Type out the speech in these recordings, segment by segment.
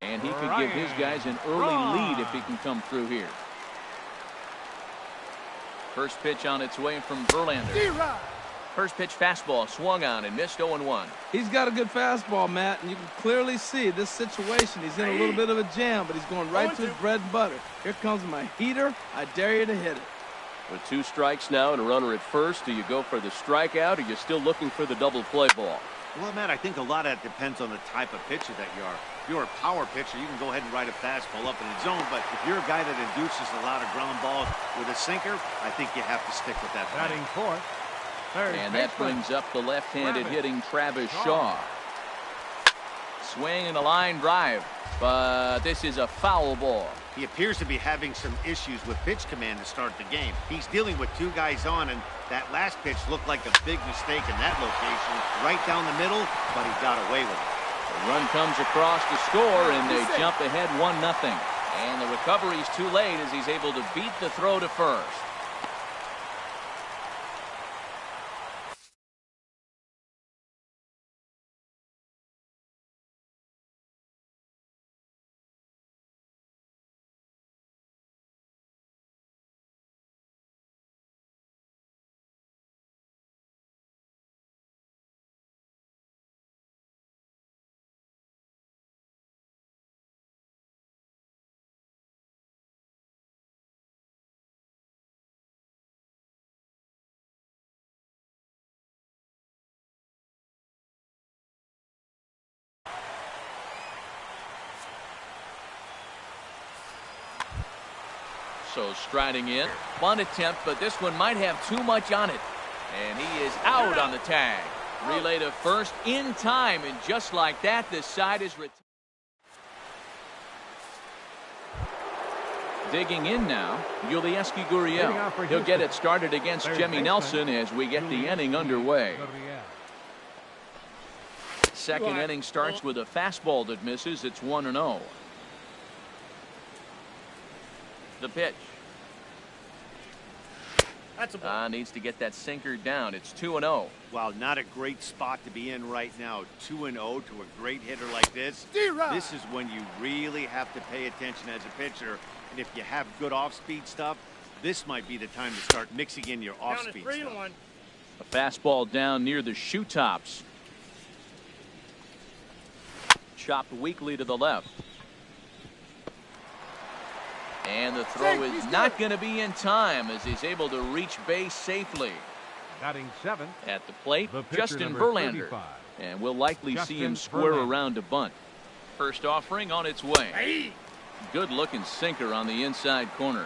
And he could give his guys an early lead if he can come through here. First pitch on its way from Verlander. First pitch fastball swung on and missed 0-1. He's got a good fastball, Matt, and you can clearly see this situation. He's in a little bit of a jam, but he's going right to his bread and butter. Here comes my heater. I dare you to hit it. With 2 strikes now and a runner at first, do you go for the strikeout or are you still looking for the double play ball? Well, Matt, I think a lot of that depends on the type of pitcher that you are. If you're a power pitcher, you can go ahead and ride a fastball up in the zone, but if you're a guy that induces a lot of ground balls with a sinker, I think you have to stick with that. Batting fourth. And that brings up the left-handed hitting Travis Shaw. Swing and a line drive, but this is a foul ball. He appears to be having some issues with pitch command to start the game. He's dealing with 2 guys on, and that last pitch looked like a big mistake in that location. Right down the middle, but he got away with it. The run comes across to score, and they jump ahead 1-0. And the recovery's too late as he's able to beat the throw to first. So striding in, bunt attempt, but this one might have too much on it. And he is out on the tag. Relay to first in time, and just like that, this side is retired. Digging in now, Yulieski Gurriel. He'll get it started against Jimmy Nelson as we get the inning underway. Second inning starts with a fastball that misses. It's 1-0. The pitch. That's a ball. Needs to get that sinker down. It's 2-0. Wow, not a great spot to be in right now. 2-0 to a great hitter like this. This is when you really have to pay attention as a pitcher. And if you have good off-speed stuff, this might be the time to start mixing in your off-speed stuff. A fastball down near the shoe tops. Chopped weakly to the left. And the throw is not going to be in time as he's able to reach base safely. Batting 7th. At the plate, Justin Verlander. And we'll likely see him square around to bunt. First offering on its way. Good looking sinker on the inside corner.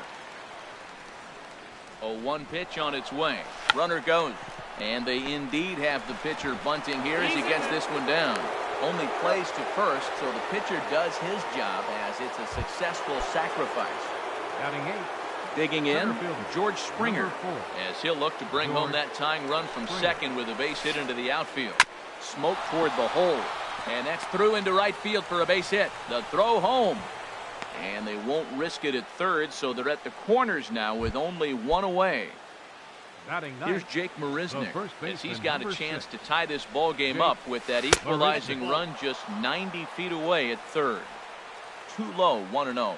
0-1 pitch on its way. Runner goes. And they indeed have the pitcher bunting here as he gets this one down. Only plays to first, so the pitcher does his job as it's a successful sacrifice. Batting 8. Digging in, George Springer, as he'll look to bring home that tying run from second with a base hit into the outfield. Smoke toward the hole, and that's through into right field for a base hit. The throw home, and they won't risk it at third, so they're at the corners now with only 1 away. Here's Jake Marisnick as he's got a chance to tie this ball game up with that equalizing run just 90 feet away at third. Too low, 1-0.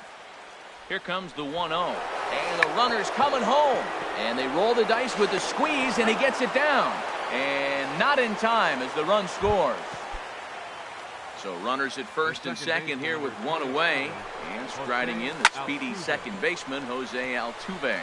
Here comes the 1-0, and the runner's coming home, and they roll the dice with the squeeze, and he gets it down, and not in time as the run scores. So runners at first and second here with 1 away, and striding in the speedy second baseman Jose Altuve.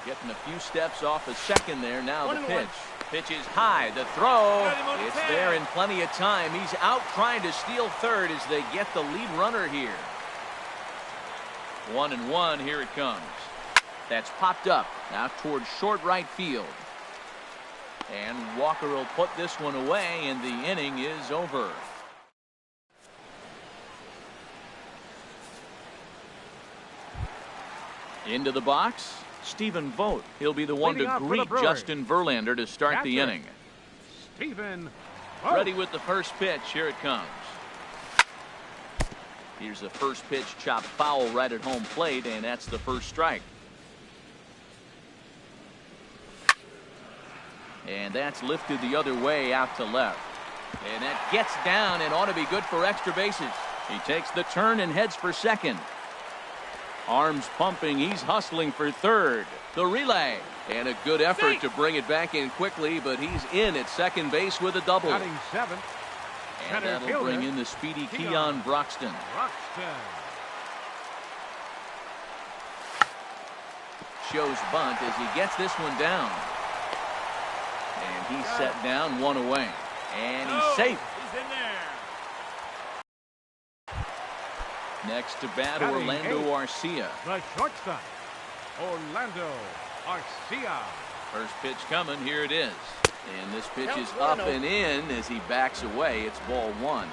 Getting a few steps off a second there. Now the pitch. Pitch is high. The throw. It's there in plenty of time. He's out trying to steal third as they get the lead runner here. 1-1. Here it comes. That's popped up now towards short right field. And Walker will put this one away, and the inning is over. Into the box, Stephen Vogt. He'll be the one to greet Justin Verlander to start the inning. Stephen Vogt. Ready with the first pitch. Here it comes. Here's the first pitch, chopped foul right at home plate, and that's the first strike. And that's lifted the other way out to left. And that gets down and ought to be good for extra bases. He takes the turn and heads for second. Arms pumping. He's hustling for third. The relay. And a good effort to bring it back in quickly, but he's in at second base with a double. Batting 7th. And that'll bring in the speedy Keon Broxton. Shows bunt as he gets this one down. And he's set down, one away. And he's safe. He's in there. Next to bat, Batting Orlando 8th. Arcia. The shortstop, Orlando Arcia. First pitch coming. Here it is. And this pitch is up and in as he backs away. It's ball one.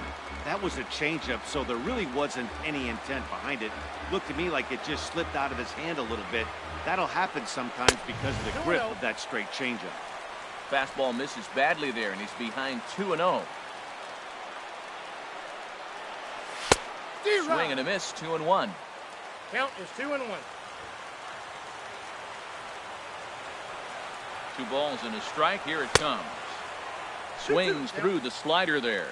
That was a changeup, so there really wasn't any intent behind it. Looked to me like it just slipped out of his hand a little bit. That'll happen sometimes because of the grip of that straight changeup. Fastball misses badly there, and he's behind 2-0. Swing and a miss, 2-1. Count is 2-1. 2 balls and a strike. Here it comes. Swings through the slider there.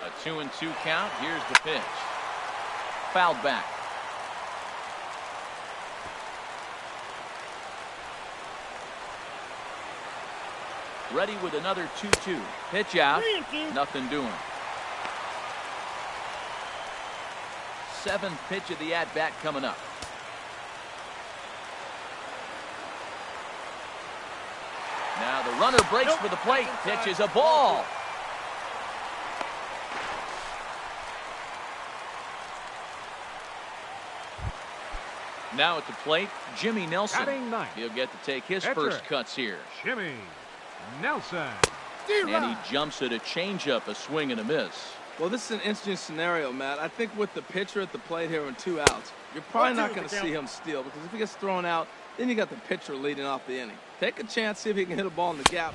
A 2-2 count. Here's the pitch. Fouled back. Ready with another 2-2. Pitch out. Nothing doing. 7th pitch of the at-bat coming up. Now the runner breaks for the plate. Pitch is a ball. Now at the plate, Jimmy Nelson. Batting 9th. He'll get to take his Pitcher. first cuts here. Jimmy Nelson. And he jumps at a changeup, a swing and a miss. Well, this is an interesting scenario, Matt. I think with the pitcher at the plate here and 2 outs, you're probably not going to see him steal, because if he gets thrown out, then you got the pitcher leading off the inning. Take a chance, see if he can hit a ball in the gap.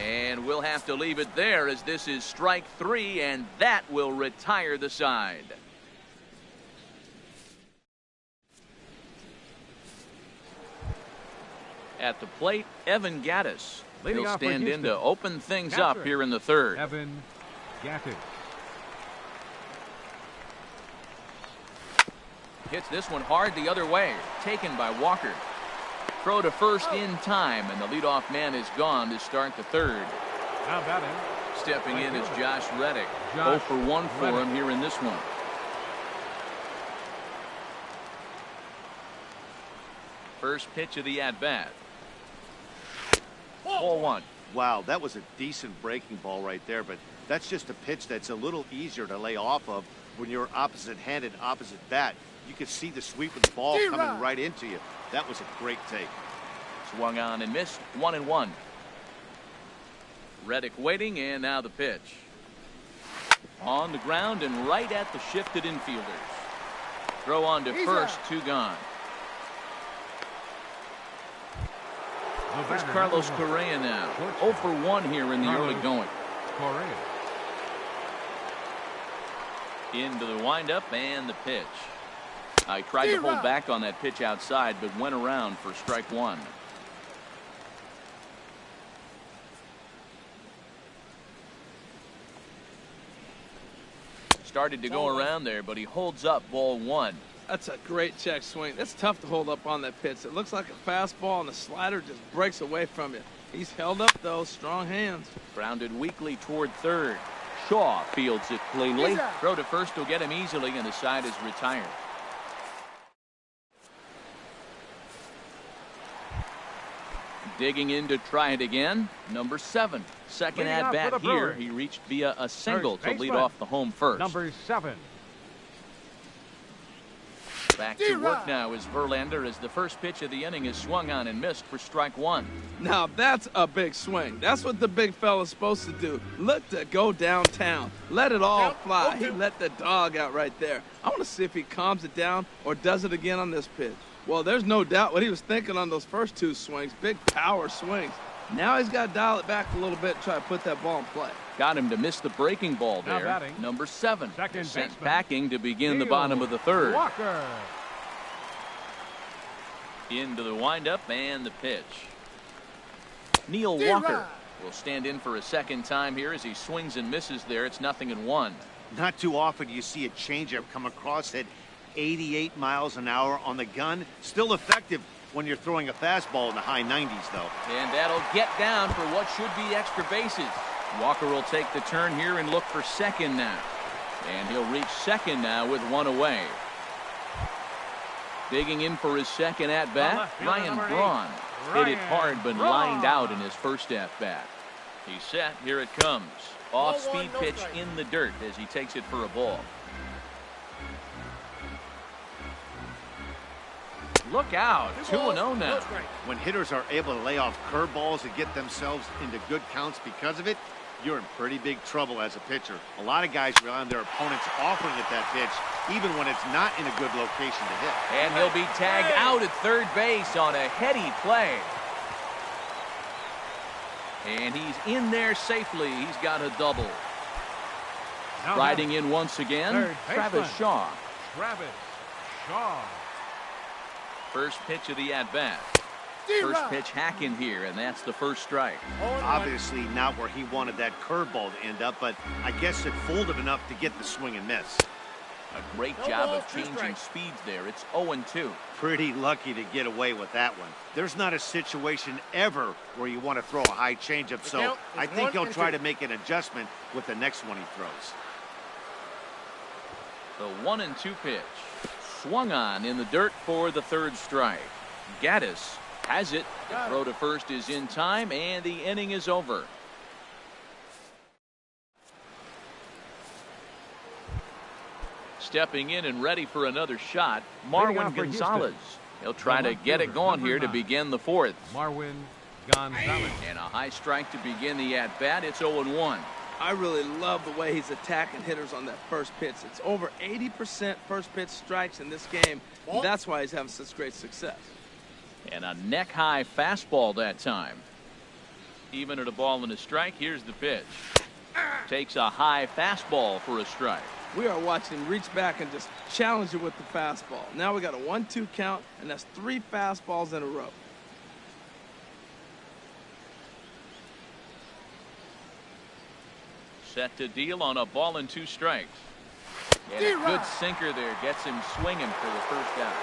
And we'll have to leave it there as this is strike 3, and that will retire the side. At the plate, Evan Gattis. Leading He'll off for stand in Houston. to open things Catcher. up here in the third. Evan Gattis. Hits this one hard the other way. Taken by Walker. Throw to first in time, and the leadoff man is gone to start the third. Now batting. Stepping in is Josh Reddick. Josh 0 for 1 for Reddick. him here in this one. First pitch of the at-bat. Ball 1. Wow, that was a decent breaking ball right there, but that's just a pitch that's a little easier to lay off of when you're opposite-handed, opposite bat. You could see the sweep of the ball coming right into you. That was a great take. Swung on and missed. 1-1. Reddick waiting, and now the pitch. On the ground and right at the shifted infielders. Throw on to first, 2 gone. Here's Carlos Correa now. 0 for 1 here in the early going. Correa. Into the windup and the pitch. I tried to hold back on that pitch outside, but went around for strike 1. Started to go around there, but he holds up ball 1. That's a great check swing. That's tough to hold up on that pitch. It looks like a fastball, and the slider just breaks away from you. He's held up, though. Strong hands. Grounded weakly toward third. Shaw fields it cleanly. Throw to first will get him easily, and the side is retired. Digging in to try it again. Number 7. Second Leading off at-bat for the here. Brewers. He reached via a single First to lead baseman. off the home first. Number 7. Back to work now is Verlander as the first pitch of the inning is swung on and missed for strike 1. Now, that's a big swing. That's what the big fella's supposed to do. Look to go downtown. Let it all fly. He let the dog out right there. I want to see if he calms it down or does it again on this pitch. Well, there's no doubt what he was thinking on those first 2 swings. Big power swings. Now he's got to dial it back a little bit and try to put that ball in play. Got him to miss the breaking ball Now there. batting. Number 7. Second Sent baseman. packing to begin the Neil bottom of the third. Walker. Into the windup and the pitch. Neil Walker will stand in for a second time here as he swings and misses there. It's 0-1. Not too often you see a changeup come across at 88 miles an hour on the gun. Still effective when you're throwing a fastball in the high 90s, though. And that'll get down for what should be extra bases. Walker will take the turn here and look for second now. And he'll reach second now with one away. Digging in for his second at-bat, Ryan Braun. Hit it hard but lined out in his first at-bat. He's set. Here it comes. Off-speed pitch in the dirt as he takes it for a ball. Look out. 2-0 now. When hitters are able to lay off curveballs and get themselves into good counts because of it, you're in pretty big trouble as a pitcher. A lot of guys rely on their opponents offering at that pitch, even when it's not in a good location to hit. And he'll be tagged out at third base on a heady play. And he's in there safely. He's got a double. Riding in once again, Travis Shaw. Travis Shaw. First pitch of the at-bat. First pitch hacking here, and that's the first strike. Obviously not where he wanted that curveball to end up, but I guess it folded enough to get the swing and miss. A great job of changing speeds there. It's 0-2. Pretty lucky to get away with that one. There's not a situation ever where you want to throw a high changeup, so I think he'll try to make an adjustment with the next one he throws. The 1-2 pitch. Swung on in the dirt for the third strike. Gaddis has it. The throw to first is in time, and the inning is over. Stepping in and ready for another shot, Marwin Gonzalez. He'll try to get it going here to begin the fourth. Marwin Gonzalez. And a high strike to begin the at-bat. It's 0-1. I really love the way he's attacking hitters on that first pitch. It's over 80% first pitch strikes in this game. And that's why he's having such great success. And a neck-high fastball that time. Even at a ball and a strike, here's the pitch. Takes a high fastball for a strike. We are watching him reach back and just challenge it with the fastball. Now we got a 1-2 count, and that's 3 fastballs in a row. Set to deal on a ball and 2 strikes. And a good sinker there gets him swinging for the first out.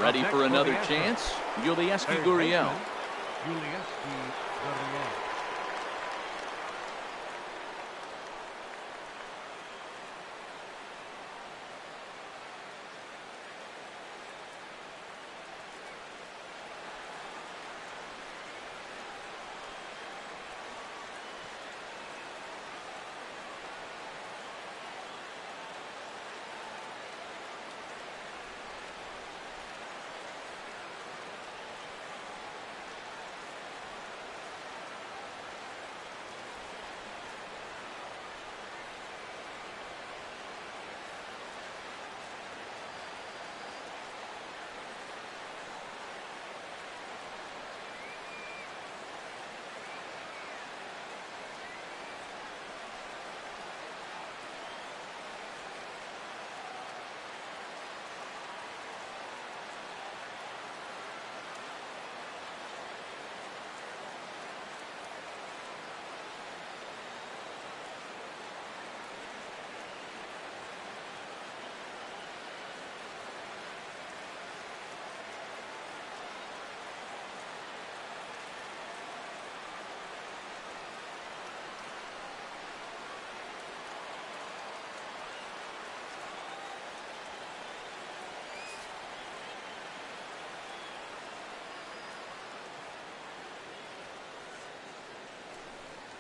Ready for another chance? Yulieski Gurriel. Yulieski Gurriel.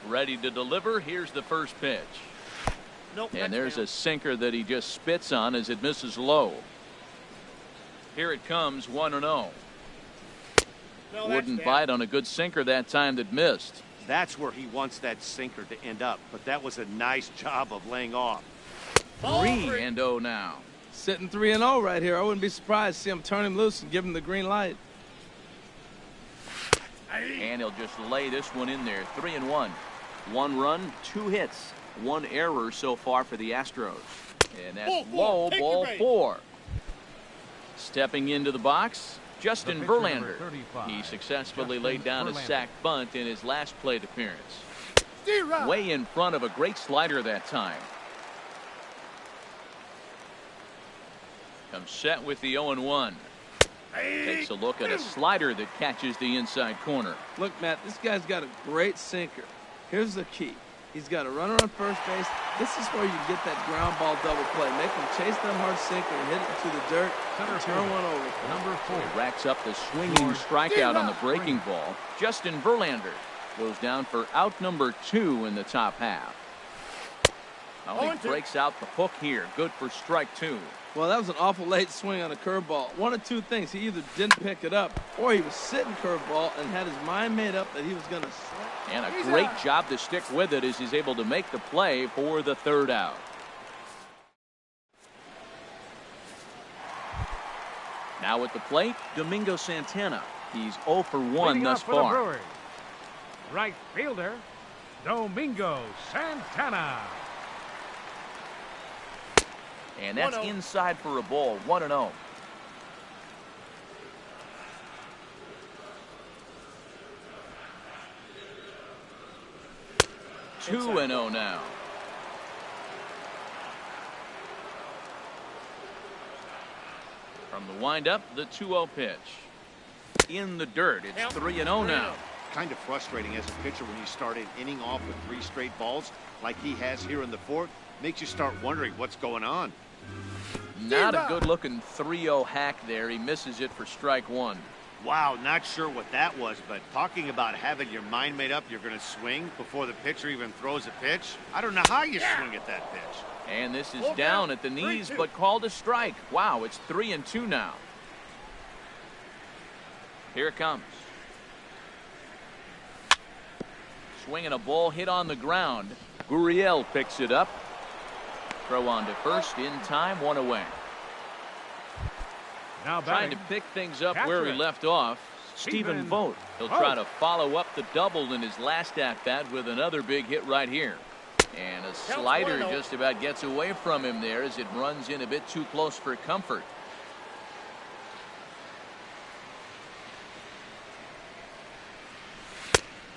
Ready to deliver. Here's the first pitch. And there's a sinker that he just spits on as it misses low. Here it comes, 1-0. Wouldn't bite on a good sinker that time that missed. That's where he wants that sinker to end up, but that was a nice job of laying off. 3-0 now. Sitting 3-0 right here. I wouldn't be surprised to see him turn him loose and give him the green light. And he'll just lay this one in there. 3-1. 1 run, 2 hits, 1 error so far for the Astros. And that's low, ball 4. Stepping into the box, Justin pitcher, number Verlander. 35, He successfully Justin laid down a Verlander. sac bunt in his last plate appearance. Way in front of a great slider that time. Comes set with the 0-1. Takes a look at a slider that catches the inside corner. Look, Matt, this guy's got a great sinker. Here's the key. He's got a runner on first base. This is where you get that ground ball double play. Make him chase that hard sinker and hit it into the dirt and turn one over. Number 4. He racks up the swinging strikeout on the breaking ball. Justin Verlander goes down for out number 2 in the top half. Oh, he breaks out the hook here. Good for strike 2. Well, that was an awful late swing on a curveball. One of two things. He either didn't pick it up or he was sitting curveball and had his mind made up that he was going to swing. And a great job to stick with it as he's able to make the play for the 3rd out. Now at the plate, Domingo Santana. He's 0 for 1 Leading thus off for the far. Brewers, right fielder, Domingo Santana. And that's 1-0. inside for a ball, 1-0. Inside 2-0 now. From the windup, the 2-0 pitch. In the dirt, it's 3-0 now. Kind of frustrating as a pitcher when you start an inning off with 3 straight balls like he has here in the 4th. Makes you start wondering what's going on. Not a good-looking 3-0 hack there. He misses it for strike 1. Wow, not sure what that was, but talking about having your mind made up you're going to swing before the pitcher even throws a pitch. I don't know how you swing at that pitch. And this is down at the knees, but called a strike. Wow, it's 3-2 now. Here it comes. Swinging a ball hit on the ground. Gurriel picks it up. Throw on to first in time, 1 away. Now Trying batting, to pick things up catcher, where he left off. Stephen Stephen Vogt. He'll Vogt. try to follow up the double in his last at-bat with another big hit right here. And a slider 1-0. just about gets away from him there as it runs in a bit too close for comfort.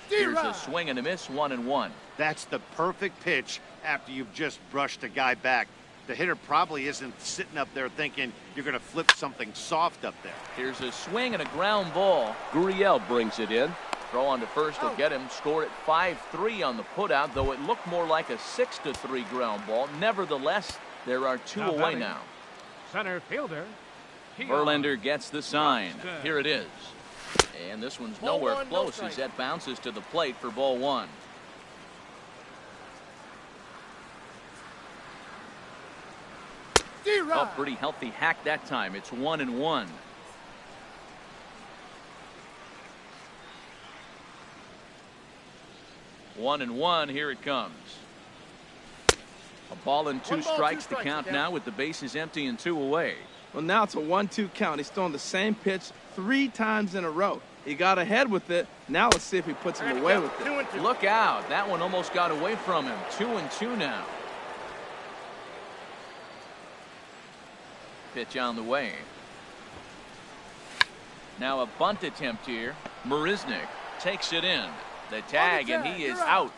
Here's a swing and a miss, 1-1. That's the perfect pitch after you've just brushed a guy back. The hitter probably isn't sitting up there thinking you're going to flip something soft up there. Here's a swing and a ground ball. Gurriel brings it in. Throw on to first will get him. Score at 5-3 on the putout, though it looked more like a 6-3 ground ball. Nevertheless, there are 2 Now away batting, now. center fielder, Keon. Verlander gets the sign. Buxton. Here it is. And this one's Ball nowhere 1, no close strike. as that bounces to the plate for ball 1. A pretty healthy hack that time. It's 1-1. One and one. Here it comes. A ball and 2 1 ball, 2 strikes to strikes, count now with the bases empty and 2 away. Well, now it's a 1-2 count. He's throwing the same pitch 3 times in a row. He got ahead with it. Now let's see if he puts him away with it. 2-2. Look out. That one almost got away from him. 2-2 now. Pitch on the way. Now a bunt attempt here. Marisnick takes it in. The tag, and he is out.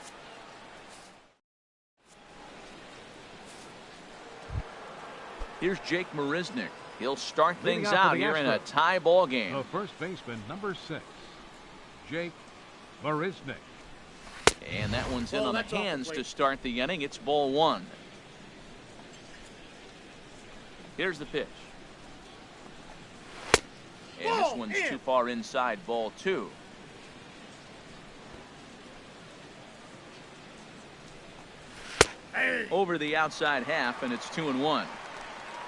Here's Jake Marisnick. He'll start Leading things off for out the here in a Astros. tie ball game. The first baseman, number 6, Jake Marisnick. And that one's in Ball, on the that's off the hands to plate. start the inning. It's ball 1. Here's the pitch. And this Ball one's in. too far inside, ball 2. Over the outside half, and it's 2-1.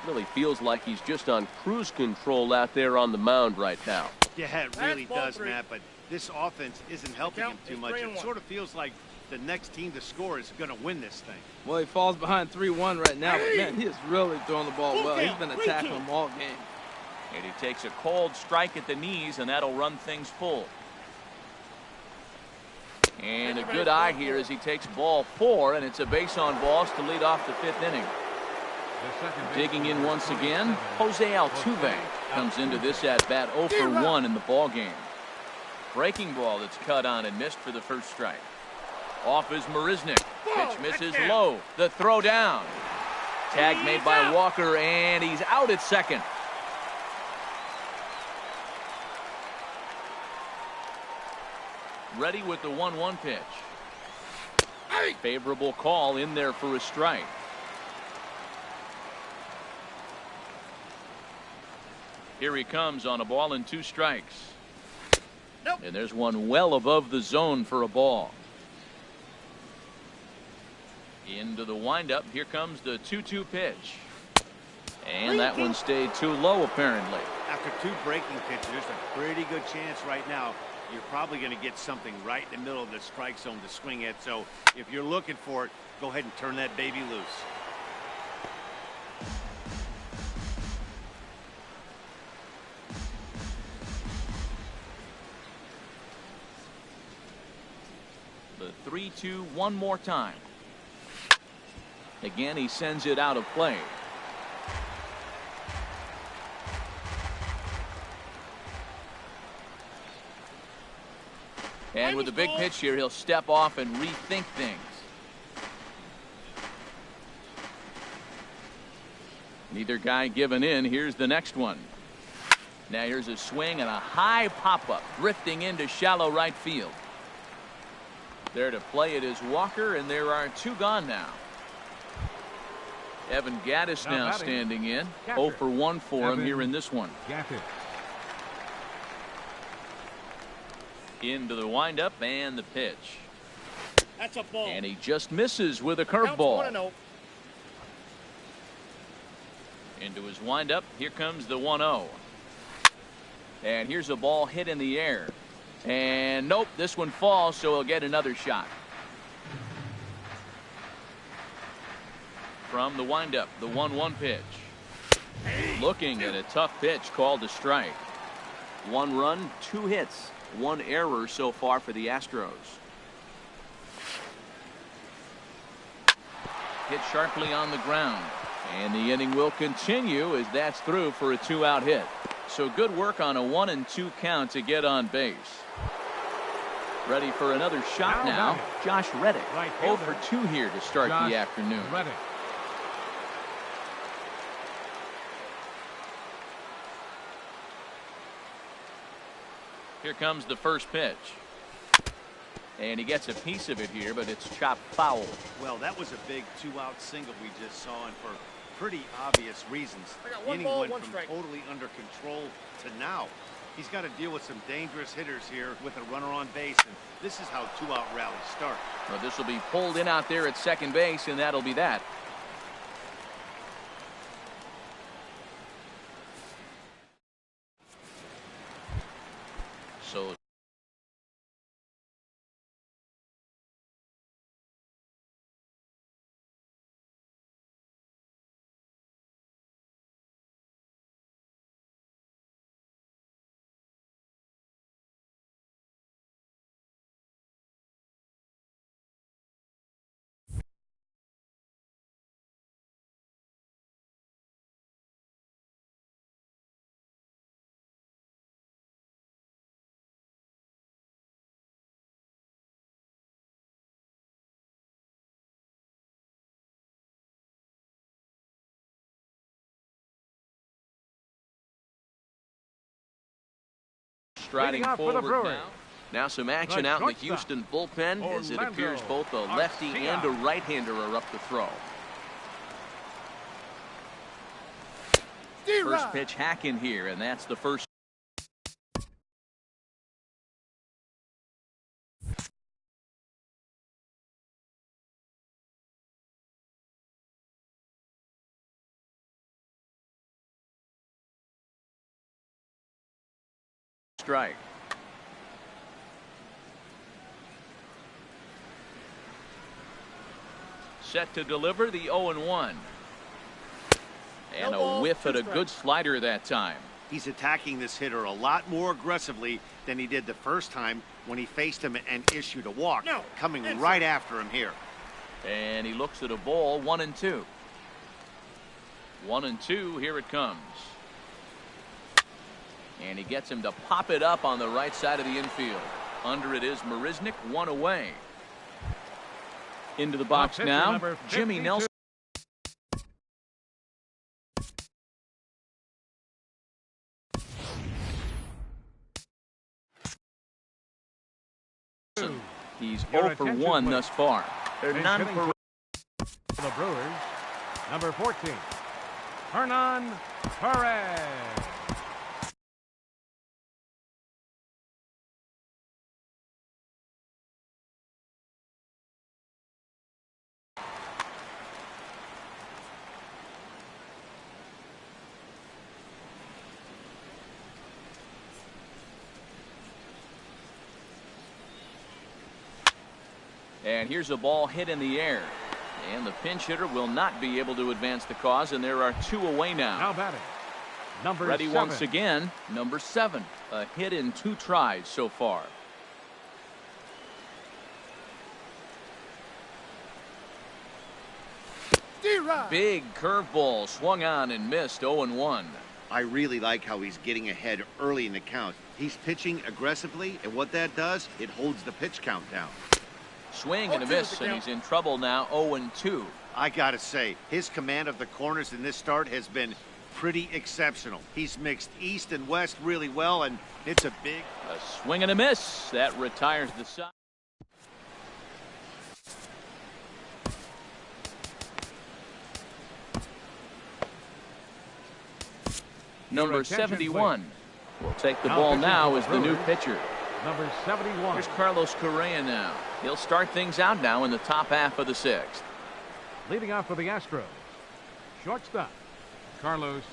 Really feels like he's just on cruise control out there on the mound right now. Yeah, it really That's ball does, 3. Matt, but this offense isn't helping him Count too is much. 3-1. It sort of feels like the next team to score is going to win this thing. Well, he falls behind 3-1 right now, but man, he is really throwing the ball well. He's been attacking them all game. And he takes a cold strike at the knees, and that'll run things full. And a good eye here as he takes ball 4, and it's a base on balls to lead off the 5th inning. Digging in once again, Jose Altuve comes into this at-bat 0 for 1 in the ballgame. Breaking ball that's cut on and missed for the first strike. Off is Marisnick. Pitch misses low. The throw down. Tag made by Walker, and he's out at second. Ready with the 1-1 pitch. Favorable call in there for a strike. Here he comes on a ball and 2 strikes. Nope. And there's one well above the zone for a ball. Into the windup. Here comes the 2-2 pitch. And that one stayed too low, apparently. After 2 breaking pitches, there's a pretty good chance right now you're probably going to get something right in the middle of the strike zone to swing at. So if you're looking for it, go ahead and turn that baby loose. The 3-2 one more time. Again, he sends it out of play. And with a big pitch here, he'll step off and rethink things. Neither guy giving in. Here's the next one. Now here's a swing and a high pop-up, drifting into shallow right field. There to play it is Walker, and there are 2 gone now. Evan Gattis now standing in. 0 for 1 for him here in this one. Into the windup and the pitch. That's a ball. And he just misses with a curveball. Into his windup. Here comes the 1-0. And here's a ball hit in the air. And nope, this one falls, so he'll get another shot. From the windup, the 1-1 pitch. Looking at a tough pitch called a strike. 1 run, 2 hits. 1 error so far for the Astros. Hit sharply on the ground. And the inning will continue as that's through for a 2-out hit. So good work on a 1-2 count to get on base. Ready for another shot now. Josh Reddick. 0 for 2 here to start the afternoon. Here comes the first pitch. And he gets a piece of it here, but it's chopped foul. Well, that was a big 2-out single we just saw, and for pretty obvious reasons. The inning went from totally under control to now. He's got to deal with some dangerous hitters here with a runner on base, and this is how 2-out rallies start. Well, this will be pulled in out there at second base, and that'll be that. So striding forward now. Now some action out in the Houston bullpen as it appears both a lefty and a right-hander are up to throw. First pitch hack in here, and that's the first. Strike. Set to deliver the 0-1. And a whiff at a good slider that time. He's attacking this hitter a lot more aggressively than he did the first time when he faced him and issued a walk. Coming right after him here. And he looks at a ball, 1-2. 1-2. Here it comes. And he gets him to pop it up on the right side of the infield. Under it is Marisnick, 1 away. Into the box now, Jimmy Nelson. He's 0 for 1 thus far. They're none for the Brewers, number 14, Hernan Perez. And here's a ball hit in the air. And the pinch hitter will not be able to advance the cause, and there are 2 away now. Now batting, number Ready 7. once again, number 7. A hit in 2 tries so far. Big curveball swung on and missed. 0-1. I really like how he's getting ahead early in the count. He's pitching aggressively, and what that does, it holds the pitch count down. Swing and a miss, and he's in trouble now. 0-2. I gotta say, his command of the corners in this start has been pretty exceptional. He's mixed east and west really well, and it's a big... A swing and a miss. That retires the side. Number 71 will take the ball now as the new pitcher. Number 71. Here's Carlos Correa now. He'll start things out now in the top half of the 6th. Leading off for the Astros, shortstop, Carlos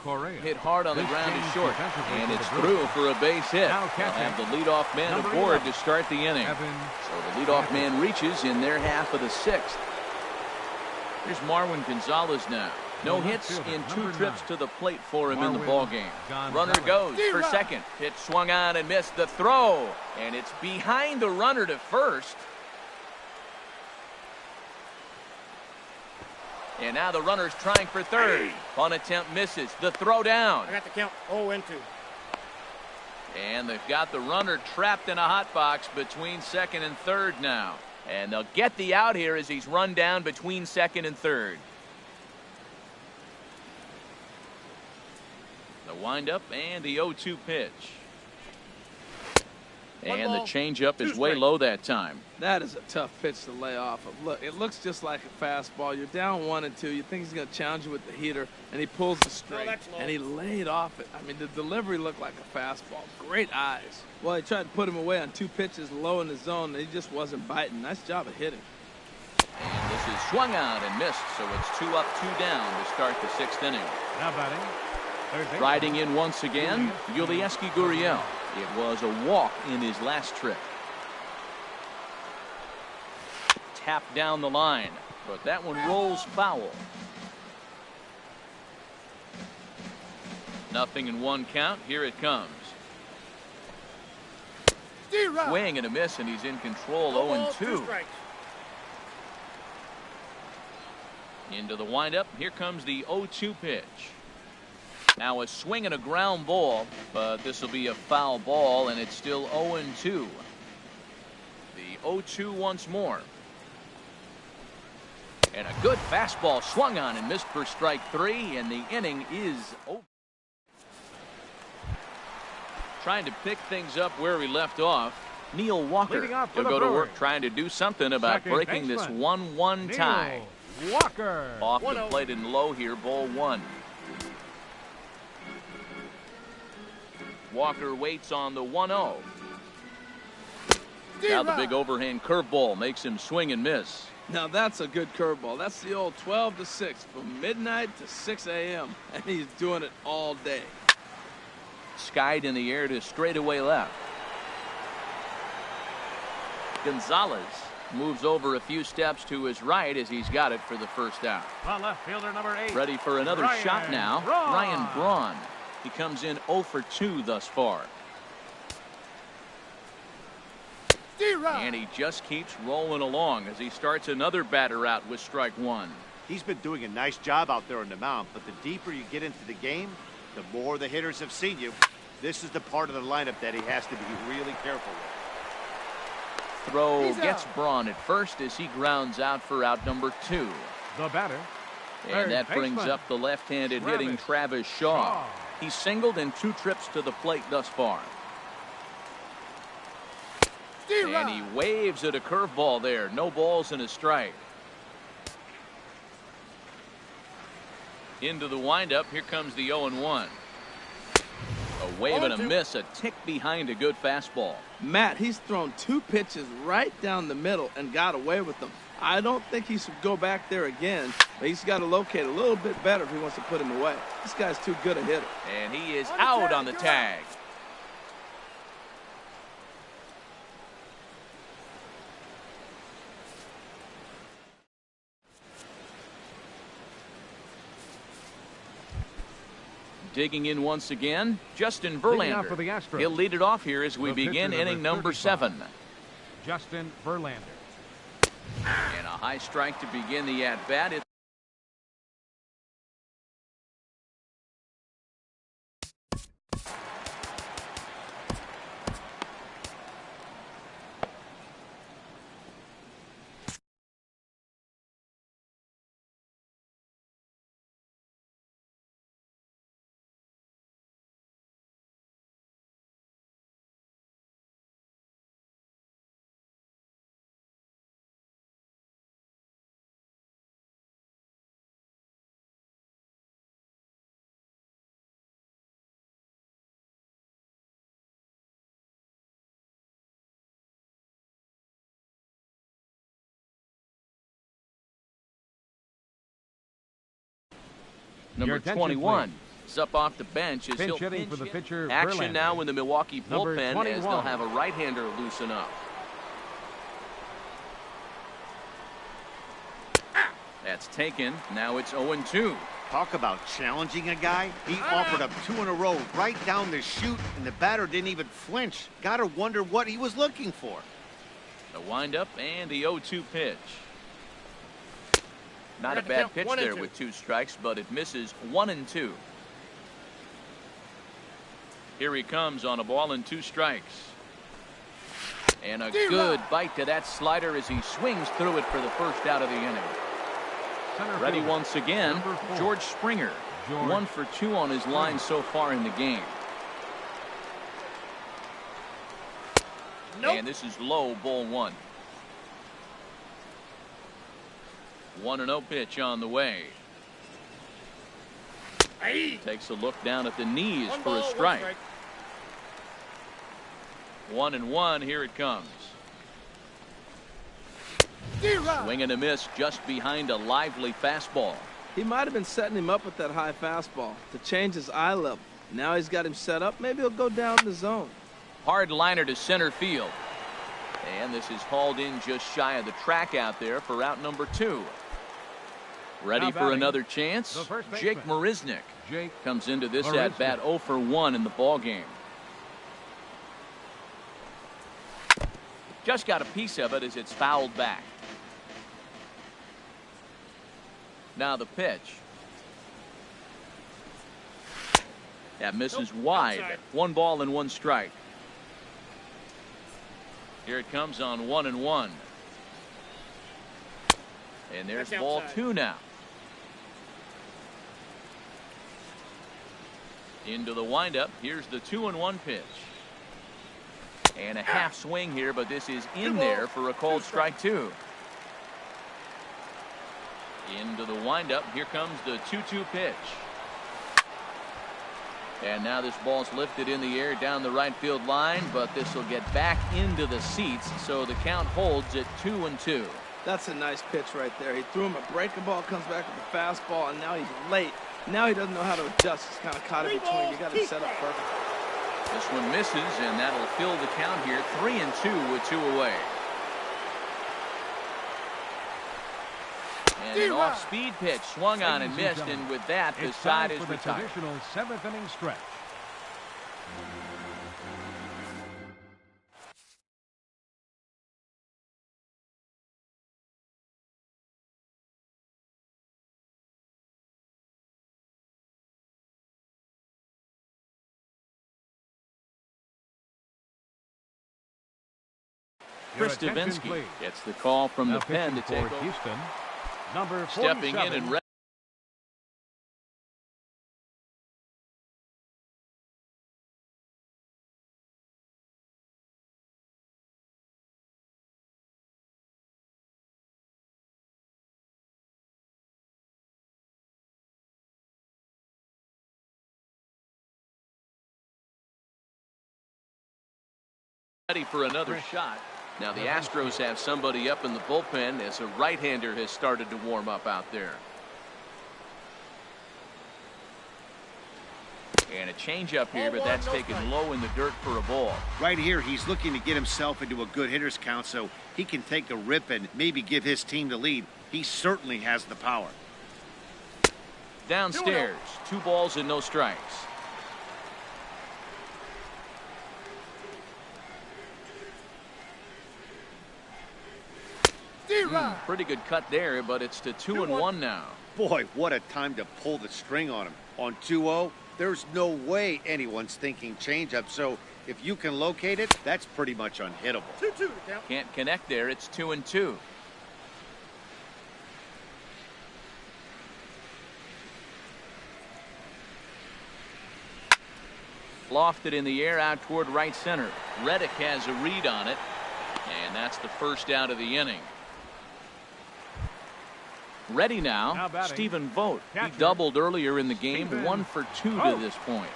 Correa. Hit hard on the ground is short, and it's through for a base hit. They'll have the leadoff man aboard to start the inning. So the leadoff man reaches in their half of the 6th. Here's Marwin Gonzalez now. No hits in 2 trips to the plate for him in the ballgame. Runner goes for second. Pitch swung on and missed the throw. And it's behind the runner to first. And now the runner's trying for third. Punt attempt misses. The throw down. I got the count 0-2. And they've got the runner trapped in a hot box between second and third now. And they'll get the out here as he's run down between second and third. The windup and the 0-2 pitch. And the changeup is way low that time. That is a tough pitch to lay off of. Look, it looks just like a fastball. You're down 1-2. You think he's going to challenge you with the heater, and he pulls the straight. And he laid off it. I mean, the delivery looked like a fastball. Great eyes. Well, he tried to put him away on 2 pitches low in the zone, and he just wasn't biting. Nice job of hitting. And this is swung on and missed, so it's 2 up, 2 down to start the 6th inning. Now batting, riding in once again, Yulieski Gurriel. It was a walk in his last trip. Tapped down the line, but that one rolls foul. 0-1 count. Here it comes. Swing and a miss, and he's in control. 0-2. Into the windup. Here comes the 0-2 pitch. Now a swing and a ground ball, but this will be a foul ball, and it's still 0-2. The 0-2 once more. And a good fastball swung on and missed for strike 3, and the inning is over. Trying to pick things up where we left off. Neil Walker will go to work trying to do something about breaking this 1-1 tie. Walker. Off the plate and low here, ball 1. Walker waits on the 1-0. Now the big overhand curveball makes him swing and miss. Now that's a good curveball. That's the old 12 to 6 from midnight to 6 a.m. and he's doing it all day. Skied in the air to straightaway left. Gonzalez moves over a few steps to his right as he's got it for the first out. On left fielder number 8. Ready for another shot now. Ryan Braun. He comes in 0 for 2 thus far. And he just keeps rolling along as he starts another batter out with strike 1. He's been doing a nice job out there on the mound, but the deeper you get into the game, the more the hitters have seen you. This is the part of the lineup that he has to be really careful with. Throw gets Braun at first as he grounds out for out number 2. The batter. And that brings baseman, up the left-handed hitting Travis Shaw. He's singled in 2 trips to the plate thus far. And he waves at a curveball there. No balls and a strike. Into the windup. Here comes the 0-1. A wave and a miss, a tick behind a good fastball. Matt, he's thrown 2 pitches right down the middle and got away with them. I don't think he should go back there again, but he's got to locate a little bit better if he wants to put him away. This guy's too good a hitter. And he is out on the tag. Digging in once again, Justin Verlander. For the Astros. He'll lead it off here as we begin inning number 7. Justin Verlander. And a high strike to begin the at-bat. Number 21 is up off the bench as he'll hitting for the pitcher. Action Verlander. now in the Milwaukee bullpen as they'll 21. have a right-hander loosen up. That's taken. Now it's 0-2. Talk about challenging a guy. He offered up 2 in a row right down the chute, and the batter didn't even flinch. Gotta wonder what he was looking for. The windup and the 0-2 pitch. Not a bad pitch there with 2 strikes, but it misses 1-2. Here he comes on a ball and 2 strikes. And a good bite to that slider as he swings through it for the first out of the inning. Ready once again, George Springer. 1 for 2 on his line so far in the game. And this is low, ball 1. 1-0 pitch on the way. Takes a look down at the knees for a strike. 1-1, here it comes. Swing and a miss just behind a lively fastball. He might have been setting him up with that high fastball to change his eye level. Now he's got him set up. Maybe he'll go down the zone. Hard liner to center field. And this is hauled in just shy of the track out there for out number 2. Ready for another chance? Jake Marisnick comes into this at-bat 0 for 1 in the ballgame. Just got a piece of it as it's fouled back. Now the pitch. That misses wide. Outside. 1 ball and 1 strike. Here it comes on 1-1. And there's That's ball outside. 2 now. Into the windup. Here's the 2-1 pitch. And a half swing here, but this is in there for a called strike 2. Into the windup. Here comes the 2-2 pitch. And now this ball's lifted in the air down the right field line, but this will get back into the seats, so the count holds at 2-2. That's a nice pitch right there. He threw him a breaking ball, comes back with a fastball, and now he's late. Now he doesn't know how to adjust. He's kind of caught in between. You got him set up perfect. This one misses, and that'll fill the count here. 3-2 with 2 away. And an off-speed pitch swung on and missed, and with that, the side is retired. Traditional 7th inning stretch. Your Chris attention, Davinsky please. gets the call from Now the pen to pitching take for over. Houston, number 47. Stepping in and ready for another shot. Now the Astros have somebody up in the bullpen as a right-hander has started to warm up out there. And a changeup here, but that's taken low in the dirt for a ball. Right here, he's looking to get himself into a good hitter's count so he can take a rip and maybe give his team the lead. He certainly has the power. Downstairs, 2 balls and no strikes. Pretty good cut there, but it's to 2-1 now. Boy, what a time to pull the string on him. On 2-0, there's no way anyone's thinking changeup, so if you can locate it, that's pretty much unhittable. 2-2 to count. Can't connect there. It's 2-2. Lofted in the air out toward right center. Reddick has a read on it, and that's the first out of the inning. Ready now, Stephen Vogt. He doubled earlier in the game, 1 for 2 to this point.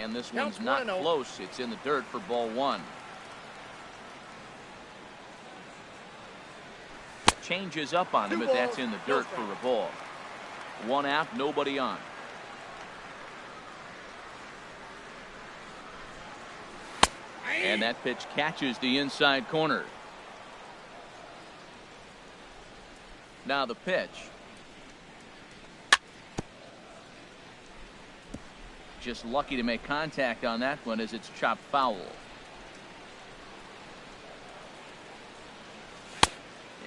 And this one's not close. It's in the dirt for ball 1. Changes up on him, but that's in the dirt for a ball. 1 out, nobody on. And that pitch catches the inside corner. Now the pitch. Just lucky to make contact on that one as it's chopped foul.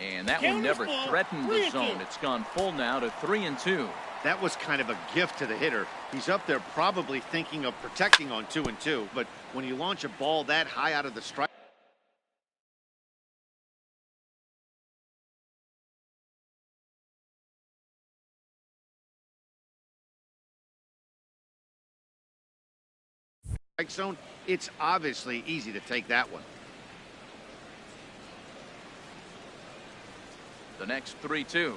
And that one never threatened the zone. It's gone full now to 3-2. That was kind of a gift to the hitter. He's up there probably thinking of protecting on 2-2, but when you launch a ball that high out of the strike zone, it's obviously easy to take that one. The next 3-2.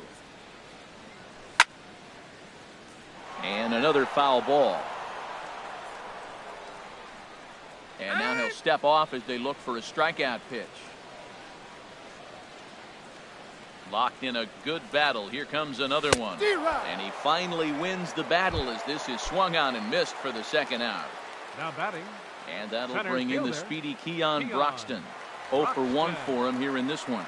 And another foul ball. And now he'll step off as they look for a strikeout pitch. Locked in a good battle. Here comes another one. And he finally wins the battle as this is swung on and missed for the second out. Now batting. And that'll bring in the speedy Keon Broxton. 0 for 1 for him here in this one.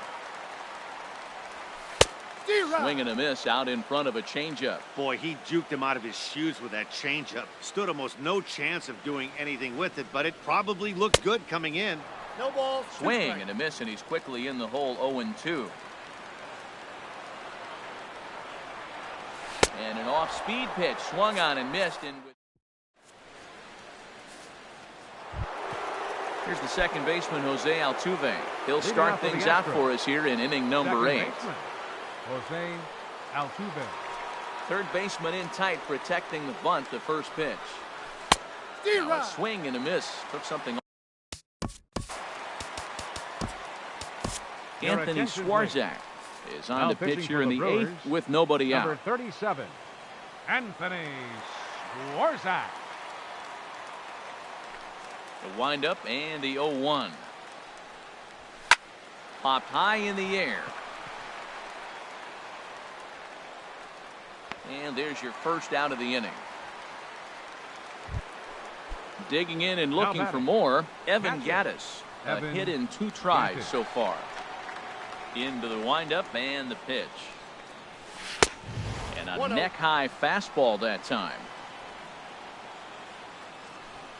Swing and a miss out in front of a changeup. Boy, he juked him out of his shoes with that changeup. Stood almost no chance of doing anything with it, but it probably looked good coming in. No ball. Swing and a miss, and he's quickly in the hole. 0-2. And an off-speed pitch swung on and missed. Here's the second baseman, Jose Altuve. He'll start things out for us here in inning number 8. Jose Altuve. Third baseman in tight, protecting the bunt, the first pitch. Now a swing and a miss. Took something off. Anthony Swarzak is on the pitch here in the 8th with nobody out. Number 37, Anthony Swarzak. The windup and the 0-1. Popped high in the air. And there's your first out of the inning. Digging in and looking for more, Evan Gattis. A hit in 2 tries so far. Into the windup and the pitch. And a neck-high fastball that time.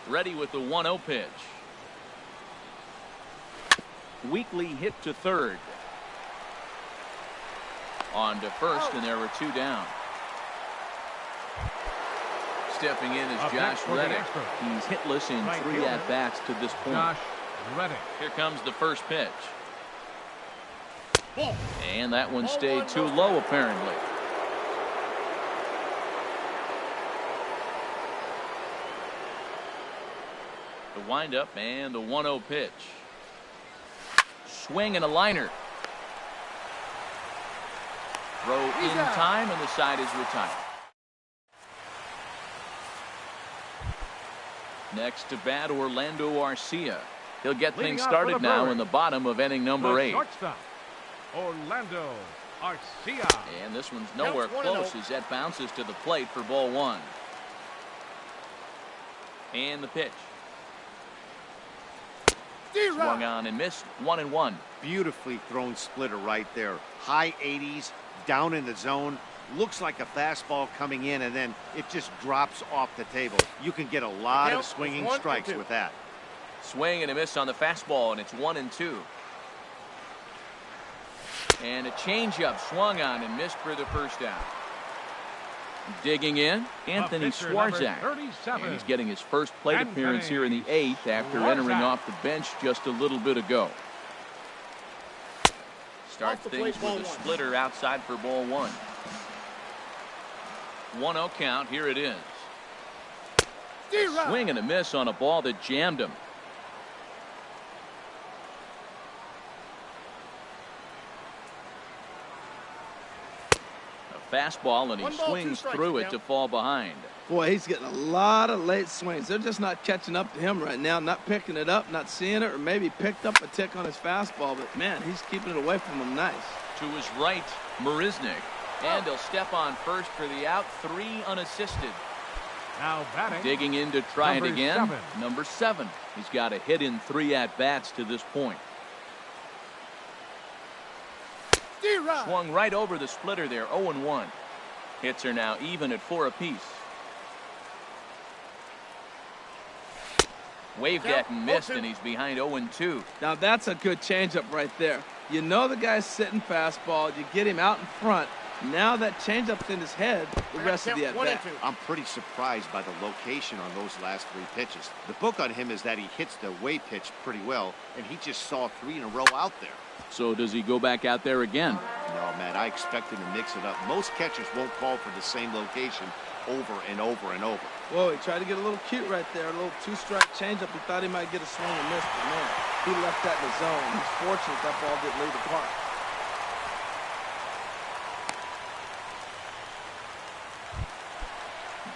Ready with the 1-0 pitch. Weakly hit to third. On to first, and there were 2 down. Stepping in is Josh Reddick. He's hitless in 3 at-bats to this point. Josh ready. Here comes the first pitch. Ball. And that one Ball stayed one, too no low, strike. apparently. The windup and the 1-0 pitch. Swing and a liner. Throw in time, and the side is retired. Next to bat, Orlando Arcia. He'll get Leading things off for started the now Brewers, in the bottom of inning number The 8. shortstop, Orlando Arcia. And this one's nowhere Counts 1-0. close as that bounces to the plate for ball 1. And the pitch. Swung on and missed. 1-1. Beautifully thrown splitter right there. High 80s, down in the zone. Looks like a fastball coming in, and then it just drops off the table. You can get a lot of swinging strikes with that. Swing and a miss on the fastball, and it's 1-2. And a changeup swung on and missed for the first out. Digging in, Anthony pitcher, number Swarzak. 37. And he's getting his first plate appearance here in the 8th after Swarzak. entering off the bench just a little bit ago. Start Off the things plate, ball with a 1. splitter outside for ball 1. 1-0 count, here it is. Swing and a miss on a ball that jammed him. A fastball, and he 1 ball, 2 swings strikes, through it count. to fall behind. Boy, he's getting a lot of late swings. They're just not catching up to him right now, not picking it up, not seeing it, or maybe picked up a tick on his fastball. But, man, he's keeping it away from him nice. To his right, Marisnik. And he'll step on first for the out, 3 unassisted. Now batting. Digging in to try it Number again. 7. Number 7. He's got a hit in 3 at-bats to this point. Swung right over the splitter there, 0-1. Hits are now even at 4 apiece. Waved at and missed, and he's behind 0-2. Now, that's a good changeup right there. You know the guy's sitting fastball. You get him out in front. Now that changeup's in his head the rest of the at-bat. I'm pretty surprised by the location on those last 3 pitches. The book on him is that he hits the way pitch pretty well, and he just saw 3 in a row out there. So does he go back out there again? No, man, I expect him to mix it up. Most catchers won't call for the same location over and over and over. Whoa, he tried to get a little cute right there. A little 2-strike changeup. He thought he might get a swing and miss, but man, he left that in the zone. He's fortunate that ball didn't leave the park.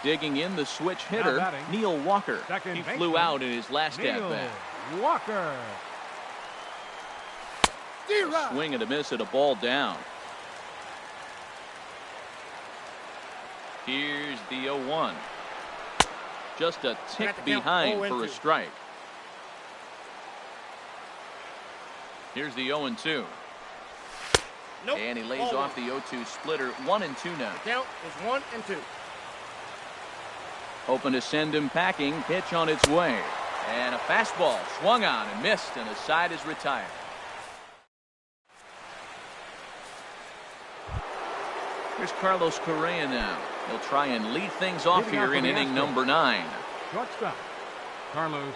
Digging in, the switch hitter, batting. Neil Walker. Second He baseman, flew out in his last Neil at-bat. Walker. A swing and a miss at a ball down. Here's the 0-1. Just a tick count, behind 0-2. for a strike. Here's the 0-2. Nope. And he lays Ball off 1. the 0-2 splitter. 1-2 now. Count is 1-2. Hoping to send him packing. Pitch on its way. And a fastball swung on and missed, and the side is retired. Here's Carlos Correa now. He'll try and lead things off Leading here off in for the inning Astros. number 9. Shortstop, Carlos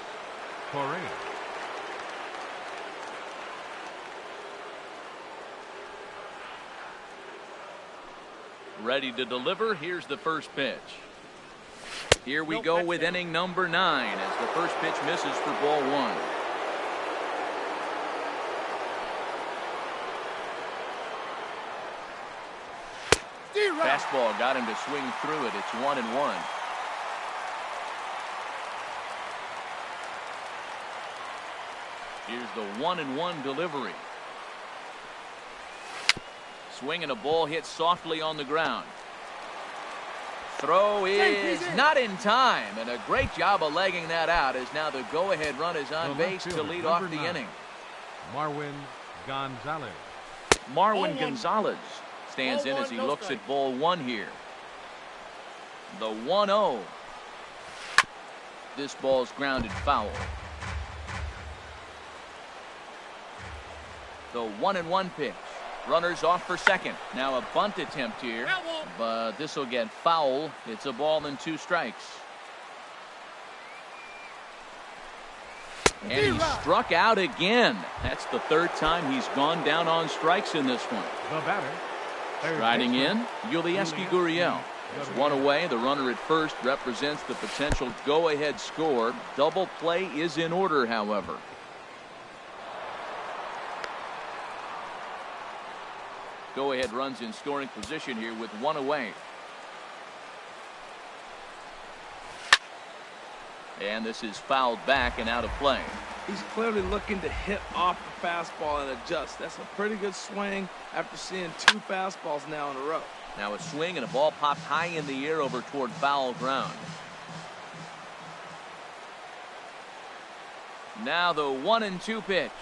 Correa. Ready to deliver. Here's the first pitch. Here we Nope, go that's with down. inning number 9 as the first pitch misses for ball 1. Fastball got him to swing through it. It's 1-1. Here's the 1-1 delivery. Swing and a ball hit softly on the ground. Throw is not in time, and a great job of legging that out as now the go-ahead run is on The base left to fielder, lead off number the 9, inning. Marwin Gonzalez. Marwin 0-1. Gonzalez stands in 0-1, as he no looks strike. at ball 1 here. The 1-0. This ball's grounded foul. The 1-1 pitch. Runners off for second. Now a bunt attempt here, Foul. but this will get foul. It's a ball and 2 strikes. And he struck out again. That's the third time he's gone down on strikes in this one. The batter. Riding in, Yulieski Gurriel. There's one away. The runner at first represents the potential go-ahead score. Double play is in order, however. Go-ahead runs in scoring position here with one away. And this is fouled back and out of play. He's clearly looking to hit off the fastball and adjust. That's a pretty good swing after seeing two fastballs now in a row. Now a swing and a ball popped high in the air over toward foul ground. Now the 1-2 pitch.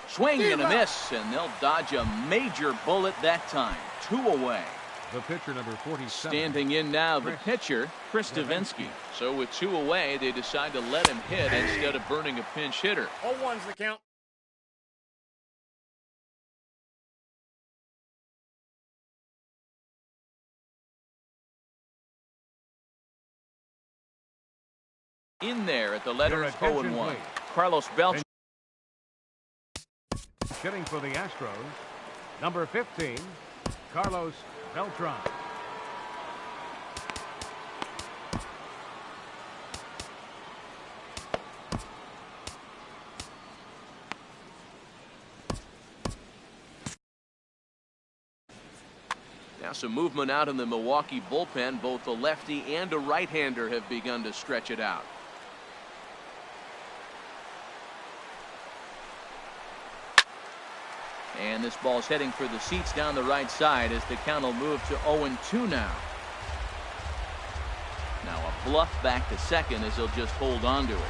Swing and a miss, and they'll dodge a major bullet that time. Two away. The pitcher, number 47. Standing in now, the pitcher, Chris Davinsky. So with two away, they decide to let him hit instead of burning a pinch hitter. 0-1's the count. In there at the letters 0-1. Please. Carlos Beltran. Hitting for the Astros, number 15, Carlos Beltran. Now some movement out in the Milwaukee bullpen. Both a lefty and a right-hander have begun to stretch it out. And this ball's heading for the seats down the right side as the count will move to 0-2 now. Now a bluff back to second as he'll just hold on to it.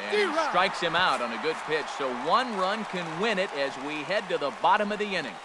And he strikes him out on a good pitch, so one run can win it as we head to the bottom of the inning.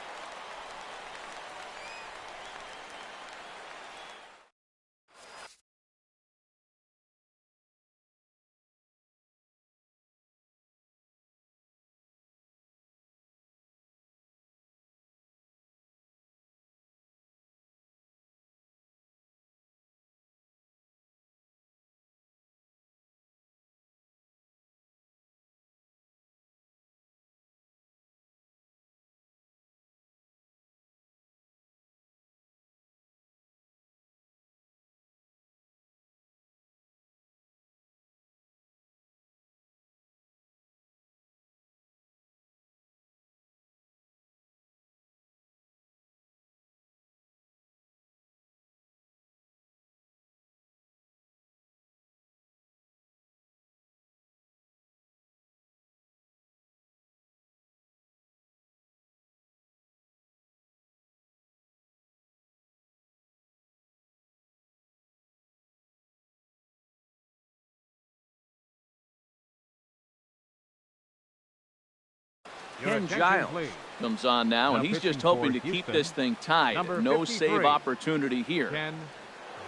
Ken Giles comes on now, and he's just hoping to keep this thing tied. No save opportunity here. Ken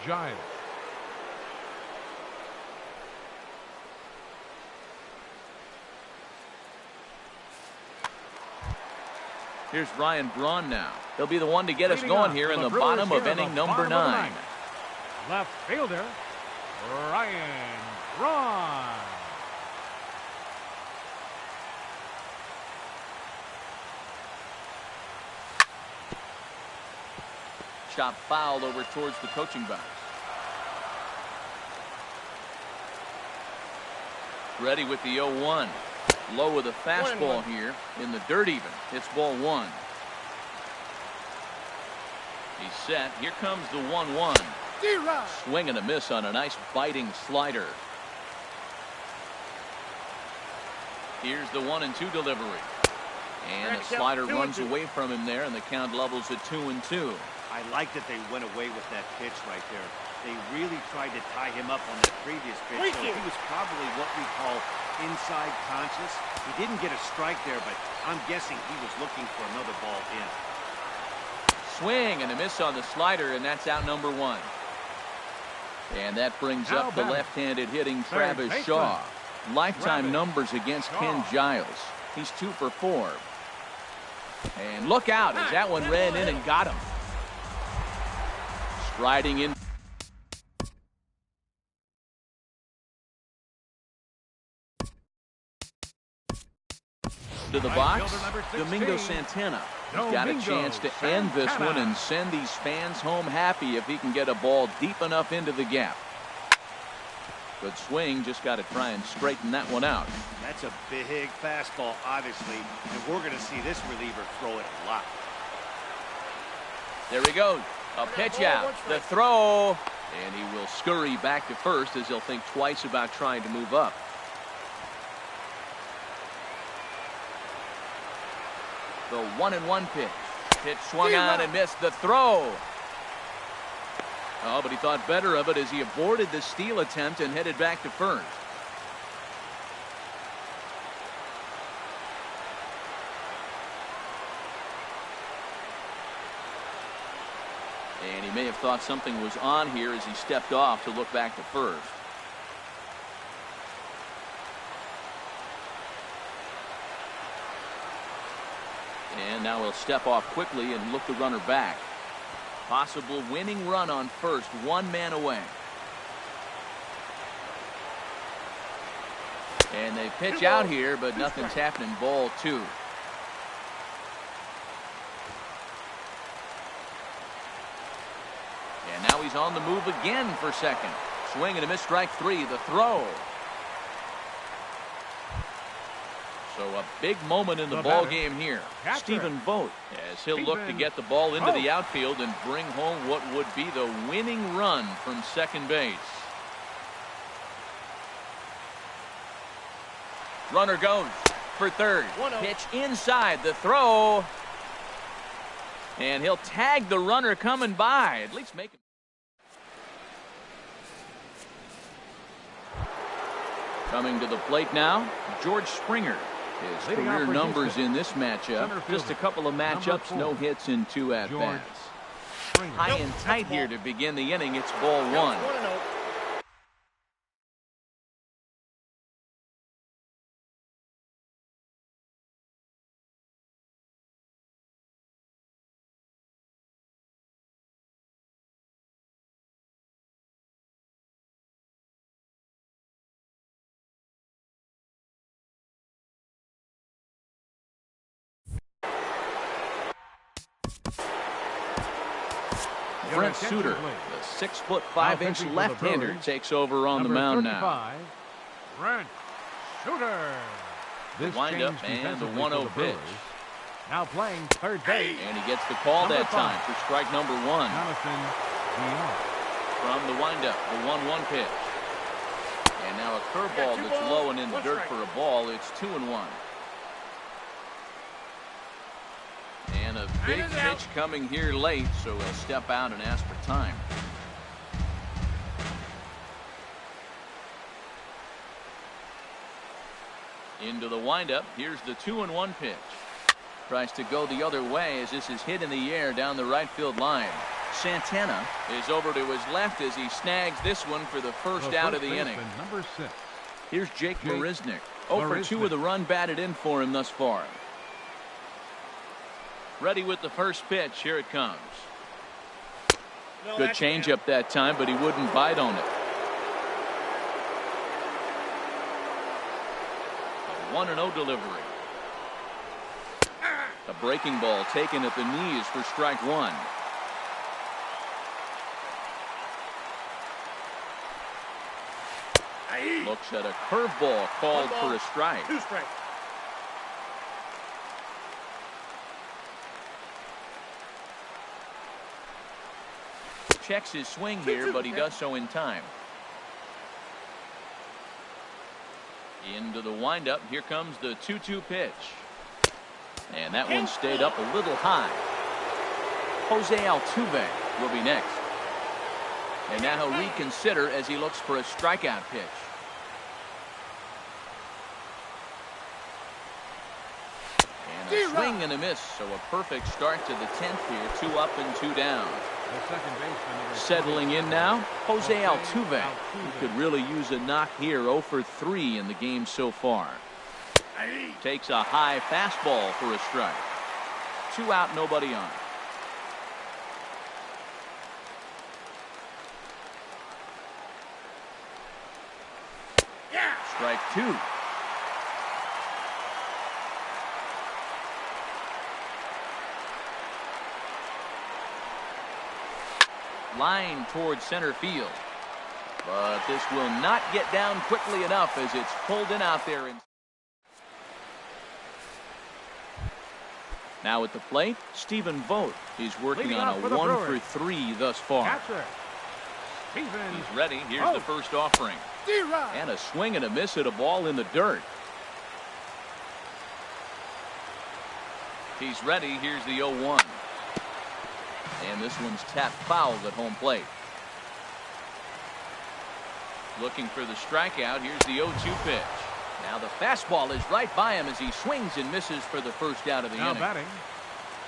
Giles. Here's Ryan Braun now. He'll be the one to get us going here in the bottom of inning number 9. Left fielder, Ryan Braun. Chop foul over towards the coaching box. Ready with the 0-1. Low with a fastball here in the dirt even. It's ball 1. He's set. Here comes the 1-1. Swing and a miss on a nice biting slider. Here's the 1-2 delivery. And the slider runs away from him there, and the count levels at 2-2. I like that they went away with that pitch right there. They really tried to tie him up on that previous pitch. So he was probably what we call inside conscious. He didn't get a strike there, but I'm guessing he was looking for another ball in. Swing and a miss on the slider, and that's out number 1. And that brings up the left-handed hitting Travis Shaw. Lifetime numbers against Ken Giles. He's 2 for 4. And look out as that one ran in and got him. Riding in to the box, Domingo Santana. He's got a chance to end this one and send these fans home happy if he can get a ball deep enough into the gap. Good swing, just got to try and straighten that one out. That's a big fastball, obviously, and we're going to see this reliever throw it a lot. There he goes. A pitch out. The throw. And he will scurry back to first as he'll think twice about trying to move up. The 1-1 pitch. Pitch swung on and missed. The throw. Oh, but he thought better of it as he aborted the steal attempt and headed back to first. And he may have thought something was on here as he stepped off to look back to first. And now he'll step off quickly and look the runner back. Possible winning run on first, one man away. And they pitch out here, but nothing's happening. Ball 2. And now he's on the move again for second. Swing and a miss, strike 3. The throw. So a big moment in the ball game here. Stephen Vogt, as he'll look to get the ball into the outfield and bring home what would be the winning run from second base. Runner goes for third. Pitch inside. The throw. And he'll tag the runner coming by. At least make it. Coming to the plate now, George Springer. His career numbers in this matchup, just a couple of matchups, no hits in 2 at-bats. High and tight here to begin the inning. It's ball 1. Brent Suter, the 6'5" left-hander, takes over on the mound now. Brent Suter. This wind-up and the 1-0 pitch. Now playing third base. And he gets the call that time for strike number 1. From the wind-up, the 1-1 pitch. And now a curveball that's low and in the dirt for a ball. It's 2-1. And a big pitch coming here late, so he'll step out and ask for time. Into the windup. Here's the 2-1 pitch. Tries to go the other way as this is hit in the air down the right field line. Santana is over to his left as he snags this one for the first out of the inning. Number 6. Here's Jake Marisnick. 0 for 2 with a run batted in for him thus far. Ready with the first pitch. Here it comes. Good changeup that time, but he wouldn't bite on it. A 1-0 delivery. A breaking ball taken at the knees for strike 1. Looks at a curveball called for a strike. 2 strikes. Checks his swing here, but he does so in time. Into the windup. Here comes the 2-2 pitch. And that one stayed up a little high. Jose Altuve will be next. And now he'll reconsider as he looks for a strikeout pitch. And a swing and a miss. So a perfect start to the 10th here. 2 up and 2 down. Settling in now, Jose Altuve. He could really use a knock here. 0 for 3 in the game so far. Takes a high fastball for a strike. 2 out, nobody on. Strike two. Line towards center field. But this will not get down quickly enough as it's pulled in out there. Now at the plate, Stephen Vogt. He's working on a 1-for-3 thus far. Catcher, Stephen. He's ready. Here's the first offering. And a swing and a miss at a ball in the dirt. He's ready. Here's the 0-1. And this one's tapped foul at home plate. Looking for the strikeout. Here's the 0-2 pitch. Now the fastball is right by him as he swings and misses for the first out of the inning. Batting,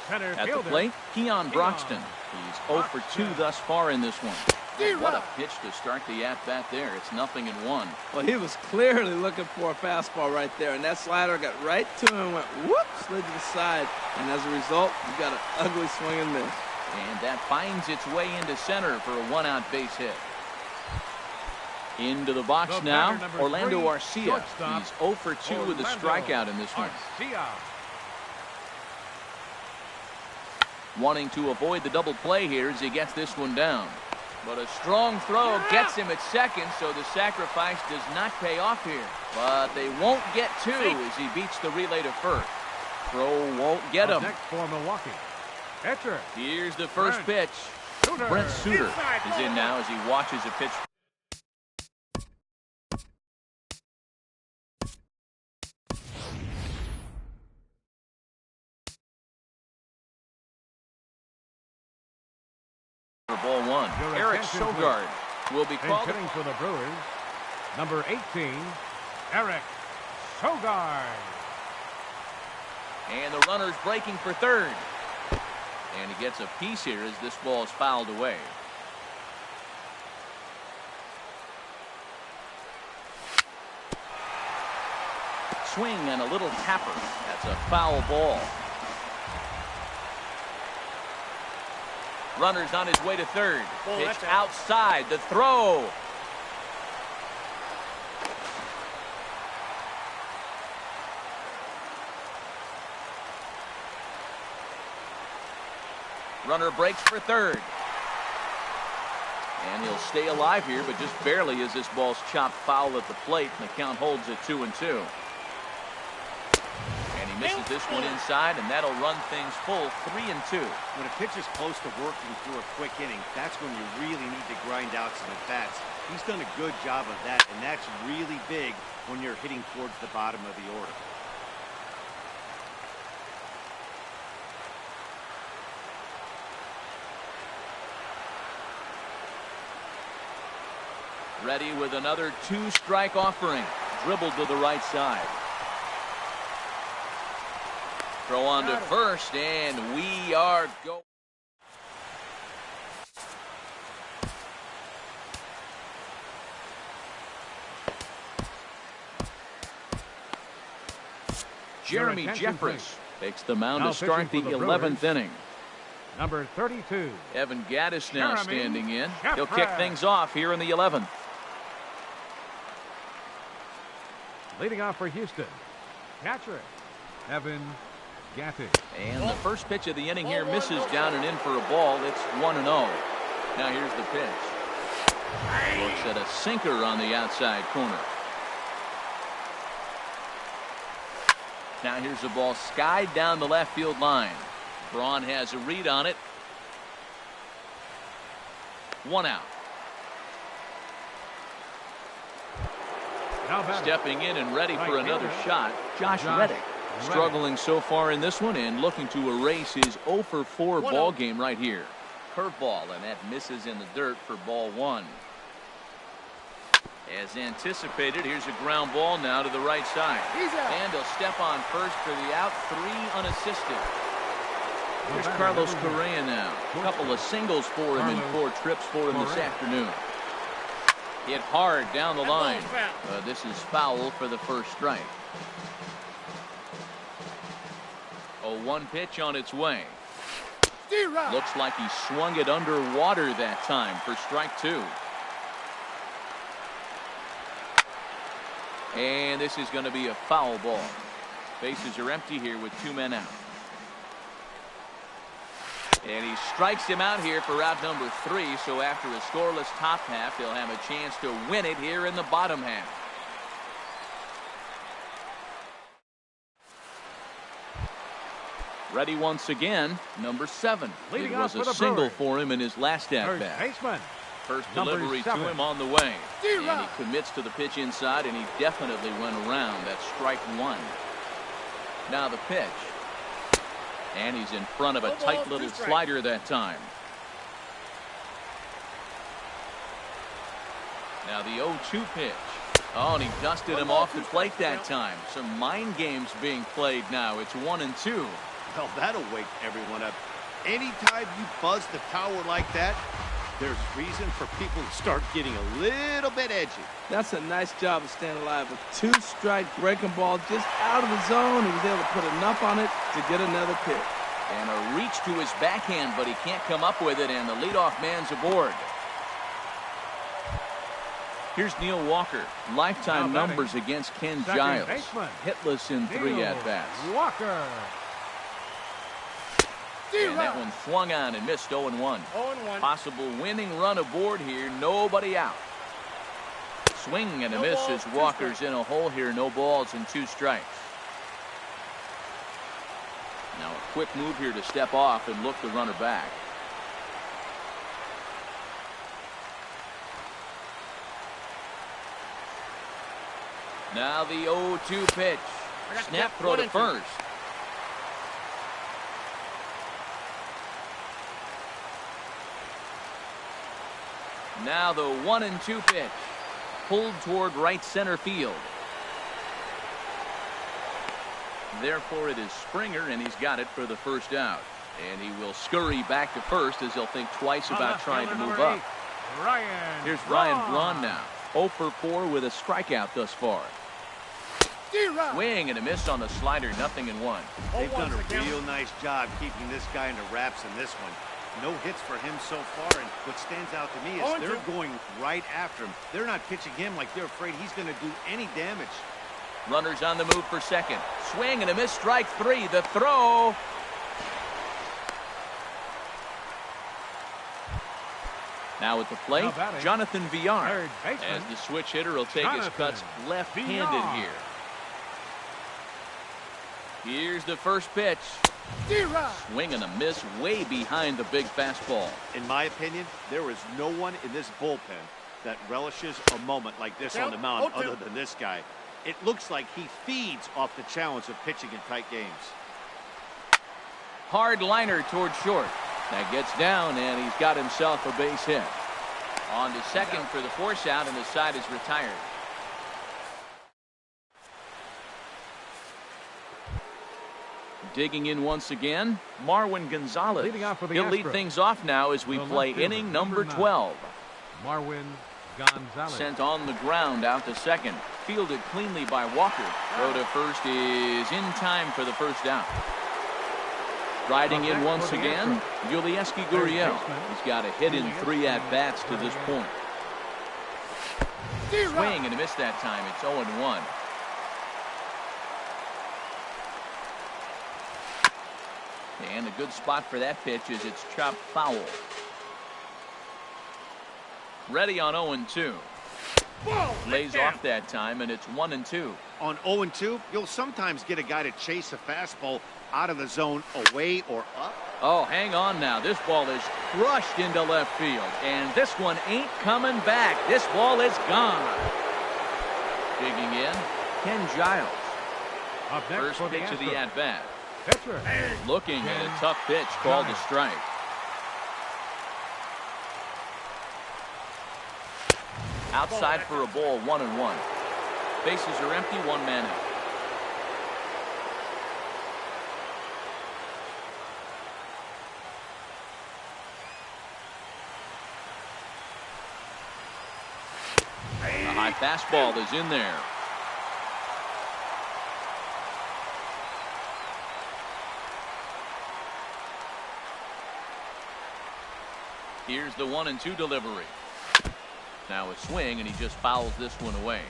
center At fielder, the plate, Keon Broxton. He's 0-for-2 thus far in this one. What a pitch to start the at-bat there. It's 0-1. Well, he was clearly looking for a fastball right there, and that slider got right to him and went whoop, slid to the side. And as a result, you got an ugly swing and miss. And that finds its way into center for a one-out base hit. Into the box now, Orlando Arcia. He's 0-for-2 with a strikeout in this one. Wanting to avoid the double play here as he gets this one down. But a strong throw gets him at second, so the sacrifice does not pay off here. But they won't get two as he beats the relay to first. Throw won't get him. Next for Milwaukee. Pitcher. Here's the first pitch. Brent Suter is in now as he watches a pitch. For ball one, Eric Sogard will be called. Hitting for the Brewers, number 18, Eric Sogard. And the runner's breaking for third. And he gets a piece here as this ball is fouled away. Swing and a little tapper. That's a foul ball. Runner's on his way to third. Pitch outside. The throw. Runner breaks for third. And he'll stay alive here, but just barely as this ball's chopped foul at the plate, and the count holds at 2-2. And he misses this one inside, and that'll run things full 3-2. When a pitcher's close to working through a quick inning, that's when you really need to grind out some at-bats. He's done a good job of that, and that's really big when you're hitting towards the bottom of the order. Ready with another two-strike offering. Dribbled to the right side. Throw on to first, and we are going. Jeremy Jeffress takes the mound to start the 11th inning. Number 32. Evan Gaddis now standing in. He'll kick things off here in the 11th. Leading off for Houston, catcher, Evan Gaddis. And the first pitch of the inning here misses down and in for a ball. It's 1-0. Now here's the pitch. Looks at a sinker on the outside corner. Now here's the ball skied down the left field line. Braun has a read on it. 1 out. Stepping in and ready for another shot, Josh Reddick. Struggling so far in this one and looking to erase his 0-for-4 ball game right here. Curveball, and that misses in the dirt for ball one. As anticipated, here's a ground ball now to the right side. And he'll step on first for the out, 3 unassisted. Here's Carlos Correa now. A couple of singles for him and 4 trips for him this afternoon. Hit hard down the line. This is foul for the first strike. 0-1 pitch on its way. Looks like he swung it underwater that time for strike 2. And this is going to be a foul ball. Bases are empty here with 2 men out. And he strikes him out here for out number 3. So after a scoreless top half, they'll have a chance to win it here in the bottom half. Ready once again, number 7. Leading It was off a for the single Brewers. for him in his last Third at-bat. baseman. First Number delivery to 7. him on the way. And he commits to the pitch inside, and he definitely went around. That's strike 1. Now the pitch. And he's in front of a tight little slider that time. Now the 0-2 pitch. Oh, and he dusted him off the plate that time. Some mind games being played now. It's 1-2. Well, that'll wake everyone up. Anytime you buzz the tower like that, there's reason for people to start getting a little bit edgy. That's a nice job of staying alive. A 2-strike breaking ball just out of the zone. He was able to put enough on it to get another pitch. And a reach to his backhand, but he can't come up with it, and the leadoff man's aboard. Here's Neil Walker. Lifetime numbers against Ken Second Giles. baseman. Hitless in 3 Neil at-bats. Walker. And that one swung on and missed 0-1. 0-1. Possible winning run aboard here. Nobody out. Swing and a No miss balls, as 2 Walker's strikes. in a hole here. No balls and 2 strikes. Now a quick move here to step off and look the runner back. Now the 0-2 pitch. I got Snap that throw 1 to and 2. first. Now the 1-2 pitch. Pulled toward right center field. Therefore it is Springer, and he's got it for the first out. And he will scurry back to first as he'll think twice about trying to move up. Ryan. Here's Ryan Braun now. 0 for 4 with a strikeout thus far. Swing and a miss on the slider. 0-1. They've done a real nice job keeping this guy in the wraps in this one. No hits for him so far, and what stands out to me is they're going right after him. They're not pitching him like they're afraid he's going to do any damage. Runners on the move for second. Swing and a miss. Strike 3. The throw. Now at the plate, Now batting, Jonathan Villar. third baseman, As the switch hitter will take his Jonathan cuts left-handed Villar. here. Here's the first pitch. Swing and a miss way behind the big fastball. In my opinion, there is no one in this bullpen that relishes a moment like this on the mound other than this guy. It looks like he feeds off the challenge of pitching in tight games. Hard liner toward short. That gets down, and he's got himself a base hit. On to second for the force out, and the side is retired. Digging in once again, Marwin Gonzalez. Leading off for the He'll lead Astros. things off now as we The play left fielder, inning number number 12. Marwin Gonzalez. Sent on the ground out to second. Fielded cleanly by Walker. Throw to first is in time for the first out. Riding in once again, Yulieski Gurriel. He's got a hit in 3 at-bats to this point. Swing and a miss that time. It's 0-1. And a good spot for that pitch is it's chopped foul. Ready on 0-2. Lays off that time, and it's 1-2. On 0-2, you'll sometimes get a guy to chase a fastball out of the zone away or up. Oh, hang on now. This ball is crushed into left field, and this one ain't coming back. This ball is gone. Digging in, Ken Giles. Up next First for the pitch of the Astros. at-bat. Pitcher. Looking at a tough pitch called a strike. Outside for a ball, 1-1. Bases are empty, 1 man out. A high fastball is in there. Here's the 1-2 delivery. Now a swing, and he just fouls this one away.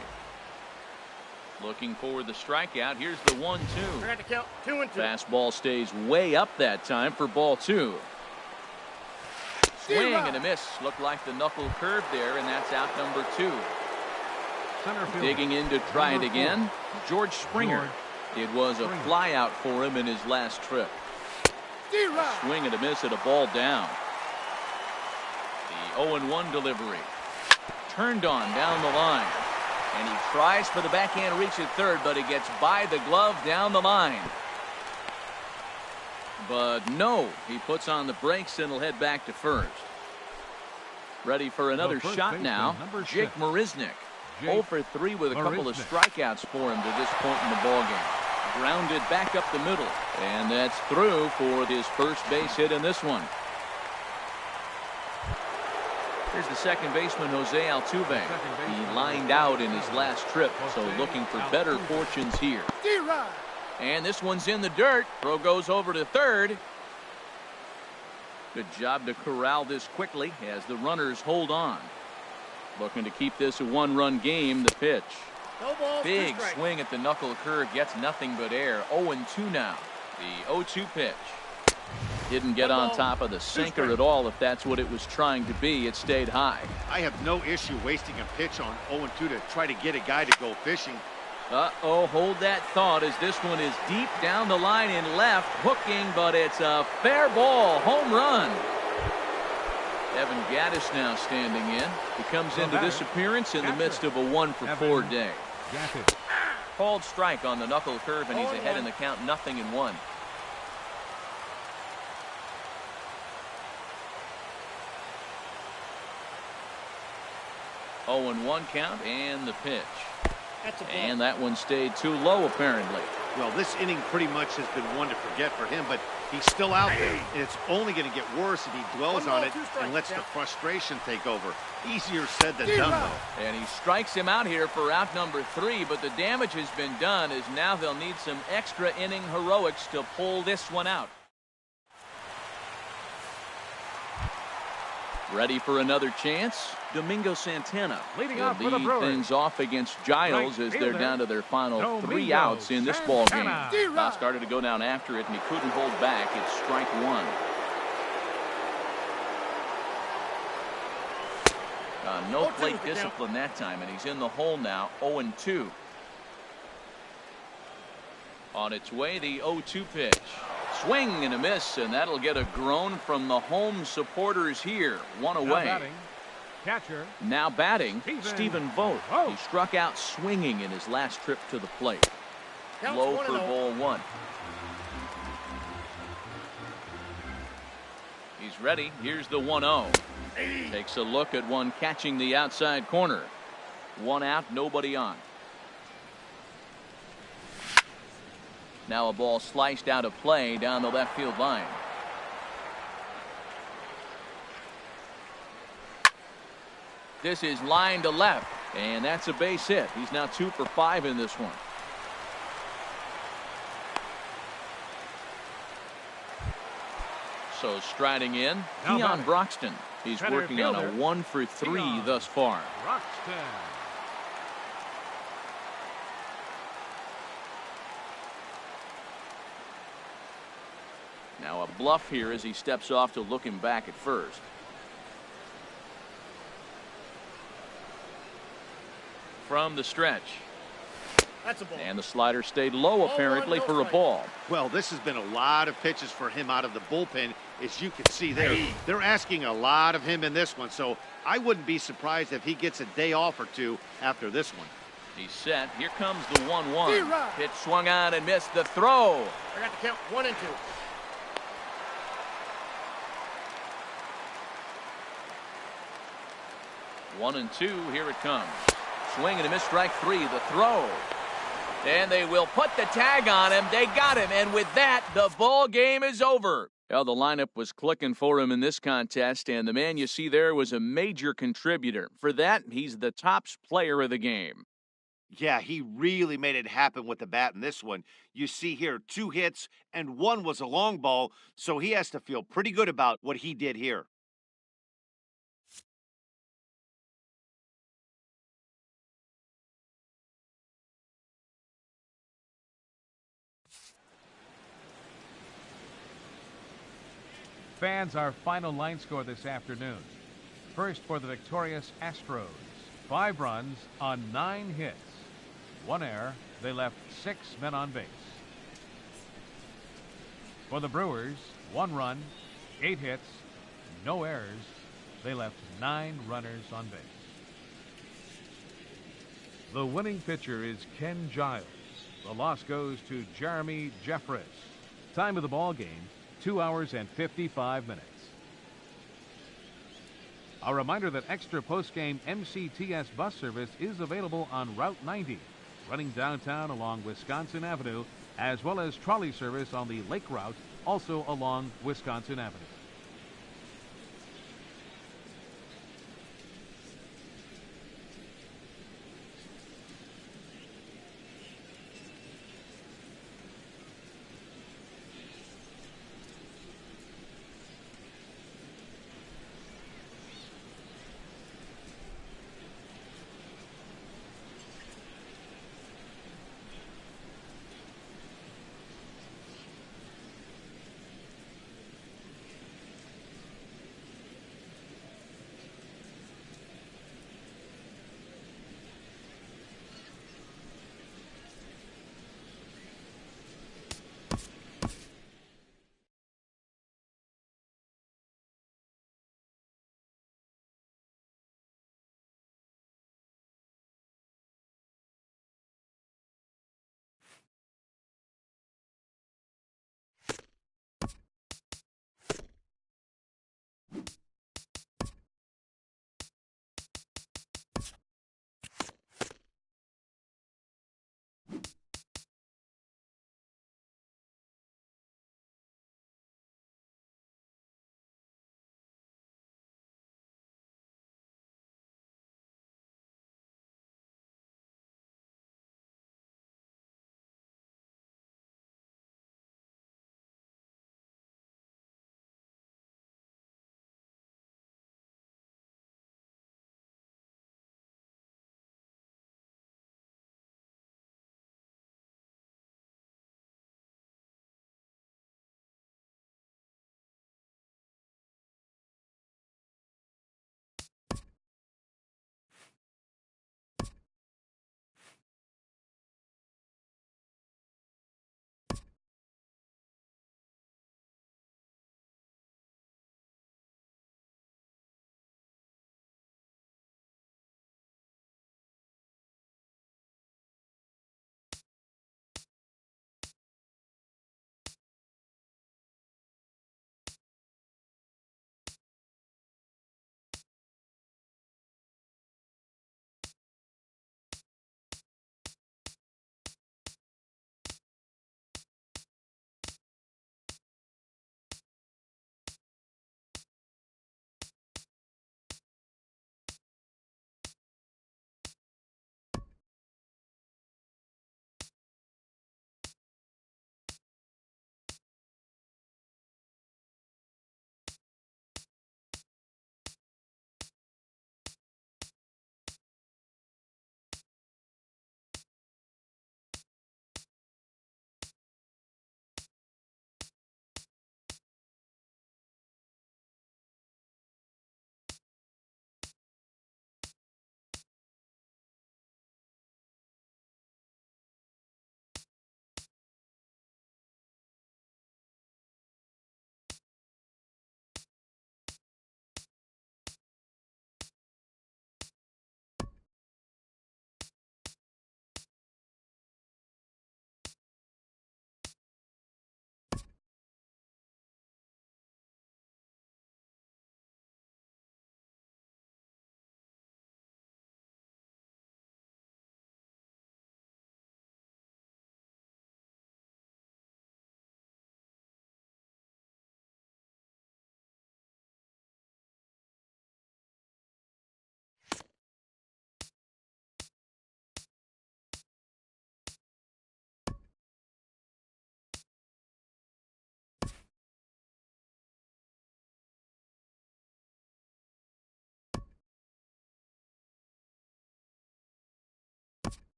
Looking for the strikeout. Here's the 1-2. I got to count 2-2. Fastball stays way up that time for ball 2. Swing and a miss. Looked like the knuckle curve there, and that's out number 2. Center field. Digging in to try it Number again. George Springer. It was a fly out for him in his last trip. Swing and a miss at a ball down. The 0-1 delivery. Turned on down the line. And he tries for the backhand reach at third, but he gets by the glove down the line. But no, he puts on the brakes and will head back to first. Ready for another shot now. Jake Marisnick. 0 for 3 with a couple of strikeouts for him to this point in the ballgame. Grounded back up the middle. And that's through for his first base hit in this one. Here's the second baseman, Jose Altuve. He lined out in his last trip, so looking for better fortunes here. And this one's in the dirt. Throw goes over to third. Good job to corral this quickly as the runners hold on. Looking to keep this a one-run game. The pitch. No balls, Big swing at the knuckle curve. Gets nothing but air. 0-2 now. The 0-2 pitch. Didn't get on top of the sinker at all. If that's what it was trying to be, it stayed high. I have no issue wasting a pitch on 0-2 to try to get a guy to go fishing. Uh-oh, hold that thought as this one is deep down the line in left, hooking, but it's a fair ball, home run. Evan Gaddis now standing in. He comes into this appearance in the midst of a 1-for-4 day. Called strike on the knuckle curve, and he's ahead in the count, 0-1. Oh, and 1 count, and the pitch. And that one stayed too low, apparently. Well, this inning pretty much has been one to forget for him, but he's still out there, and it's only going to get worse if he dwells on it and lets the frustration take over. Easier said than done, though. And he strikes him out here for out number 3, but the damage has been done as now they'll need some extra inning heroics to pull this one out. Ready for another chance? Domingo Santana. Leading He'll off for the lead Brewers. things off against Giles as they're down to their final 3 outs in this ball game. Now started to go down after it, and he couldn't hold back. It's strike 1. No plate discipline that time, and he's in the hole now. 0-2. On its way, the 0-2 pitch. Swing and a miss, and that'll get a groan from the home supporters here. 1 away. Now batting, Stephen Vogt. He struck out swinging in his last trip to the plate. Low for ball 1. He's ready. Here's the 1-0. Takes a look at one catching the outside corner. 1 out, nobody on. Now a ball sliced out of play down the left field line. This is line to left, and that's a base hit. He's now 2 for 5 in this one. So striding in, Keon Broxton. He's working on a 1 for 3 thus far. Now a bluff here as he steps off to look him back at first. From the stretch. That's a ball. And the slider stayed low apparently for a ball. Well, this has been a lot of pitches for him out of the bullpen, as you can see there. They're asking a lot of him in this one, so I wouldn't be surprised if he gets a day off or 2 after this one. He's set. Here comes the 1-1. Pitch swung on and missed the throw. I got to count 1 and 2. One and 2, here it comes. Swing and a miss, strike 3, the throw. And they will put the tag on him. They got him, and with that, the ball game is over. Well, the lineup was clicking for him in this contest, and the man you see there was a major contributor. For that, he's the tops player of the game. Yeah, he really made it happen with the bat in this one. You see here 2 hits, and 1 was a long ball, so he has to feel pretty good about what he did here. fans, our final line score this afternoon. First for the victorious Astros. 5 runs on 9 hits. 1 error. They left 6 men on base. For the Brewers, 1 run, 8 hits, no errors. They left 9 runners on base. The winning pitcher is Ken Giles. The loss goes to Jeremy Jeffress. Time of the ball game, 2 hours and 55 minutes. A reminder that extra post-game MCTS bus service is available on Route 90, running downtown along Wisconsin Avenue, as well as trolley service on the Lake Route, also along Wisconsin Avenue.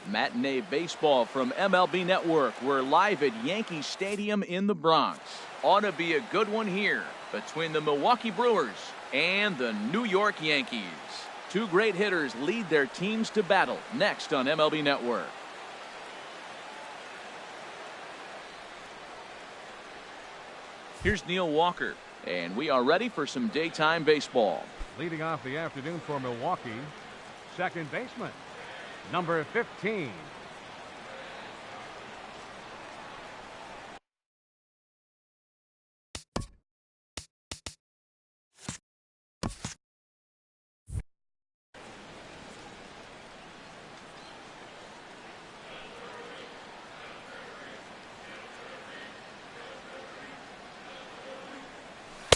Matinee baseball from MLB Network. We're live at Yankee Stadium in the Bronx. Ought to be a good one here between the Milwaukee Brewers and the New York Yankees. Two great hitters lead their teams to battle next on MLB Network. Here's Neil Walker, and we are ready for some daytime baseball. Leading off the afternoon for Milwaukee, second baseman, number 15.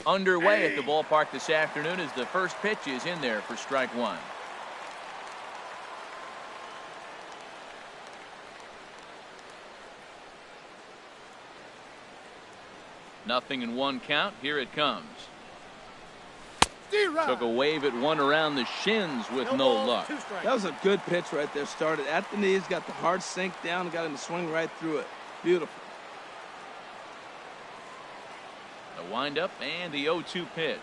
Underway at the ballpark this afternoon as the first pitch is in there for strike one. Nothing in one count. Here it comes. Took a wave at one around the shins with no luck. That was a good pitch right there. Started at the knees, got the hard sink down, and got him to swing right through it. Beautiful. The windup and the 0-2 pitch.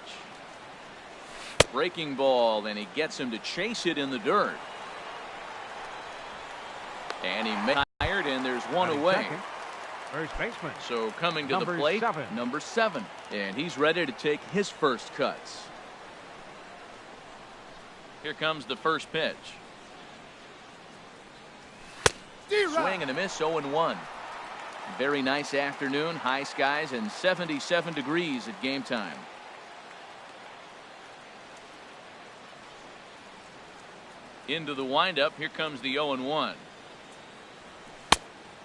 Breaking ball, and he gets him to chase it in the dirt. And he made tired, and there's one away. Second, first baseman. So coming to the Number plate, 7. number 7. And he's ready to take his first cuts. Here comes the first pitch. Swing and a miss, 0-1. Very nice afternoon, high skies and 77 degrees at game time. Into the windup, here comes the 0-1.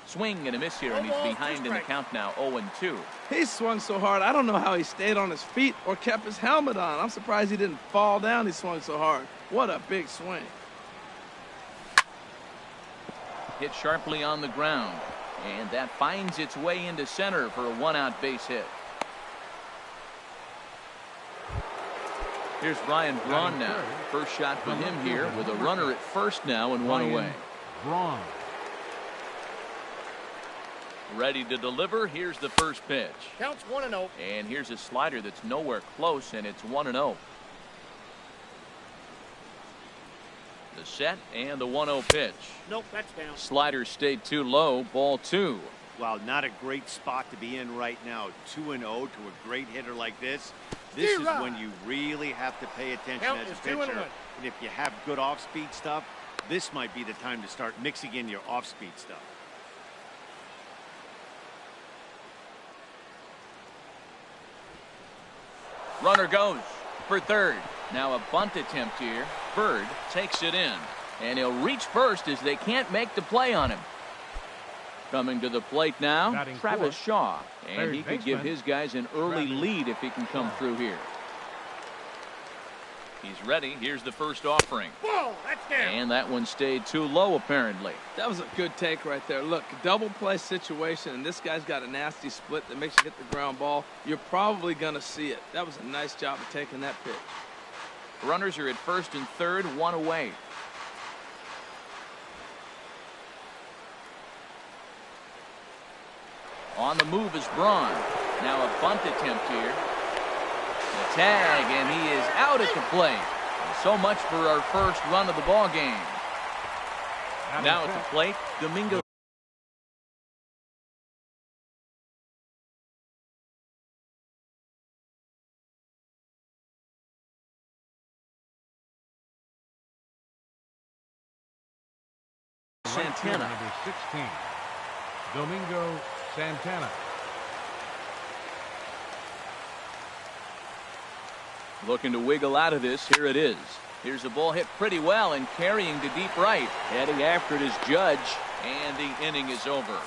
Swing and a miss here, and he's behind in the count now, 0-2. He swung so hard, I don't know how he stayed on his feet or kept his helmet on. I'm surprised he didn't fall down. He swung so hard. What a big swing. Hit sharply on the ground. And that finds its way into center for a one-out base hit. Here's Ryan Braun now. First shot for him here with a runner at first now and one away. Braun. Ready to deliver. Here's the first pitch. Counts 1-0. And here's a slider that's nowhere close, and it's 1-0. The set and the 1-0 pitch. Nope, that's down. Slider stayed too low. Ball 2. Wow, not a great spot to be in right now. 2-0 to a great hitter like this. This is when you really have to pay attention Count as a is pitcher. 2-1. And if you have good off-speed stuff, this might be the time to start mixing in your off-speed stuff. Runner goes for third. Now a bunt attempt here. Bird takes it in, and he'll reach first as they can't make the play on him. Coming to the plate now, Batting Travis fourth. Shaw, and Third he could give baseman, his guys an early Travis lead if he can come through here. He's ready. Here's the first offering. Ball, that's down. And that one stayed too low, apparently. That was a good take right there. Look, double play situation, and this guy's got a nasty split that makes you hit the ground ball. You're probably going to see it. That was a nice job of taking that pitch. Runners are at first and third, one away. On the move is Braun. Now a bunt attempt here. The tag, and he is out at the plate. So much for our first run of the ball game. Now at the plate, Domingo. Santana. Number 16, Domingo Santana. Looking to wiggle out of this. Here it is. Here's a ball hit pretty well and carrying to deep right. Heading after it is Judge, and the inning is over.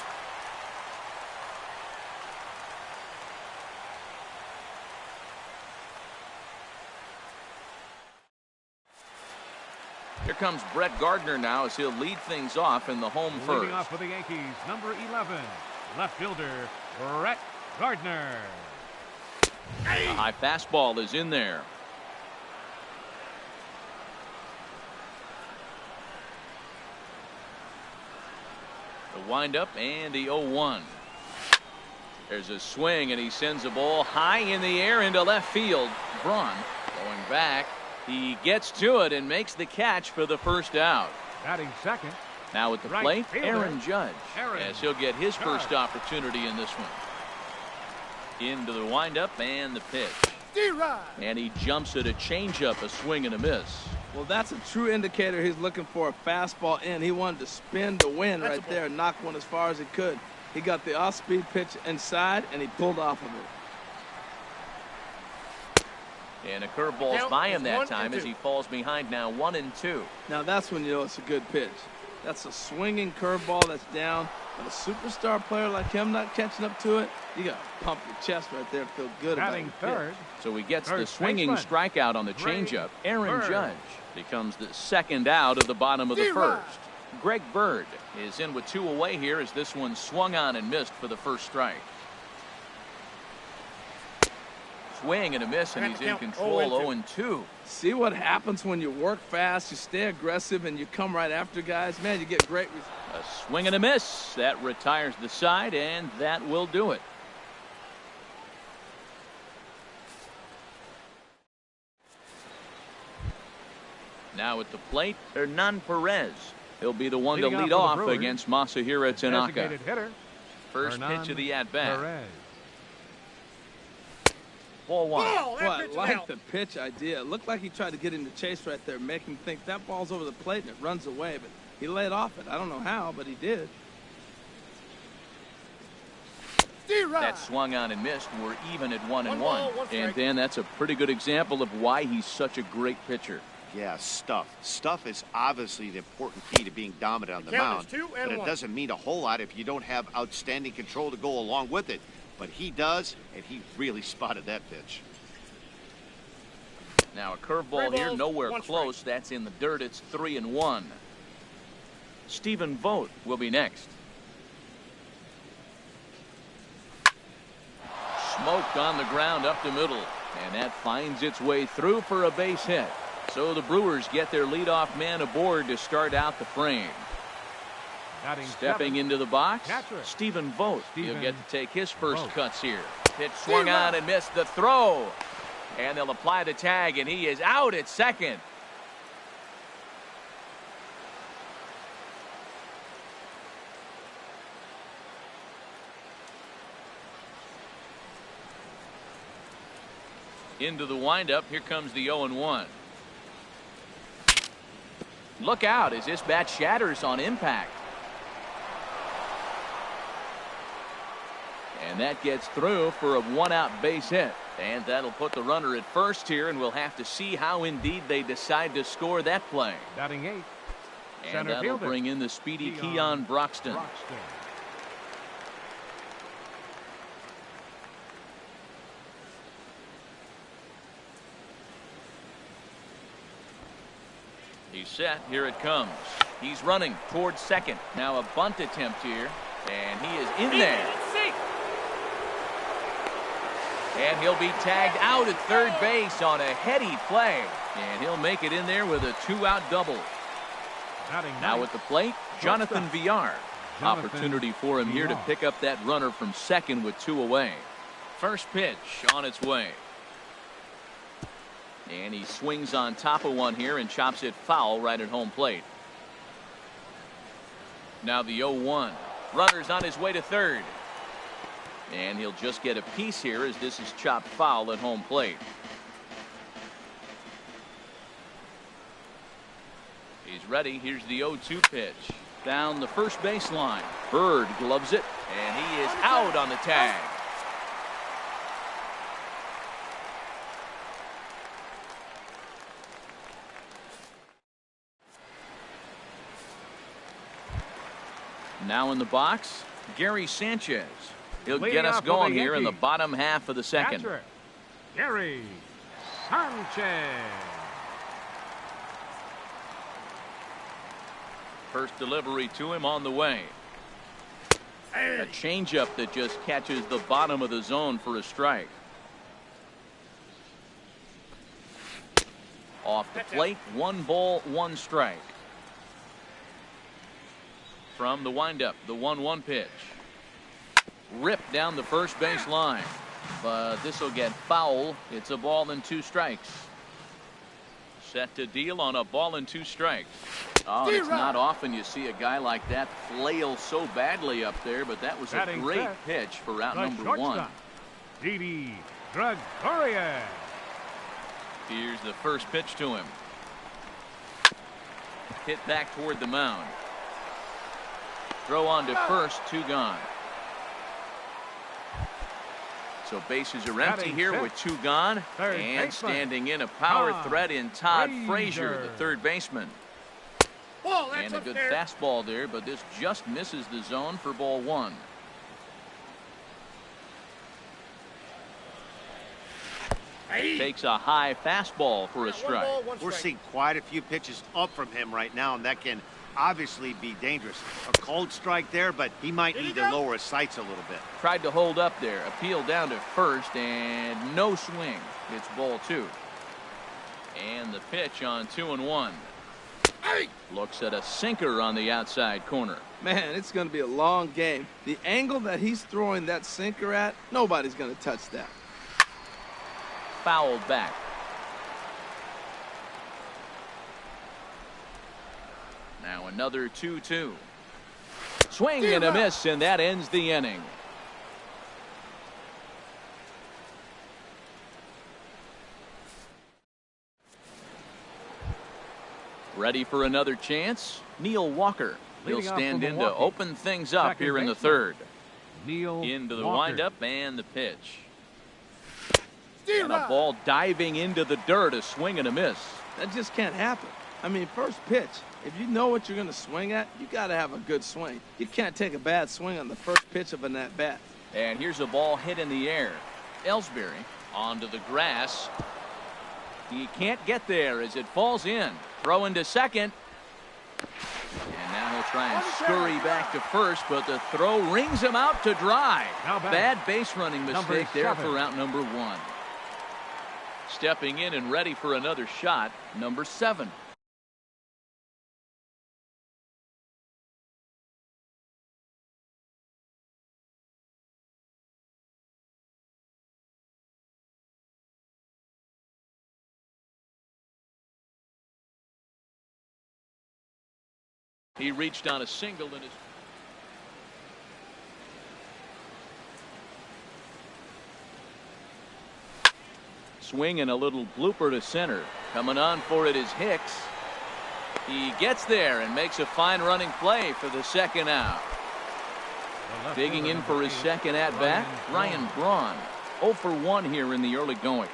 Here comes Brett Gardner now as he'll lead things off in the home first. Leading off for the Yankees, number 11, left fielder Brett Gardner. The high fastball is in there. windup and the 0-1. There's a swing, and he sends the ball high in the air into left field. Braun going back. He gets to it and makes the catch for the first out. Batting second. Now at the Right plate, fielder, Aaron Judge, Aaron as he'll get his first Judge. opportunity in this one. Into the windup and the pitch. And he jumps at a changeup, a swing and a miss. Well, that's a true indicator he's looking for a fastball in. He wanted to spin the wind right there and knock one as far as he could. He got the off-speed pitch inside, and he pulled off of it. And a curveball's by him that time as he falls behind now 1-2. Now that's when you know it's a good pitch. That's a swinging curveball that's down. But a superstar player like him not catching up to it, you got to pump your chest right there and feel good about Batting it. third. So he gets the First swinging baseman, strikeout on the Greg changeup. Aaron Bird. Judge becomes the second out of the bottom of the first. Greg Bird is in with 2 away here as this one swung on and missed for the first strike. Swing and a miss, and he's in control. 0-2. See what happens when you work fast, you stay aggressive, and you come right after guys? Man, you get great results. A swing and a miss. That retires the side, and that will do it. Now at the plate, Hernan Perez. He'll be the one to lead off against Masahiro Tanaka. Designated hitter. First Hernan pitch of the at-bat. Perez. Ball one. Boy, I like the pitch idea. It looked like he tried to get him to chase right there, make him think that ball's over the plate and it runs away, but he laid off it. I don't know how, but he did. That swung on and missed. We're even at 1-1. And then that's a pretty good example of why he's such a great pitcher. Yeah, stuff. Stuff is obviously the important key to being dominant on the mound, but it doesn't mean a whole lot if you don't have outstanding control to go along with it. But he does, and he really spotted that pitch. Now a curveball here, nowhere close. That's in the dirt. It's 3-1. Stephen Vogt will be next. Smoked on the ground up the middle, and that finds its way through for a base hit. So the Brewers get their leadoff man aboard to start out the frame. Batting Stepping into the box, Catcher. Stephen Vogt. He'll Stephen get to take his first Vogt. cuts here. Pitch swung on and missed the throw. And they'll apply the tag, and he is out at second. Into the windup. Here comes the 0-1. Look out as this bat shatters on impact. And that gets through for a 1-out base hit. And that'll put the runner at first here, and we'll have to see how indeed they decide to score that play. Batting eighth. And Center that'll fielder, bring in the speedy Keon Keon Broxton. He's set. Here it comes. He's running towards second. Now a bunt attempt here. And he is in there. And he'll be tagged out at third base on a heady play. And he'll make it in there with a 2-out double. Now at the plate, Jonathan Villar. Opportunity for him here to pick up that runner from second with 2 away. First pitch on its way. And he swings on top of one here and chops it foul right at home plate. Now the 0-1. Runner's on his way to third. And he'll just get a piece here as this is chopped foul at home plate. He's ready. Here's the 0-2 pitch. Down the first baseline. Bird gloves it, and he is out on the tag. Now in the box, Gary Sanchez. He'll get us going here in the bottom half of the second. Catcher, Gary Sanchez. First delivery to him on the way. A changeup that just catches the bottom of the zone for a strike. Off the plate, 1 ball, 1 strike. From the windup, the 1-1 pitch. Ripped down the first base line. But this will get foul. It's a ball and 2 strikes. Set to deal on a ball and 2 strikes. Oh, it's not often you see a guy like that flail so badly up there, but that was a great pitch for out number 1. Didi Gregorius. Here's the first pitch to him. Hit back toward the mound. Throw on to first, 2 gone. So bases are empty here with 2 gone. And standing in a power threat in Todd Frazier, the third baseman. And a good fastball there, but this just misses the zone for ball 1. Takes a high fastball for a strike. We're seeing quite a few pitches up from him right now, and that can obviously be dangerous. A cold strike there, but he might need to lower his sights a little bit. Tried to hold up there. Appeal down to first, and no swing. It's ball 2. And the pitch on 2-1. Looks at a sinker on the outside corner. Man, it's going to be a long game. The angle that he's throwing that sinker at, nobody's going to touch that. Fouled back. Now another 2-2. Swing and a miss, and that ends the inning. Ready for another chance? Neil Walker. He'll stand in to open things up here in the third. Neil into the Walker. windup and the pitch. And a ball diving into the dirt, a swing and a miss. That just can't happen. I mean, first pitch, if you know what you're going to swing at, you got to have a good swing. You can't take a bad swing on the first pitch of an at-bat. And here's a ball hit in the air. Ellsbury onto the grass. He can't get there as it falls in. Throw into second. And now he'll try and scurry back to first, but the throw rings him out to dry. Bad base running mistake there for out number 1. Stepping in and ready for another shot, number 7. He reached on a single in his. Swing and a little blooper to center. Coming on for it is Hicks. He gets there and makes a fine running play for the second out. Digging in for his second at bat, Ryan Braun. 0 for 1 here in the early going.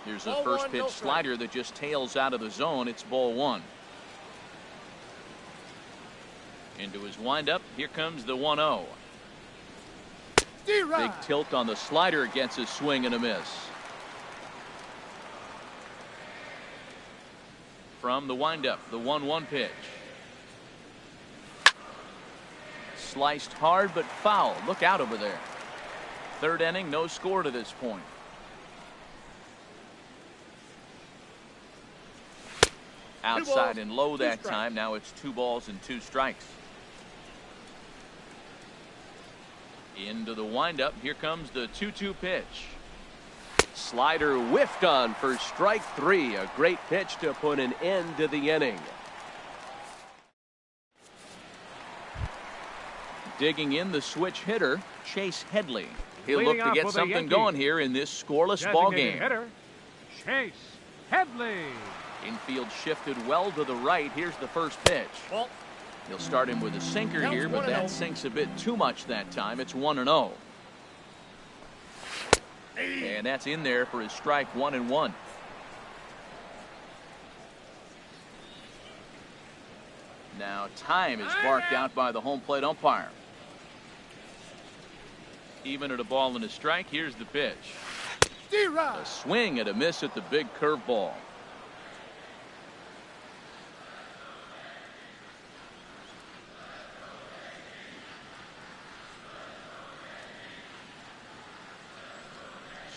Here's a first pitch slider that just tails out of the zone. It's ball 1. Into his windup. Here comes the 1-0. Big tilt on the slider, gets a swing and a miss. From the windup, the 1-1 pitch. Sliced hard but foul. Look out over there. Third inning, no score to this point. Outside and low that time. Now it's 2 balls and 2 strikes. Into the windup. Here comes the 2-2 pitch. Slider whiffed on for strike 3. A great pitch to put an end to the inning. Digging in the switch hitter, Chase Headley. He'll look to get something going here in this scoreless ball game. Hitter, Chase Headley. Infield shifted well to the right. Here's the first pitch. He'll start him with a sinker here, but that sinks a bit too much that time. It's 1-0. And that's in there for his strike 1-1. Now time is barked out by the home plate umpire. Even at a ball and a strike, here's the pitch. A swing and a miss at the big curveball.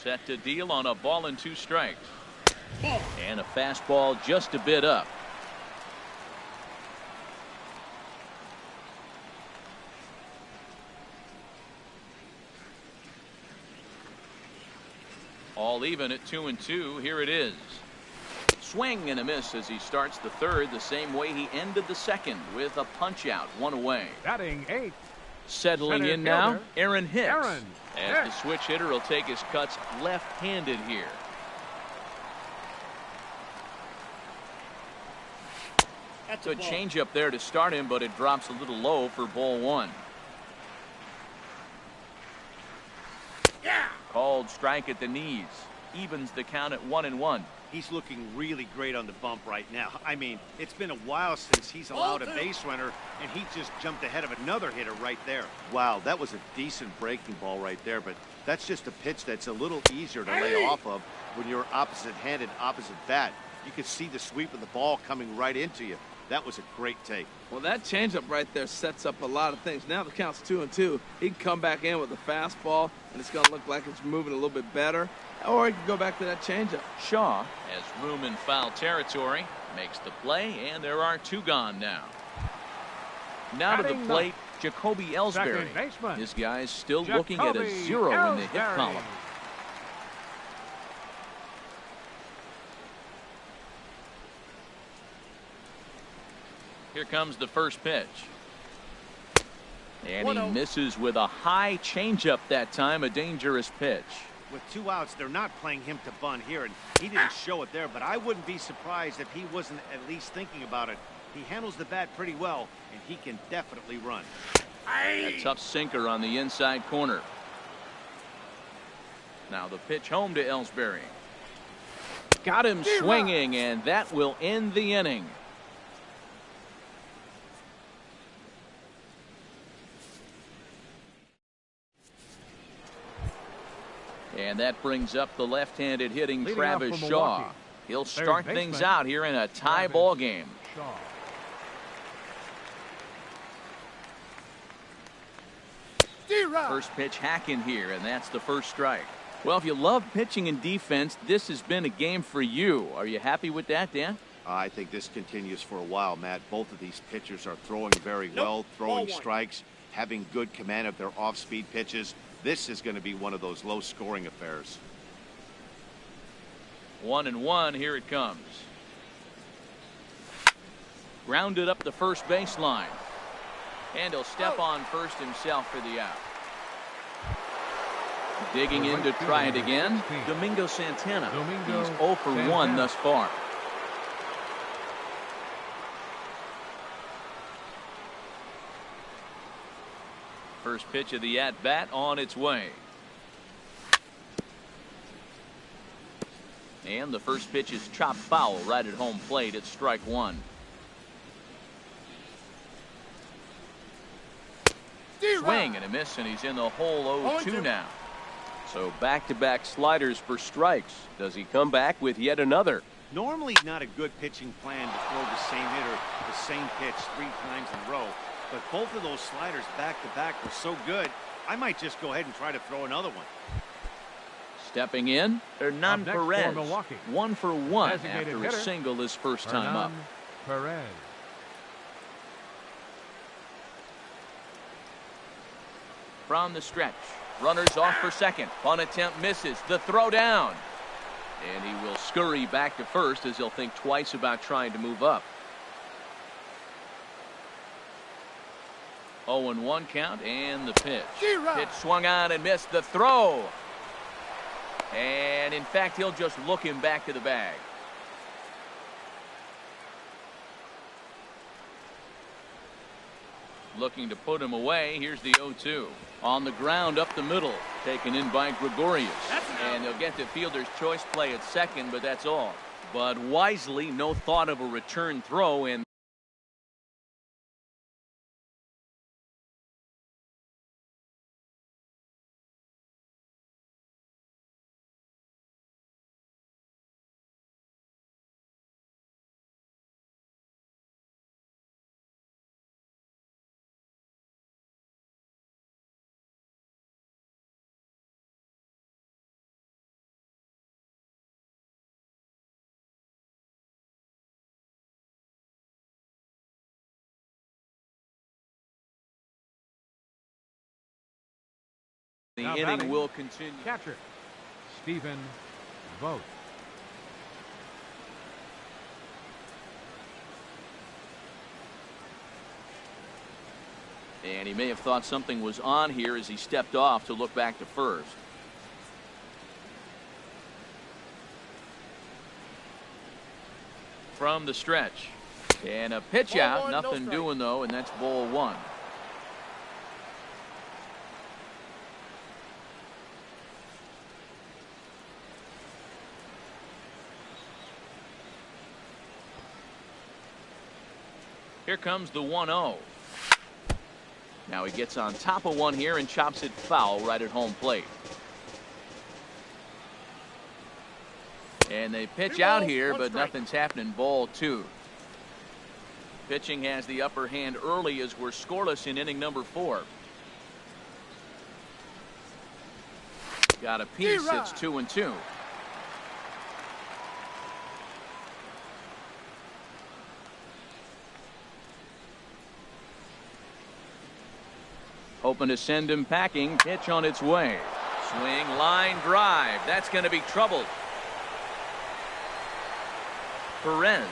Set to deal on a ball and 2 strikes. And a fastball just a bit up. All even at 2-2. Here it is. Swing and a miss as he starts the third the same way he ended the second with a punch out, 1 away. Batting 8th. Settling Center in now, fielder, Aaron Hicks. Aaron As the switch hitter will take his cuts left-handed here. That's Good a ball. changeup there to start him, but it drops a little low for ball 1. Yeah. Called strike at the knees. Evens the count at 1-1. He's looking really great on the bump right now. I mean, it's been a while since he's allowed a base runner, and he just jumped ahead of another hitter right there. Wow, that was a decent breaking ball right there, but that's just a pitch that's a little easier to lay off of when you're opposite-handed, opposite bat. You could see the sweep of the ball coming right into you. That was a great take. Well, that changeup right there sets up a lot of things. Now the count's 2-2. He can come back in with a fastball, and it's going to look like it's moving a little bit better. Or he can go back to that changeup. Shaw has room in foul territory, makes the play, and there are 2 gone now. Now to the Batting plate, Jacoby Ellsbury. Second baseman, This guy's still looking at a 0 in the hit Ellsbury. column. Here comes the first pitch. And he 1-0. misses with a high changeup that time, a dangerous pitch. With 2 outs, they're not playing him to bunt here, and he didn't show it there, but I wouldn't be surprised if he wasn't at least thinking about it. He handles the bat pretty well, and he can definitely run. A tough sinker on the inside corner. Now the pitch home to Ellsbury. Got him swinging, and that will end the inning. And that brings up the left-handed hitting Leading Travis off for Shaw. Milwaukee, He'll third start baseman, things out here in a tie Travis ball game. Shaw. First pitch hacking here, and that's the first strike. Well, if you love pitching and defense, this has been a game for you. Are you happy with that, Dan? I think this continues for a while, Matt. Both of these pitchers are throwing very well, throwing Ball 1. strikes, having good command of their off-speed pitches. This is going to be one of those low-scoring affairs. 1-1, here it comes. Grounded up the first baseline. And he'll step on first himself for the out. Digging in to try it again, Domingo Santana. He's 0 for 1 thus far. First pitch of the at-bat on its way. And the first pitch is chopped foul right at home plate. It's strike 1. Swing and a miss, and he's in the hole 0-2 now. So back-to-back sliders for strikes. Does he come back with yet another? Normally not a good pitching plan to throw the same hitter the same pitch 3 times in a row, but both of those sliders back-to-back were so good, I might just go ahead and try to throw another one. Stepping in, Hernan Up next for Perez. Milwaukee. 1 for 1 Designated after a hitter, single his first time up. Hernan Perez. From the stretch, runners off for second. Bunt attempt misses. The throw down. And he will scurry back to first as he'll think twice about trying to move up. 0-1 count and the pitch. Pitch swung on and missed. The throw. And in fact, he'll just look him back to the bag. Looking to put him away. Here's the 0-2. On the ground up the middle. Taken in by Gregorius. And they'll get the fielder's choice play at second, but that's all. But wisely, no thought of a return throw, and the Now inning batting, will continue. Catcher, Stephen Vogt. And he may have thought something was on here as he stepped off to look back to first. From the stretch. And a pitch out. Nothing doing, though, and that's ball one. Here comes the 1-0. Now he gets on top of one here and chops it foul right at home plate. And they pitch out here, but nothing's happening. Ball two. Pitching has the upper hand early as we're scoreless in inning number 4. Got a piece. It's 2-2. Hoping to send him packing. Pitch on its way. Swing, line drive. That's going to be troubled. Perez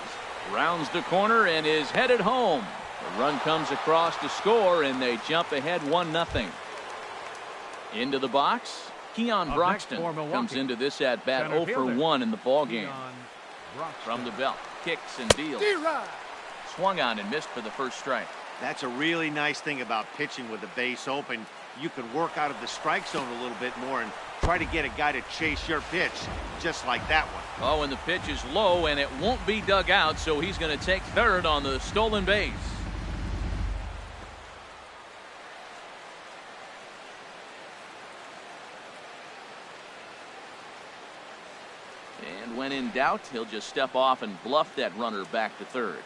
rounds the corner and is headed home. The run comes across to score, and they jump ahead 1-0. Into the box, Keon Broxton comes into this at bat 0 for 1 in the ball game. From the belt, kicks and deals. Swung on and missed for the first strike. That's a really nice thing about pitching with the base open. You can work out of the strike zone a little bit more and try to get a guy to chase your pitch, just like that one. Oh, and the pitch is low, and it won't be dug out, so he's going to take third on the stolen base. And when in doubt, he'll just step off and bluff that runner back to third.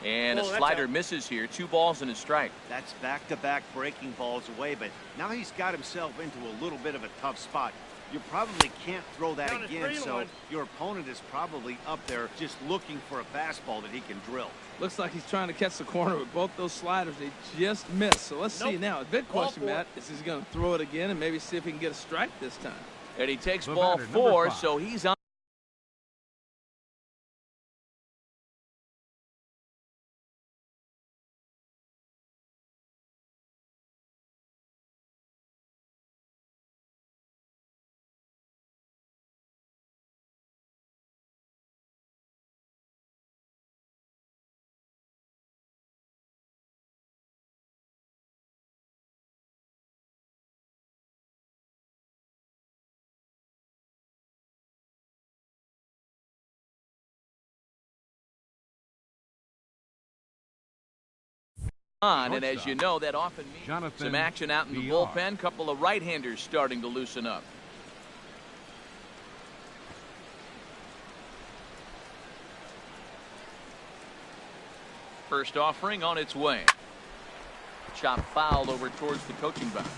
And a slider misses here. 2 balls and a strike. That's back-to-back breaking balls away, but now he's got himself into a little bit of a tough spot. You probably can't throw that again, so your opponent is probably up there just looking for a fastball that he can drill. Looks like he's trying to catch the corner with both those sliders. They just missed. So let's see now. The big question, Matt, is he's going to throw it again and maybe see if he can get a strike this time. And he takes ball 4, so he's on. And as you know, that often means some action out in the bullpen. Couple of right-handers starting to loosen up. First offering on its way. Chop fouled over towards the coaching box.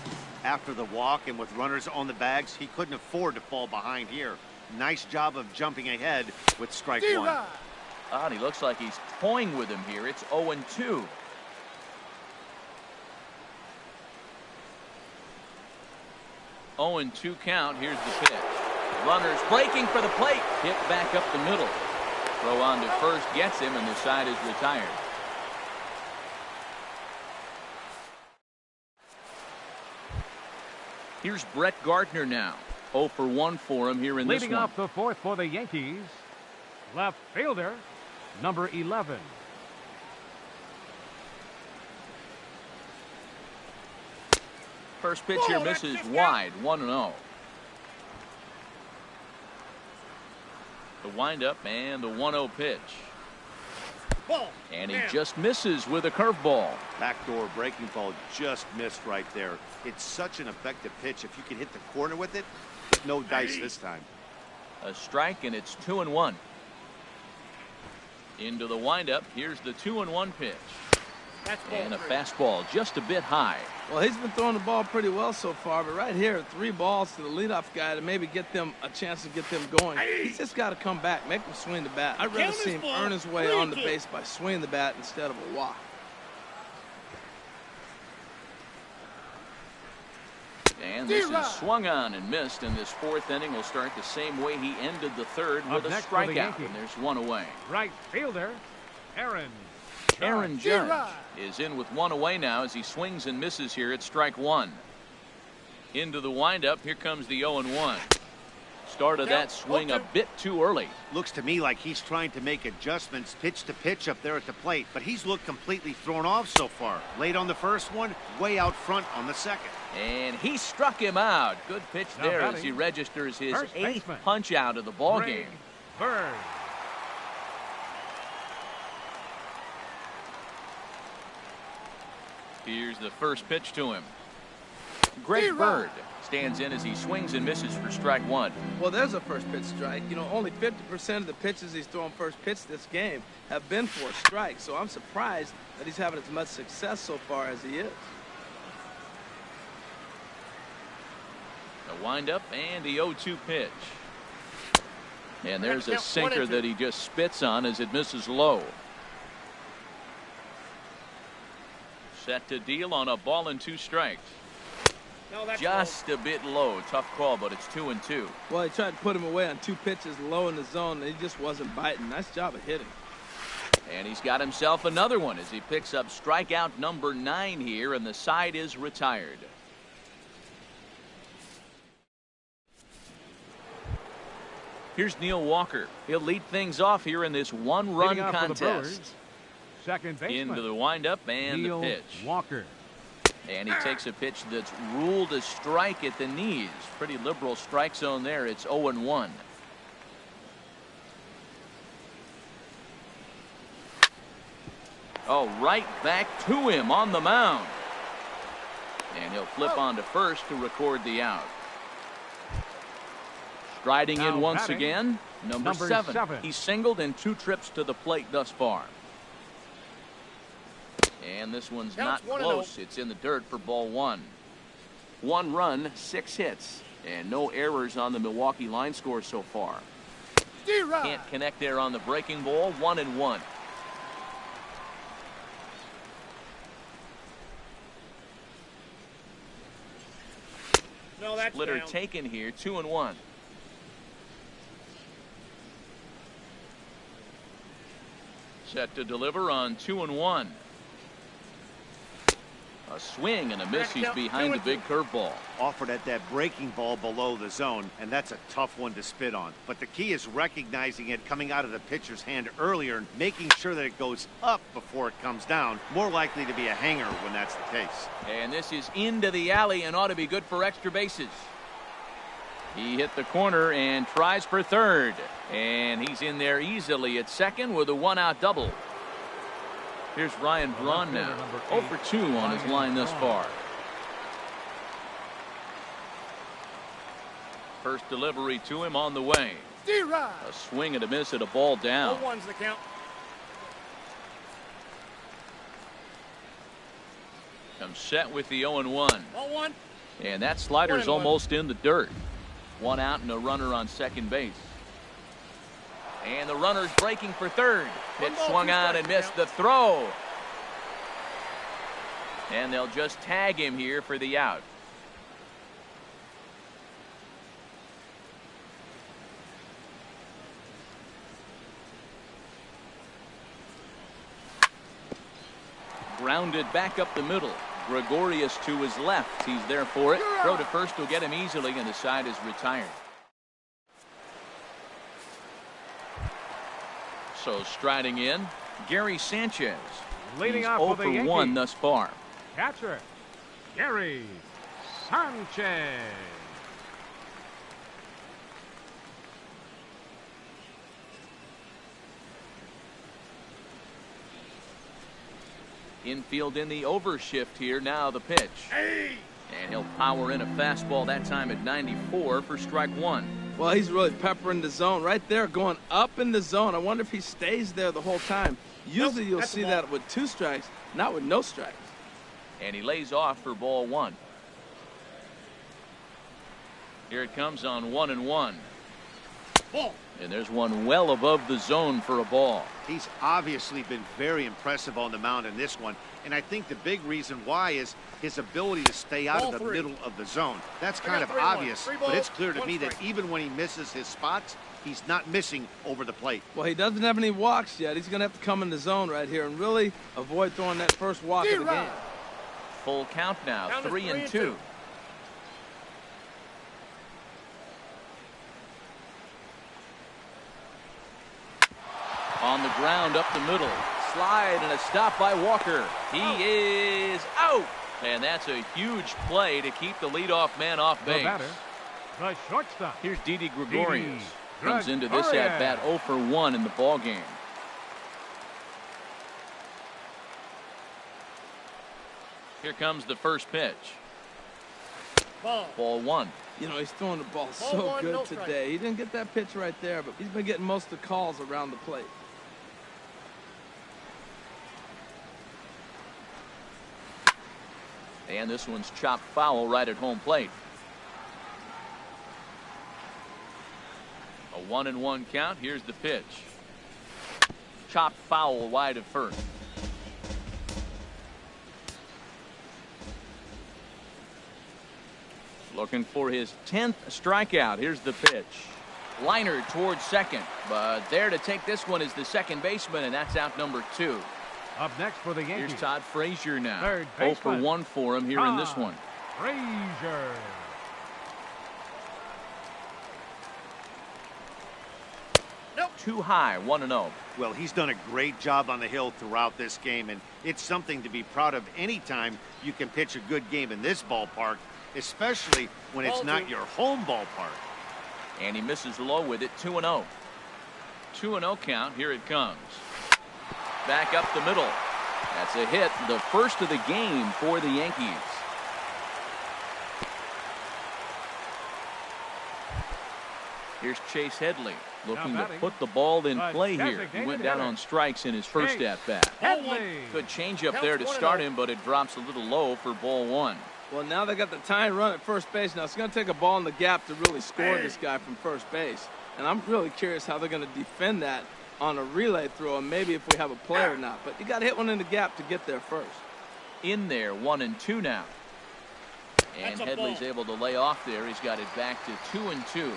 After the walk and with runners on the bags, he couldn't afford to fall behind here. Nice job of jumping ahead with strike 1. And he looks like he's toying with him here. It's 0-2. 0-2 count. Here's the pitch. Runners breaking for the plate. Hit back up the middle. Throw on to first gets him, and the side is retired. Here's Brett Gardner now. 0 for 1 for him here in this one. Leading off the 4th for the Yankees, left fielder, number 11. First pitch here misses wide, 1-0. The windup and the 1-0 pitch. And he just misses with a curveball. Backdoor breaking ball just missed right there. It's such an effective pitch. If you can hit the corner with it, no dice this time. A strike, and it's 2-1. Into the windup. Here's the 2-1 pitch. And a fastball just a bit high. Well, he's been throwing the ball pretty well so far, but right here, 3 balls to the leadoff guy to maybe get them a chance to get them going. He's just got to come back, make him swing the bat. I'd rather see him earn his way on the base by swinging the bat instead of a walk. This is swung on and missed, and this fourth inning will start the same way he ended the third with a strikeout, and there's one away. Right fielder, Aaron Judge is in with one away now as he swings and misses here at strike one. Into the windup, here comes the 0-1. Started that swing a bit too early. Looks to me like he's trying to make adjustments pitch to pitch up there at the plate, but he's looked completely thrown off so far. Late on the first one, way out front on the second. And he struck him out. Good pitch there as he registers his 8th punch out of the ball game. Bird. Here's the first pitch to him. Greg Bird stands in as he swings and misses for strike one. Well, there's a first pitch strike. You know, only 50% of the pitches he's thrown first pitch this game have been for a strike. So I'm surprised that he's having as much success so far as he is. The windup and the 0-2 pitch. And there's a sinker that he just spits on as it misses low. Set to deal on a ball and 2 strikes. No, that's just a bit low. Tough call, but it's 2-2. Well, he tried to put him away on 2 pitches low in the zone, and he just wasn't biting. Nice job of hitting. And he's got himself another one as he picks up strikeout number 9 here, and the side is retired. Here's Neil Walker. He'll lead things off here in this one-run contest. Second baseman. Into the windup and Neil the pitch. Walker. And he takes a pitch that's ruled a strike at the knees. Pretty liberal strike zone there. It's 0-1. Oh, right back to him on the mound. And he'll flip on to first to record the out. Striding in once again, number 7. He's singled in 2 trips to the plate thus far. And this one's not close. It's in the dirt for ball 1. 1 run, 6 hits, and no errors on the Milwaukee line score so far. Can't connect there on the breaking ball. 1-1. No, that's Splitter down. taken here. 2-1. Set to deliver on 2-1. A swing and a miss. He's behind the big curveball. Offered at that breaking ball below the zone, and that's a tough one to spit on. But the key is recognizing it coming out of the pitcher's hand earlier and making sure that it goes up before it comes down. More likely to be a hanger when that's the case. And this is into the alley and ought to be good for extra bases. He hit the corner and tries for third. And he's in there easily at second with a 1-out double. Here's Ryan Braun now. 0 for 2 on his line thus far. First delivery to him on the way. A swing and a miss at a ball down. 0-1's the count. Comes set with the 0-1. 0-1. And that slider's almost in the dirt. 1 out and a runner on second base. And the runner's breaking for third. Pitch swung on and missed the throw. And they'll just tag him here for the out. Grounded back up the middle. Gregorius to his left. He's there for it. Throw to first will get him easily, and the side is retired. So striding in, Gary Sanchez. Leading He's off 0 for the for 1 Yankees. thus far. Catcher, Gary Sanchez. Infield in the overshift here. Now the pitch. And he'll power in a fastball that time at 94 for strike 1. Well, he's really peppering the zone right there, going up in the zone. I wonder if he stays there the whole time. Usually you'll see that with 2 strikes, not with no strikes. And he lays off for ball 1. Here it comes on 1-1. Ball. And there's one well above the zone for a ball. He's obviously been very impressive on the mound in this one, and I think the big reason why is his ability to stay out Ball of the 3. middle of the zone. That's I kind got of 3-1. obvious, 3 but balls, it's clear to 1 me that strike. even when he misses his spots, he's not missing over the plate. Well, he doesn't have any walks yet. He's going to have to come in the zone right here and really avoid throwing that first walk of the game. Full count now, Count is 3-2. On the ground up the middle. Slide and a stop by Walker. He is out. And that's a huge play to keep the leadoff man off The base. batter, the shortstop. Here's Didi Gregorius. Didi Comes into this Gregorius. at-bat 0 for 1 in the ball game. Here comes the first pitch. Ball. Ball 1. You know, he's throwing the ball Ball so 1, good no strike. today. He didn't get that pitch right there, but he's been getting most of the calls around the plate. And this one's chopped foul right at home plate. A 1-1 count. Here's the pitch. Chopped foul wide of first. Looking for his 10th strikeout. Here's the pitch. Liner towards second, but there to take this one is the second baseman, and that's out number 2. Up next for the Yankees. Here's Todd Frazier now. Third 0 for baseman. 1 for him here in this Todd one. Frazier. Too high, 1-0. Well, he's done a great job on the hill throughout this game, and it's something to be proud of anytime you can pitch a good game in this ballpark, especially when it's Ball not 2. your home ballpark. And he misses low with it, 2-0. 2-0 count, here it comes. Back up the middle. That's a hit, the first of the game for the Yankees. Here's Chase Headley looking to batting, put the ball in the play here. He designated went down hitter. on strikes in his first Chase at-bat. Headley. Good changeup Counts there to 1-0. start him, but it drops a little low for ball 1. Well, now they got the tying run at first base. Now it's going to take a ball in the gap to really score this guy from first base. And I'm really curious how they're going to defend that on a relay throw, and maybe if we have a play or not. But you got to hit one in the gap to get there first. In there, 1-2 now. And That's a Headley's ball. able to lay off there. He's got it back to 2-2.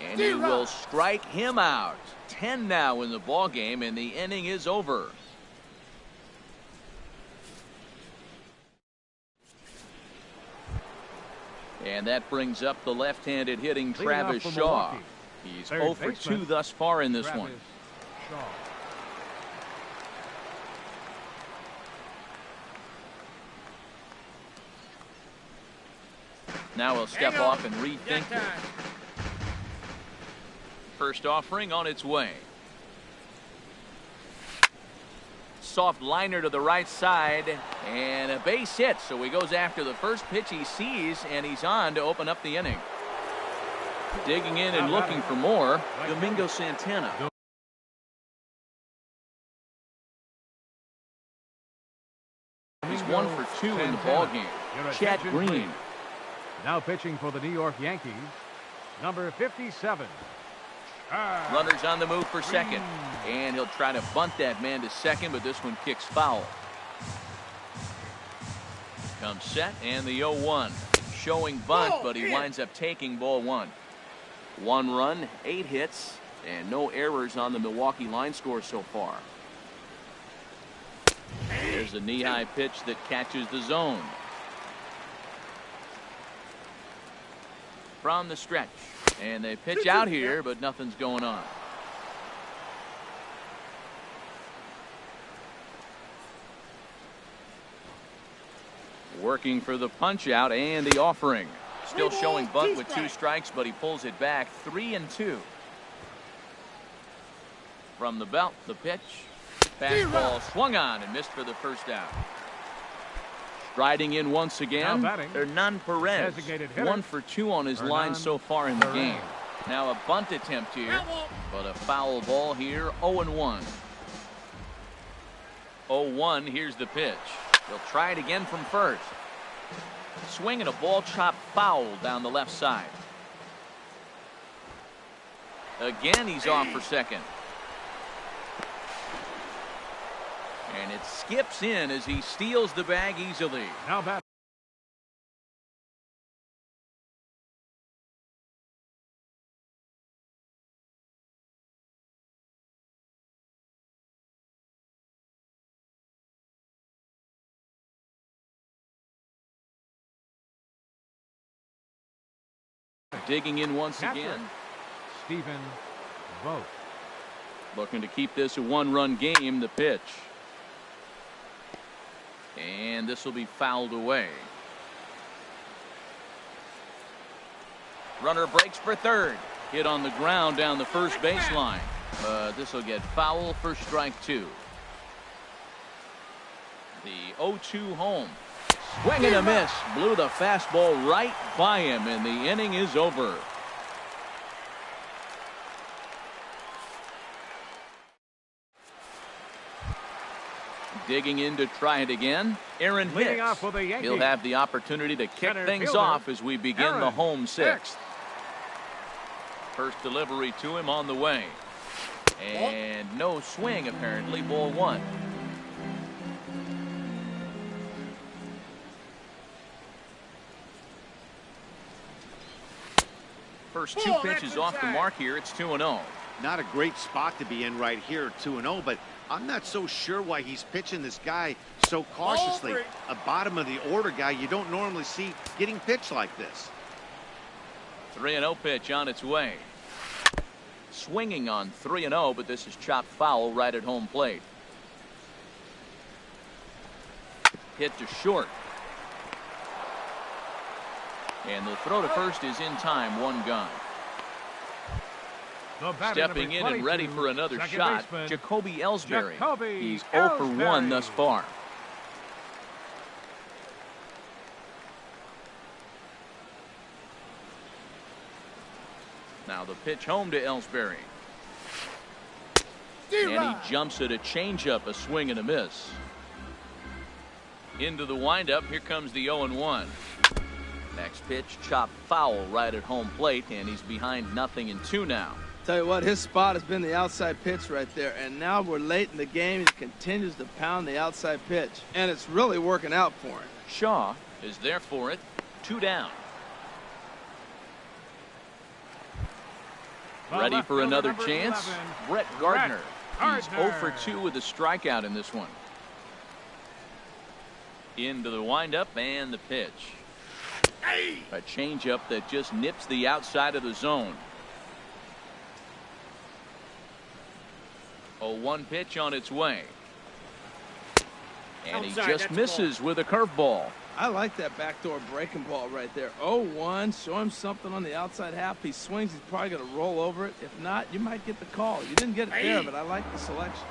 And he will strike him out. 10 now in the ball game, and the inning is over. And that brings up the left-handed hitting Leading Travis off for Shaw. Milwaukee. He's Third 0 for baseman, 2 thus far in this Travis one. Shaw. Now he'll step Hang on. off and rethink Got it. time. First offering on its way. Soft liner to the right side and a base hit. So he goes after the first pitch he sees, and he's on to open up the inning. Digging in and looking for more, Domingo Santana. He's 1 for 2 in the ball game. Your Chad attention, Green. please. Now pitching for the New York Yankees, number 57. Runners on the move for second. And he'll try to bunt that man to second, but this one kicks foul. Comes set and the 0-1. Showing bunt, but he winds up taking ball 1. 1 run, 8 hits, and no errors on the Milwaukee line score so far. There's a knee-high pitch that catches the zone. From the stretch. And they pitch out here, but nothing's going on. Working for the punch out and the offering. Still showing bunt with 2 strikes, but he pulls it back. 3-2. From the belt, the pitch. Fastball swung on and missed for the first out. Striding in once again, Now batting, Hernan Perez. designated hitter, 1 for 2 on his line Hernan so far in the Perez. game. Now a bunt attempt here, but a foul ball here, 0-1. 0-1, here's the pitch. He'll try it again from first. Swing and a ball chopped foul down the left side. Again, he's off for second. And it skips in as he steals the bag easily. Now back. Digging in once again. Stephen Vogt. Looking to keep this a one-run game. The pitch. And this will be fouled away. Runner breaks for third. Hit on the ground down the first baseline. This will get foul for strike two. The 0-2 home. Swing and a miss. Blew the fastball right by him, and the inning is over. Digging in to try it again. Aaron Leading Hicks. off for the Yankees. He'll have the opportunity to kick Center things fielder, off as we begin Aaron the home sixth. Hicks. First delivery to him on the way. And no swing, apparently. Ball one. First two pitches off the mark here. It's 2-0. Not a great spot to be in right here, 2-0, but I'm not so sure why he's pitching this guy so cautiously. A bottom of the order guy you don't normally see getting pitched like this. 3-0 pitch on its way. Swinging on 3-0, but this is chopped foul right at home plate. Hit to short. And the throw to first is in time. One gone. Stepping in and ready for another shot, Jacoby Ellsbury. He's 0 for 1 thus far. Now the pitch home to Ellsbury. And he jumps at a changeup, a swing and a miss. Into the windup. Here comes the 0-1. Next pitch, chopped foul right at home plate, and he's behind 0-2 now. Tell you what, his spot has been the outside pitch right there, and now we're late in the game. He continues to pound the outside pitch, and it's really working out for him. Shaw is there for it. 2 down. Ready for another chance. Brett Gardner. He's 0 for 2 with a strikeout in this one. Into the windup and the pitch. A changeup that just nips the outside of the zone. 0-1 pitch on its way. And he just misses with a curveball. I like that backdoor breaking ball right there. 0-1, show him something on the outside half. He swings, he's probably going to roll over it. If not, you might get the call. You didn't get it there, but I like the selection.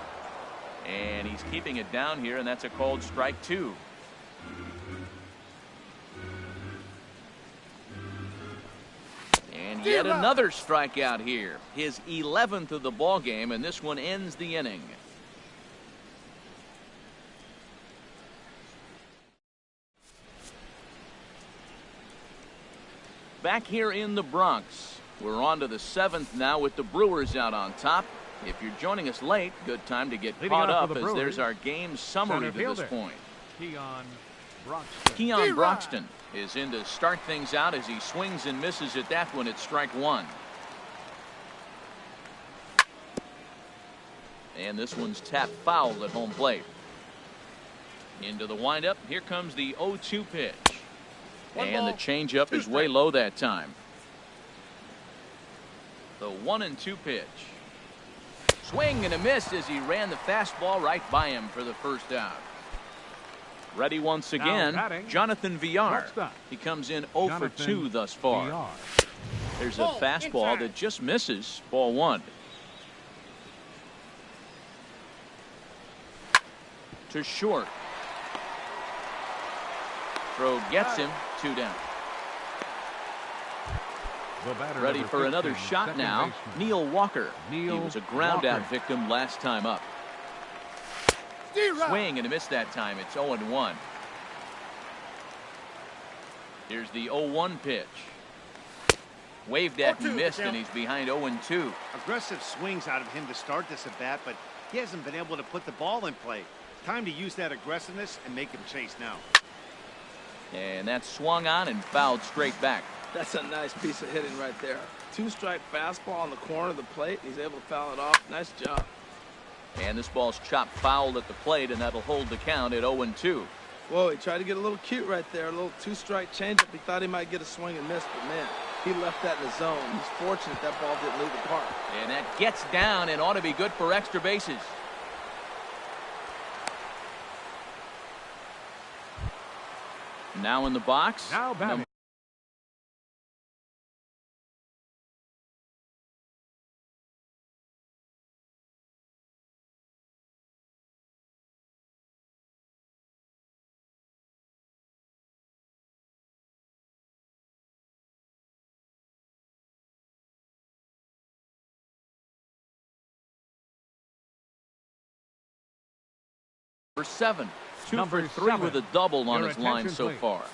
And he's keeping it down here, and that's a called strike 2. And yet another strikeout here. His 11th of the ball game, and this one ends the inning. Back here in the Bronx, we're on to the 7th now with the Brewers out on top. If you're joining us late, good time to get caught up as there's our game summary to this point. Keon Broxton is in to start things out as he swings and misses at that one at strike 1. And this one's tapped foul at home plate. Into the windup. Here comes the 0-2 pitch. And the changeup is way low that time. The 1-2 pitch. Swing and a miss as he ran the fastball right by him for the first out. Ready once again, Jonathan Villar. He comes in 0 for 2 thus far. There's a fastball that just misses. Ball 1. To short. Throw gets him. 2 down. Ready for another shot now. Neil Walker. He was a ground out victim last time up. Swing and a miss that time. It's 0-1. Here's the 0-1 pitch. Waved at and 0-2, missed, Mateo. and he's behind 0-2. Aggressive swings out of him to start this at bat, but he hasn't been able to put the ball in play. Time to use that aggressiveness and make him chase now. And that's swung on and fouled straight back. That's a nice piece of hitting right there. Two-strike fastball on the corner of the plate. He's able to foul it off. Nice job. And this ball's chopped foul at the plate, and that'll hold the count at 0-2. Whoa, he tried to get a little cute right there. A little two-strike changeup. He thought he might get a swing and miss, but man, he left that in the zone. He's fortunate that ball didn't leave the park. And that gets down and ought to be good for extra bases. Now in the box. Now batting. Number 7. 2 Number for 3 7. with a double on Your his line attention, so please. far.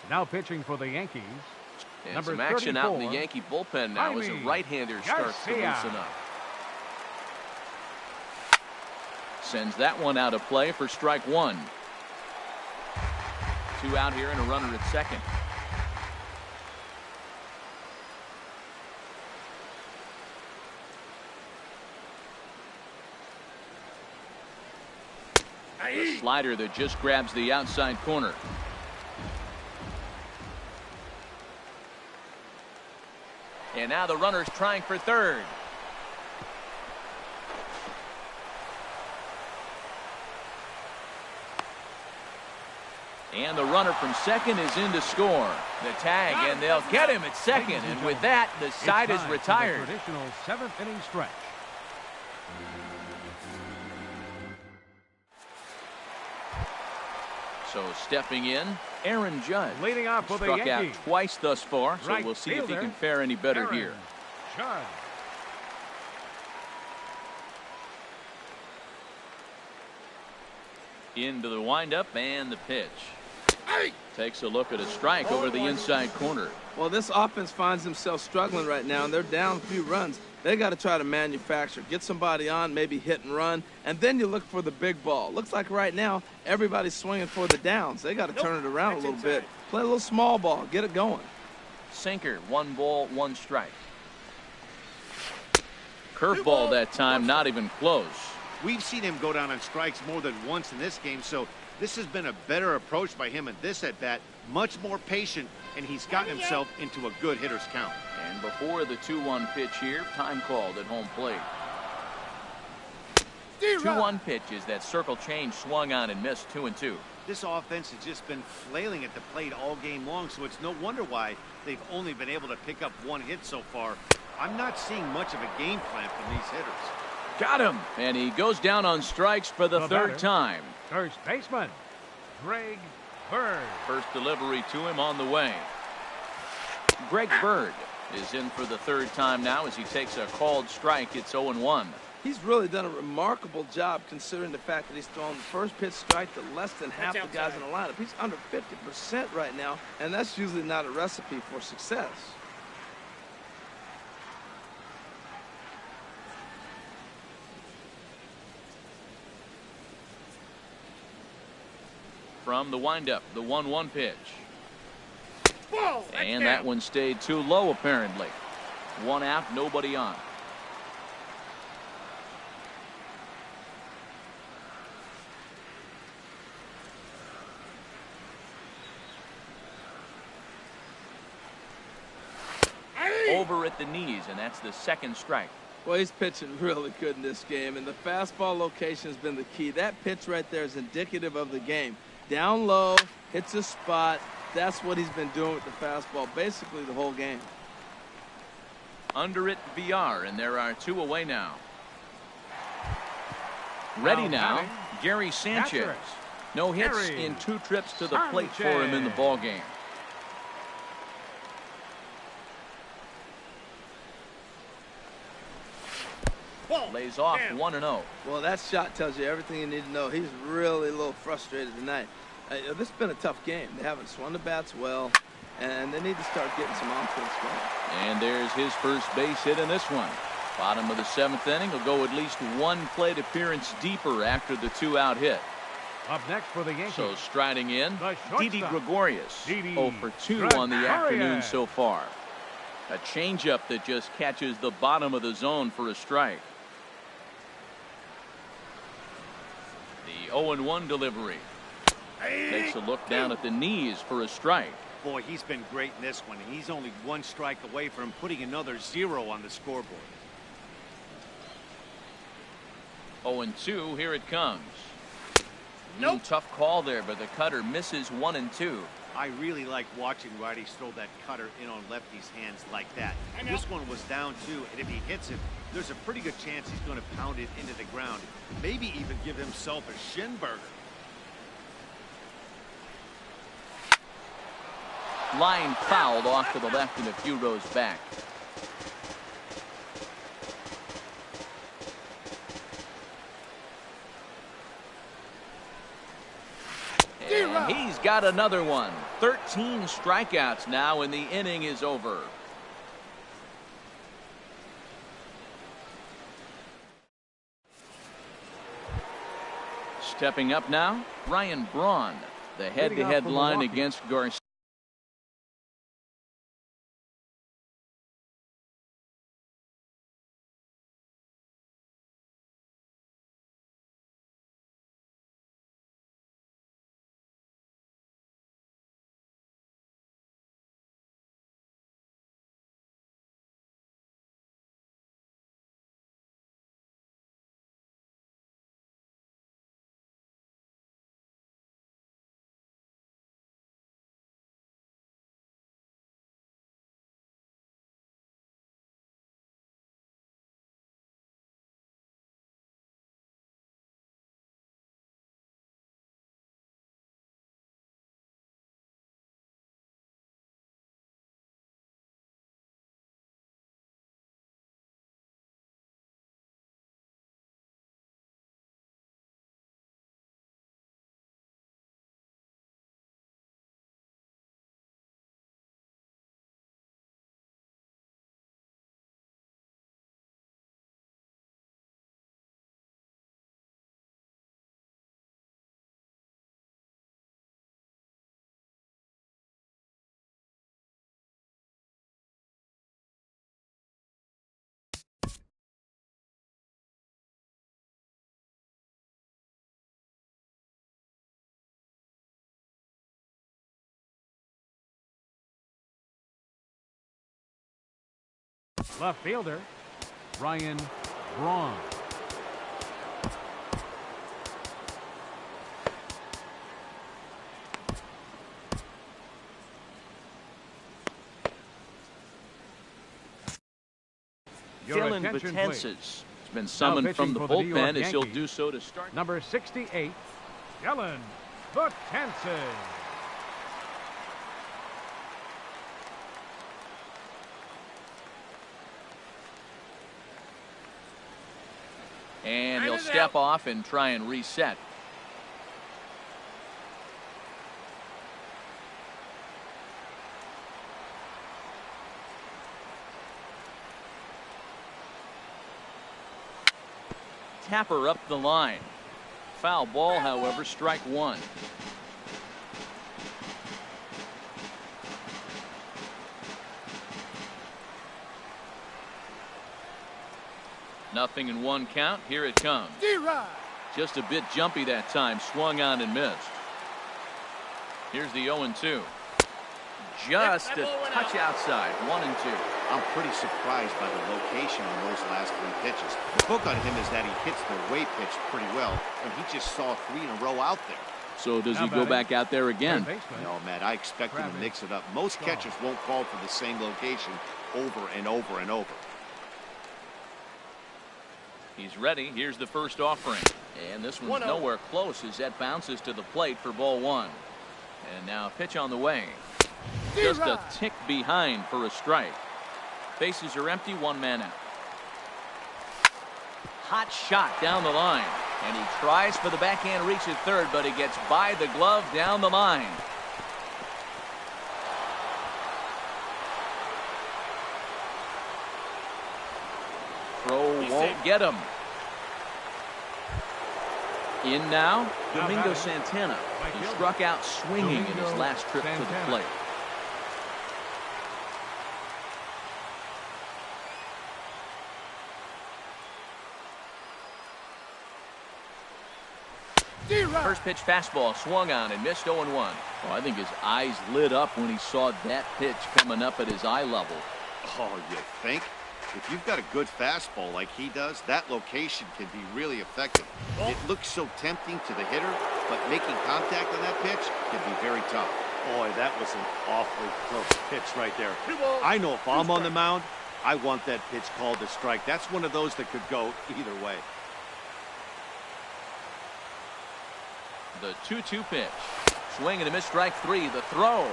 Now pitching for the Yankees. And Number some action out in the 34, Yankee bullpen now as a Jaime right-hander starts to Garcia. loosen up. Sends that one out of play for strike 1. 2 out here and a runner at second. The slider that just grabs the outside corner. And now the runner's trying for third. And the runner from second is in to score. The tag, and they'll get him at second. And with that, the side is retired. Traditional 7th inning stretch. So stepping in, Aaron Judge. Leading off for the Struck out Yankees. twice thus far, so Right we'll see if he fielder, can fare any better Aaron here. Judge. Into the windup and the pitch. Takes a look at a strike over the inside corner. Well, this offense finds themselves struggling right now, and they're down a few runs. They got to try to manufacture, get somebody on, maybe hit and run, and then you look for the big ball. Looks like right now everybody's swinging for the downs. They got to turn it around a little bit. Play a little small ball, get it going. Sinker, 1 ball, 1 strike. Curveball that time, not even close. We've seen him go down on strikes more than once in this game, so this has been a better approach by him at this at-bat. Much more patient, and he's gotten himself into a good hitter's count. And before the 2-1 pitch here, time called at home plate. 2-1 pitch is that circle change swung on and missed 2-2. This offense has just been flailing at the plate all game long, so it's no wonder why they've only been able to pick up 1 hit so far. I'm not seeing much of a game plan from these hitters. Got him! And he goes down on strikes for the third batter. time. First baseman, Greg Bird. First delivery to him on the way. Greg Bird is in for the third time now as he takes a called strike. It's 0-1. He's really done a remarkable job considering the fact that he's thrown the first pitch strike to less than half the guys in the lineup. He's under 50% right now, and that's usually not a recipe for success. From the windup, the 1-1 pitch. Ball, And that one stayed too low, apparently. 1 out, nobody on. Over at the knees, and that's the second strike. Well, he's pitching really good in this game, and the fastball location has been the key. That pitch right there is indicative of the game. Down low, hits a spot. That's what he's been doing with the fastball basically the whole game. Under it, VR, and there are 2 away now. Ready now, batting, Gary Sanchez. catcher, No hits Gary in 2 trips to the plate for him in the ball game. Ball, Lays off down. 1-0. Well, that shot tells you everything you need to know. He's really a little frustrated tonight. This has been a tough game. They haven't swung the bats well. and they need to start getting some offense going. And there's his first base hit in this one. Bottom of the 7th inning. Will go at least one plate appearance deeper after the 2-out hit. Up next for the Yankees. So striding in, The Didi shortstop, Gregorius. Didi 0 for 2 on the afternoon Gregorius. so far. A changeup that just catches the bottom of the zone for a strike. The 0-1 delivery. Takes a look down at the knees for a strike. Boy, he's been great in this one. He's only one strike away from putting another 0 on the scoreboard. 0-2, here it comes. Nope. Tough call there, but the cutter misses 1 and 2. I really like watching righties throw that cutter in on lefties' hands like that. I know. This one was down 2, and if he hits it, there's a pretty good chance he's going to pound it into the ground. Maybe even give himself a shin burger. Line fouled off to the left and a few rows back. And he's got another one. 13 strikeouts now, and the inning is over. Stepping up now, Ryan Braun. The head-to-head line against Garcia. Left fielder, Ryan Braun. Dylan Betances has been summoned from the bullpen as he'll do so to start. Number 68, Dylan Betances. And he'll step off and try and reset. Tapper up the line. Foul ball, however, strike 1. Nothing in 1 count. Here it comes. Just a bit jumpy that time. Swung on and missed. Here's the 0-2. Just a touch outside. 1 and 2. I'm pretty surprised by the location on those last 3 pitches. The book on him is that he hits the way pitch pretty well, and he just saw 3 in a row out there. So does he go back out there again? No, Matt, I expect him to mix it up. Most catchers won't fall for the same location over and over and over. He's ready. Here's the first offering. And this one's nowhere close as that bounces to the plate for ball 1. And now a pitch on the way. Just a tick behind for a strike. Bases are empty, 1 man out. Hot shot down the line. And he tries for the backhand reach at third, but he gets by the glove down the line. won't get him. In now, Domingo Santana. He struck out swinging in his last trip to the plate. First pitch fastball swung on and missed 0-1. Well, I think his eyes lit up when he saw that pitch coming up at his eye level. Oh, you think? If you've got a good fastball like he does, that location can be really effective. It looks so tempting to the hitter, but making contact on that pitch can be very tough. Boy, that was an awfully close pitch right there. I know if I'm on the mound, I want that pitch called a strike. That's one of those that could go either way. The 2-2 pitch. Swing and a miss, strike three. The throw.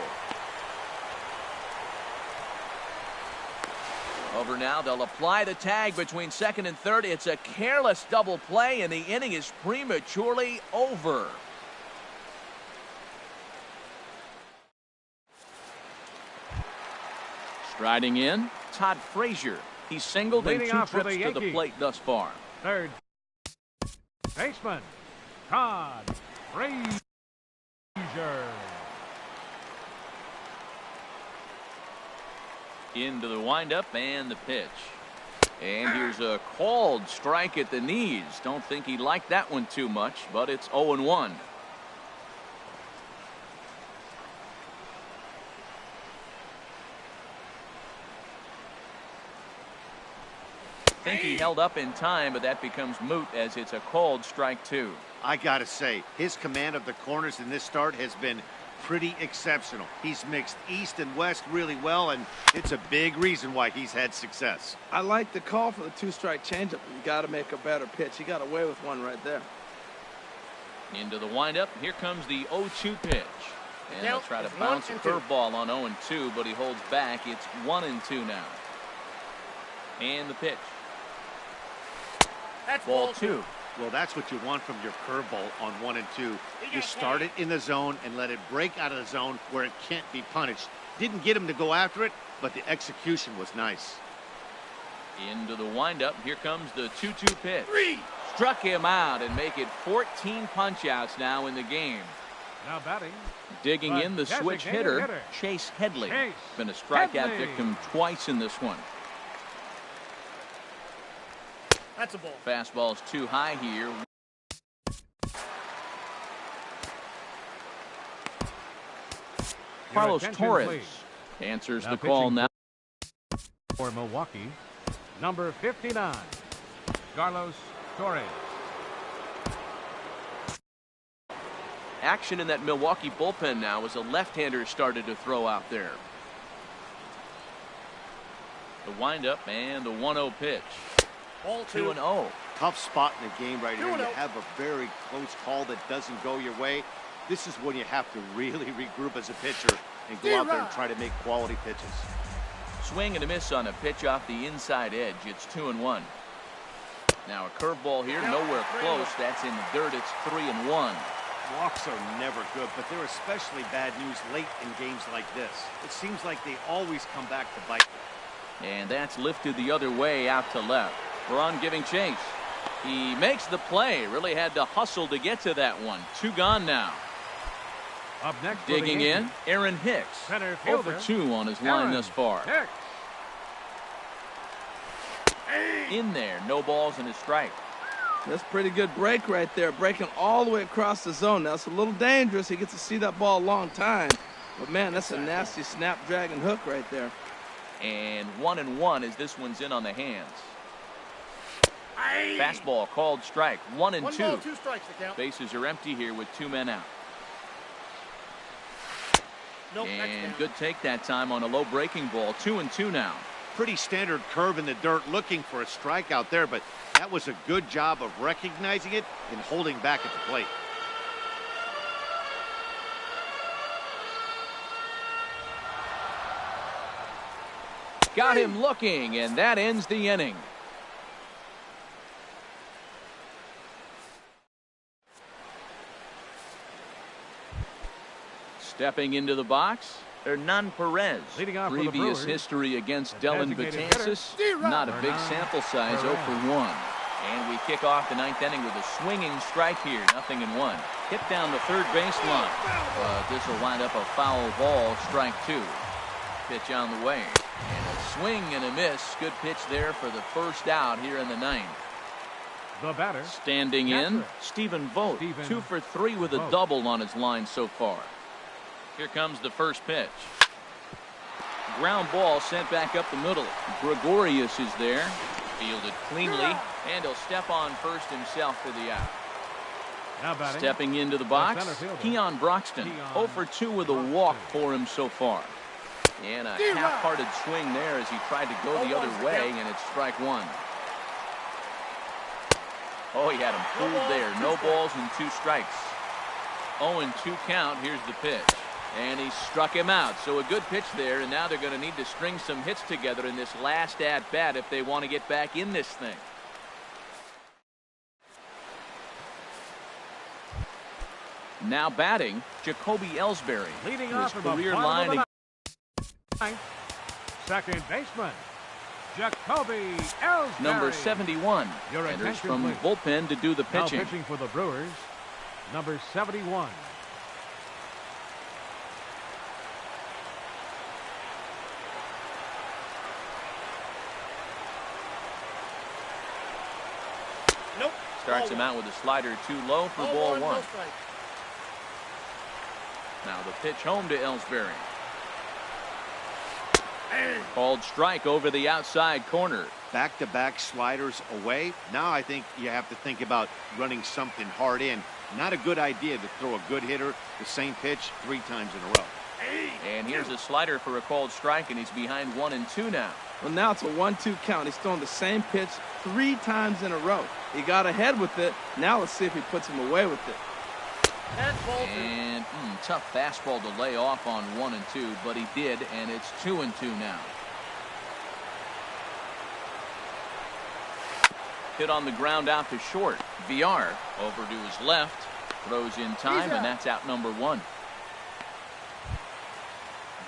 Over now, they'll apply the tag between second and third. It's a careless double play, and the inning is prematurely over. Striding in, Todd Frazier. He's singled in 2 trips to the plate thus far. Third baseman, Todd Frazier. Into the windup and the pitch. And here's a called strike at the knees. Don't think he liked that one too much, but it's 0-1. Think he held up in time, but that becomes moot as it's a called strike two. I gotta say, his command of the corners in this start has been pretty exceptional. He's mixed east and west really well, and it's a big reason why he's had success. I like the call for the 2-strike changeup. You got to make a better pitch. He got away with one right there. Into the windup. Here comes the 0-2 pitch. And they'll try to bounce a curveball on 0-2, but he holds back. It's 1-2 now. And the pitch. That's ball two. Well, that's what you want from your curveball on 1 and 2. You start it in the zone and let it break out of the zone where it can't be punished. Didn't get him to go after it, but the execution was nice. Into the windup. Here comes the 2-2 pitch. Struck him out and make it 14 punch-outs now in the game. Now batting. Digging in the switch hitter, Chase Headley. Been a strikeout victim twice in this one. That's a ball. Fastball's too high here. Carlos Torres answers the call now. For Milwaukee, number 59, Carlos Torres. Action in that Milwaukee bullpen now as a left-hander started to throw out there. The windup and the 1-0 pitch. 2-0. Tough spot in the game right here. You have a very close call that doesn't go your way. This is when you have to really regroup as a pitcher and go out there and try to make quality pitches. Swing and a miss on a pitch off the inside edge. It's 2-1. Now a curveball here, nowhere close. That's in the dirt. It's 3-1. Walks are never good, but they're especially bad news late in games like this. It seems like they always come back to bite them. And that's lifted the other way out to left. Braun giving chase. He makes the play. Really had to hustle to get to that one. 2 gone now. Up next, digging in, Aaron Hicks. 0-2 on his line thus far. In there, no balls and a strike. That's a pretty good break right there, breaking all the way across the zone. Now, it's a little dangerous. He gets to see that ball a long time. But, man, that's a nasty snapdragon hook right there. And 1-1 as this one's in on the hands. Fastball called strike. 1-2. 1 ball, 2 strikes to count. Bases are empty here with 2 men out. Nope, and good take that time on a low breaking ball. 2-2 now. Pretty standard curve in the dirt, looking for a strikeout there, but that was a good job of recognizing it and holding back at the plate. Got him looking, and that ends the inning. Stepping into the box, Hernan Perez. Leading off for the Previous Brewers, history against the Dylan designated Betances. Not a big Hernan sample size, Perez. 0 for 1. And we kick off the ninth inning with a swinging strike here, 0-1. Hit down the third baseline. This will wind up a foul ball, strike 2. Pitch on the way. And a swing and a miss. Good pitch there for the first out here in the ninth. The batter, Standing in, Stephen Vogt. 2 for 3 with a double on his line so far. Here comes the first pitch. Ground ball sent back up the middle. Gregorius is there. Fielded cleanly, and he'll step on first himself for the out. now batting. Stepping into the box, center fielder. Keon Broxton. 0 for 2 with a walk for him so far. And a half-hearted swing there as he tried to go the other way, and it's strike 1. Oh, he had him fooled there. No balls and 2 strikes. 0-2 count. Here's the pitch. And he struck him out. So a good pitch there, and now they're going to need to string some hits together in this last at-bat if they want to get back in this thing. Now batting, Jacoby Ellsbury. Leading His off from the career bottom of line. the ninth. Second baseman, Jacoby Ellsbury. Number 71. Your Enters attention, from please. bullpen to do the Now pitching. pitching for the Brewers, number 71. Nope. Starts him out with a slider too low for ball 1. No strike. Now the pitch home to Ellsbury. Called strike over the outside corner. Back-to-back sliders away. Now I think you have to think about running something hard in. Not a good idea to throw a good hitter the same pitch 3 times in a row. And here's a slider for a called strike, and he's behind 1-2 now. Well, now it's a 1-2 count. He's throwing the same pitch 3 times in a row. He got ahead with it. Now let's see if he puts him away with it. That's ball 2. And tough fastball to lay off on 1-2, but he did, and it's 2-2 now. Hit on the ground out to short. VR over to his left. Throws in time, and that's out number 1.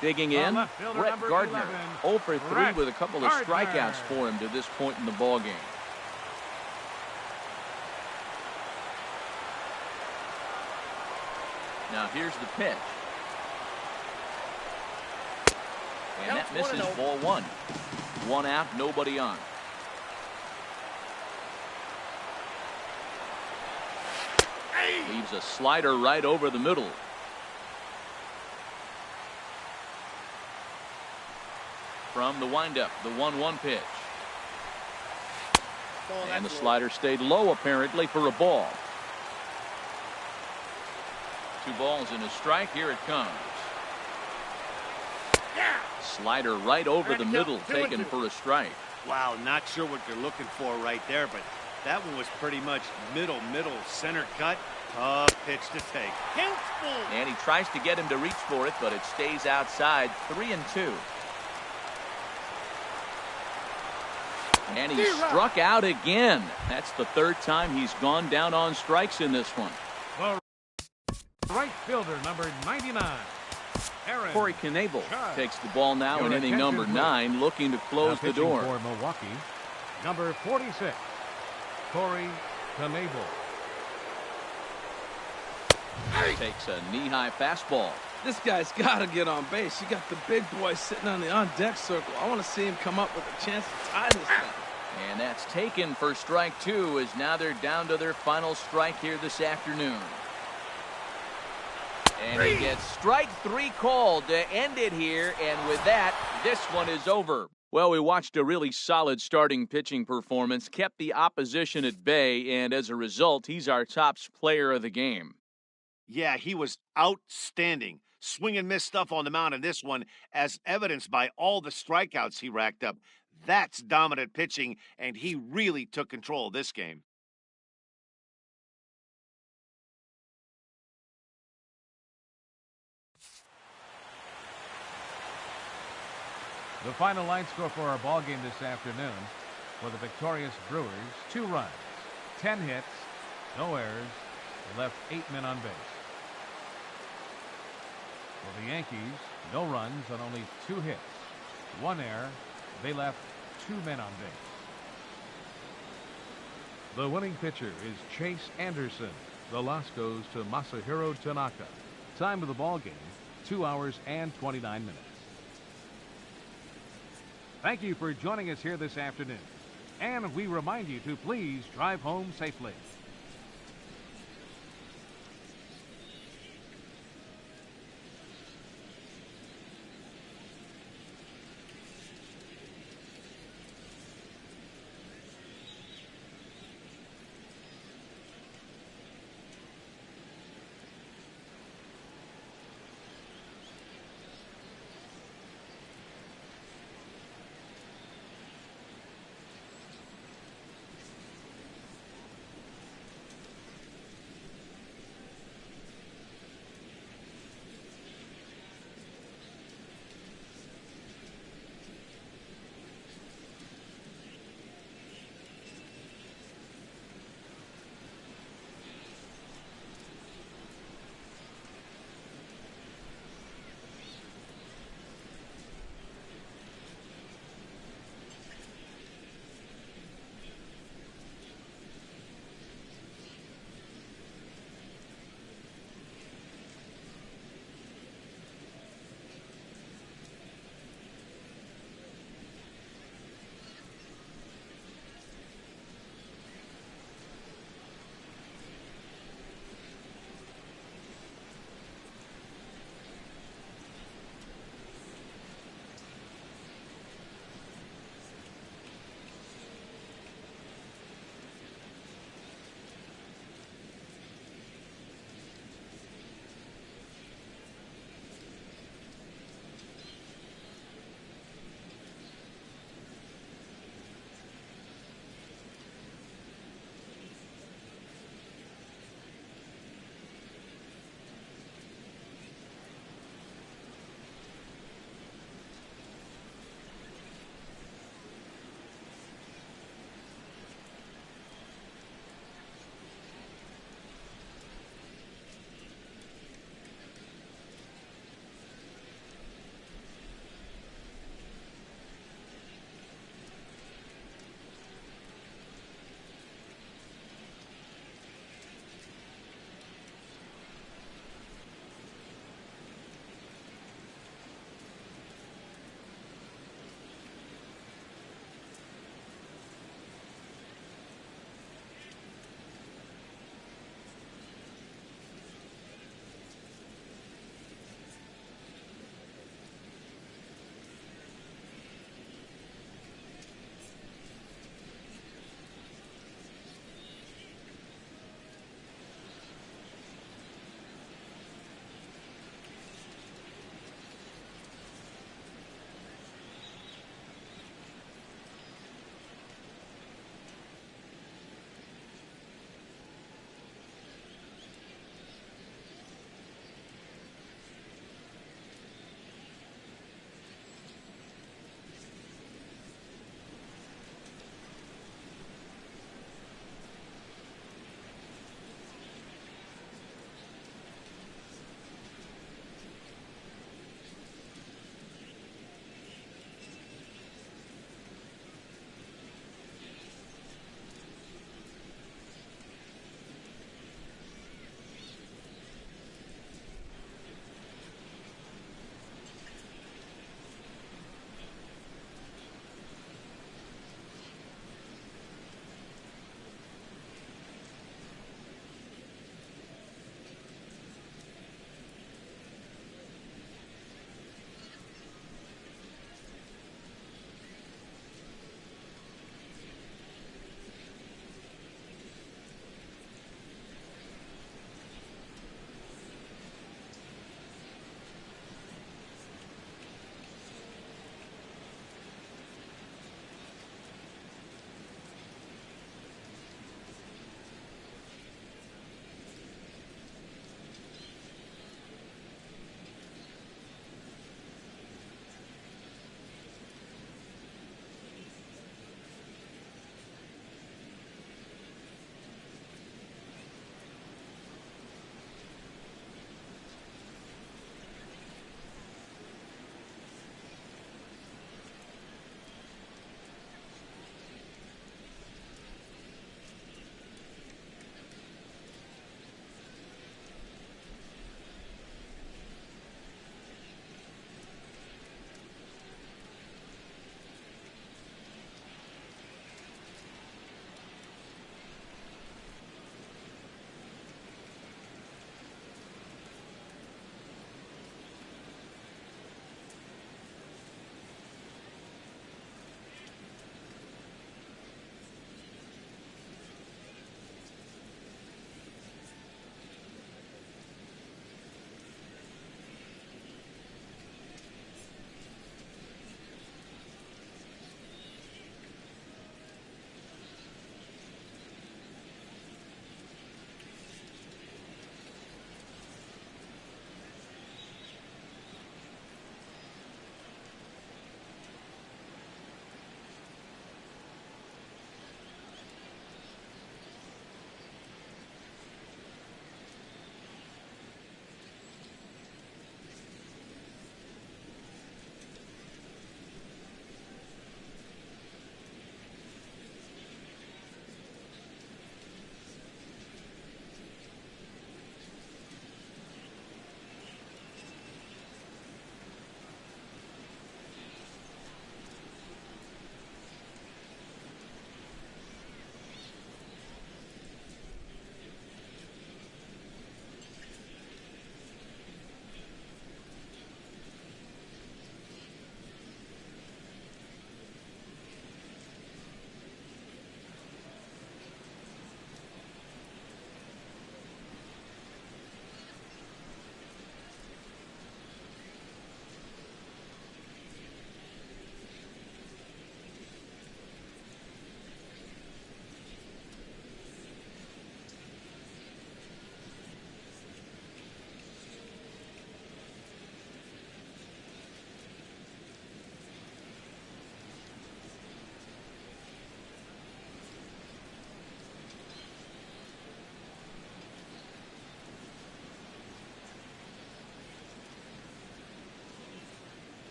Digging in, left fielder, Brett number Gardner. 11, 0 for 3 Brett with a couple of Gardner. strikeouts for him to this point in the ballgame. Now here's the pitch. And that Counts misses 1-0. ball 1. 1 out, nobody on. Leaves a slider right over the middle. From the windup, the 1-1 pitch. Oh, And the that's low. slider stayed low apparently for a ball. 2 balls and a strike. Here it comes. Slider right over the middle, taken for a strike. Wow, not sure what they're looking for right there, but that one was pretty much middle, center cut. Tough pitch to take. Counts full. And he tries to get him to reach for it, but it stays outside. 3-2. And he struck out again. That's the 3rd time he's gone down on strikes in this one. The right fielder, number 99. Aaron Corey Knebel Judge. takes the ball now Your in inning attention, number please. 9, looking to close Now the pitching door. for Milwaukee, number 46, Corey Knebel. Takes a knee-high fastball. This guy's got to get on base. You got the big boy sitting on the on-deck circle. I want to see him come up with a chance to tie this thing. And that's taken for strike 2, as now they're down to their final strike here this afternoon. And he gets strike 3 called to end it here, and with that, this one is over. Well, we watched a really solid starting pitching performance, kept the opposition at bay, and as a result, he's our top player of the game. Yeah, he was outstanding. Swing and miss stuff on the mound in this one, as evidenced by all the strikeouts he racked up. That's dominant pitching, and he really took control of this game. The final line score for our ball game this afternoon for the victorious Brewers: 2 runs, 10 hits, no errors, left 8 men on base. For the Yankees, No runs on only 2 hits. 1 error. They left 2 men on base. The winning pitcher is Chase Anderson. The loss goes to Masahiro Tanaka. Time of the ball game, 2 hours and 29 minutes. Thank you for joining us here this afternoon. And we remind you to please drive home safely.